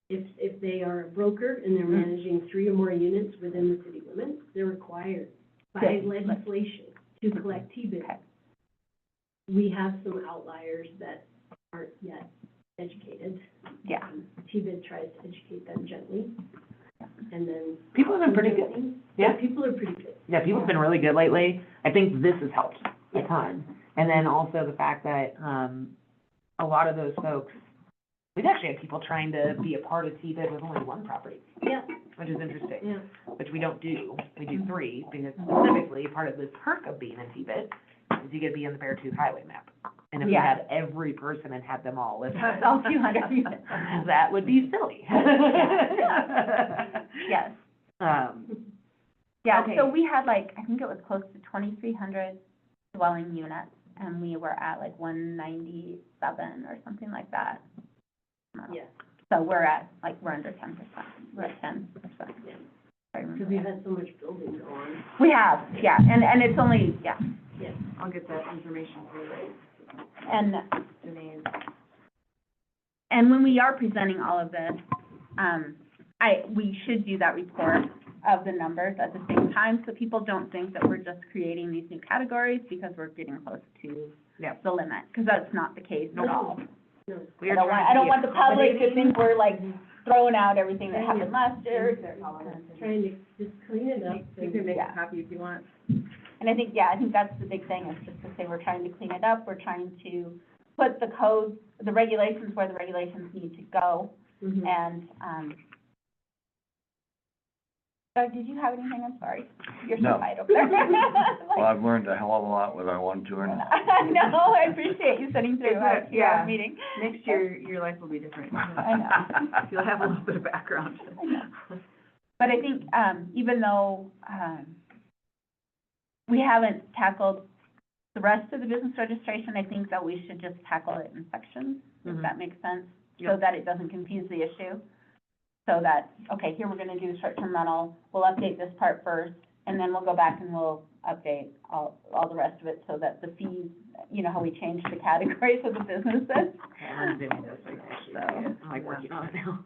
if they are a broker and they're managing 3 or more units within the city limits, they're required by Okay. legislation to collect T-bid. Okay. We have some outliers that aren't yet educated. Yeah. T-bid tries to educate them gently, and then. People have been pretty good. Yeah. People are pretty good. Yeah, people have been really good lately. I think this has helped a ton. And then also the fact that, a lot of those folks, we've actually had people trying to be a part of T-bid with only 1 property, Yeah, which is interesting, yeah. which we don't do. We do 3, because specifically, part of the perk of being a T-bid is you get to be on the Beartooth Highway map. And if we Yeah. had every person and had them all listed, All 200 units. that would be silly. Yes. Yeah, Okay. so we had like, I think it was close to 2,300 dwelling units, and we were at like 197 or something like that. Yeah, So we're under 10%, we're at 10%. Yeah. I remember because we've that. had so much building go on. We have, yeah, and it's only, yeah, Yeah. I'll get that information for you, and, Denise. and when we are presenting all of this, we should do that report of the numbers at the same time, so people don't think that we're just creating these new categories because we're getting close to Yep. the limit, because that's not the case at all. No. We I are don't trying want, to I don't be want the public to accommodating. think we're like throwing out everything that happened last year. Trying to just clean it up. You can make Yeah. a copy if you want. And I think that's the big thing, is just to say we're trying to clean it up, we're trying to put the codes, the regulations where the regulations need to go, Mhm. and, Doug, did you have anything? I'm sorry. You're so No. quiet over there. Well, I've learned a hell of a lot with our 1, 2, and No, I appreciate you sitting through our Is it- yeah. meeting. Next year, your life will be different. I know. You'll have a little bit of background. I know. But I think, even though, we haven't tackled the rest of the business registration, I think that we should just tackle it in sections, if Mhm. that makes sense, so Yep. that it doesn't confuse the issue. So that, okay, here we're gonna do short-term rental, we'll update this part first, and then we'll go back and we'll update all the rest of it, so that the fees, you know, how we change the categories of the businesses. Okay, I'm doing this, so, I'm like working on it now.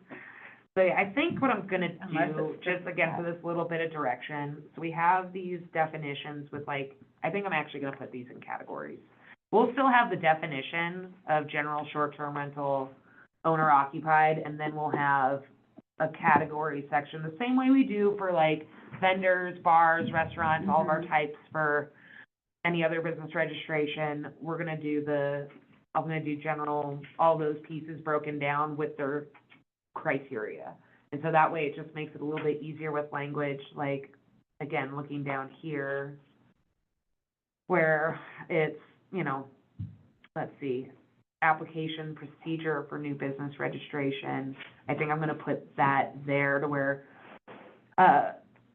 So yeah, I think what I'm gonna Unless do, it's just again, for this little bit of direction, so we have these definitions with like, I think I'm actually gonna put these in categories. We'll still have the definition of general short-term rental, owner occupied, and then we'll have a category section, the same way we do for like vendors, bars, restaurants, all of our types for any other business registration. We're gonna do I'm gonna do general, all those pieces broken down with their criteria. And so that way it just makes it a little bit easier with language, like, again, looking down here, where it's, you know, let's see, application procedure for new business registration. I think I'm gonna put that there to where,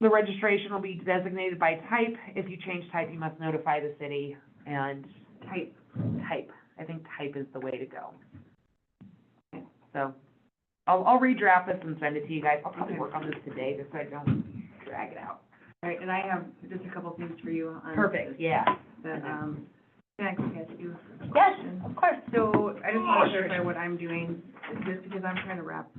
the registration will be designated by type. If you change type, you must notify the city, and type, I think type is the way to go. So, I'll redraft this and send it to you guys. I'll probably work on this today, just so I don't drag it out. All right, and I have just a couple things for you on. Perfect, yeah. That, can I ask you a Yes, question? of course. So I just want to clarify what I'm doing, just because I'm trying to wrap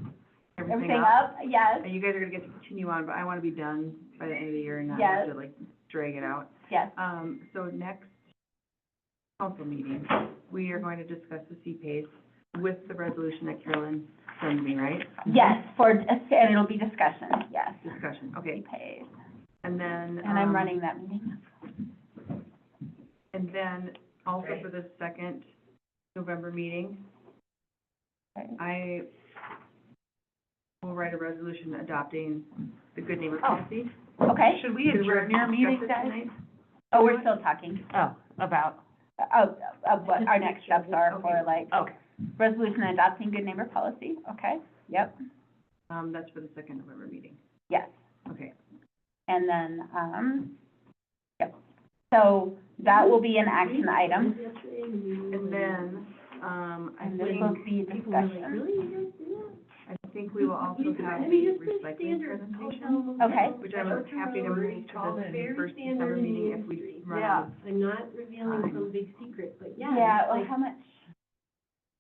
everything Everything up. up? Yes, And you guys are gonna get to continue on, but I wanna be done by the end of the year and not Yes. have to like drag it out. yes. So next council meeting, we are going to discuss the CPACE with the resolution that Carolyn sent me, right? Yes, and it'll be discussion, yes. Discussion, okay. Paid. And then, And I'm running that meeting. And then also for the second November meeting, Okay. I will write a resolution adopting the good neighbor Oh. policy. Okay, Should we adjourn your meeting, Discuss it guys? tonight. oh, we're still talking, Oh, about, of what our next steps are for like okay. resolution adopting good neighbor policy, okay? Yep, That's for the second November meeting. yes. Okay. And then, yep. So that will be an action item. And then, And I this think, will be People are like, discussion. really, you guys do that? I think we will also have I mean, the it's pretty recycling standard presentation, hotel. Okay. which I'm happy to bring to the Very first standard December in the meeting if industry. we run Yeah. out of I'm not revealing some big secret, but yeah, Yeah, it's well, like, how much,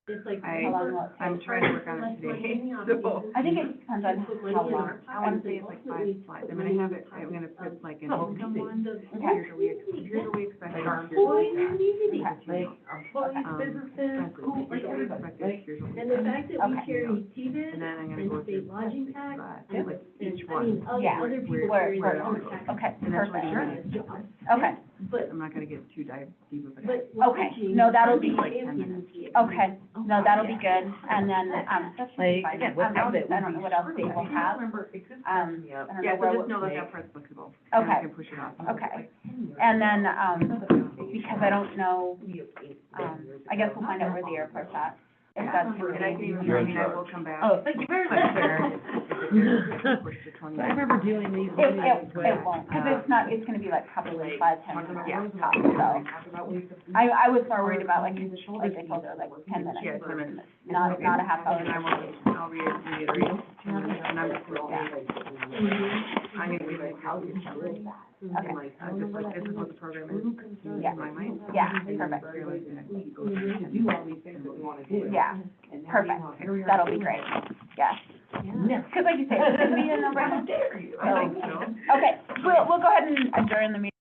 it's like. I- how long will it I'm take? trying to work on it today, so. I think it depends on Put money how in long. our I wanna pockets say and it's like ultimately 5 slides, put I'm money gonna have in it, the I'm gonna pockets put like of an income the- one, the here's what we, here's what we expect. Like our our employee community. Like, Employees, businesses, who, like, here's what we expect, here's what we And the expect. fact that we Okay. carry TVID And then I'm gonna and go state through lodging tax, and, like and, each I one. mean, Yeah. other people Where- carry where- their own tax. Okay, And that's what perfect. you're Job. Okay, But, I'm not gonna get too deep of it. but. Okay. No, that'll be- like 10 minutes. okay, no, that'll be good, and then, that should be Like, fine. again, I without it, don't know what else they will have, I don't Yeah, know so where, just know that that part's flexible. And I Okay. can push it off. okay. And then, because I don't know, I guess we'll find out where the airport's at, if that's. And I can even, You're I in mean, I charge. will come back. Oh, thank you very much, Sharon. I remember doing these It meetings with, won't, because it's not, it's gonna be like probably 5-10 minutes tops, so. Yeah. I was more worried about like I told her, like 10 minutes, Yeah, 10 minutes. not a half hour. And I will, I'll reiterate, and I'm just gonna, I'm gonna be like, how do you tell it? Okay. I'm just like, this is what the program is Yeah. in my mind. Yeah, And then perfect. you're like, go through and do all these things that we wanna do. Yeah, perfect, that'll be great, yes. Because like you say, it's gonna be a no-brainer. I think so. Okay, we'll go ahead and adjourn the meeting.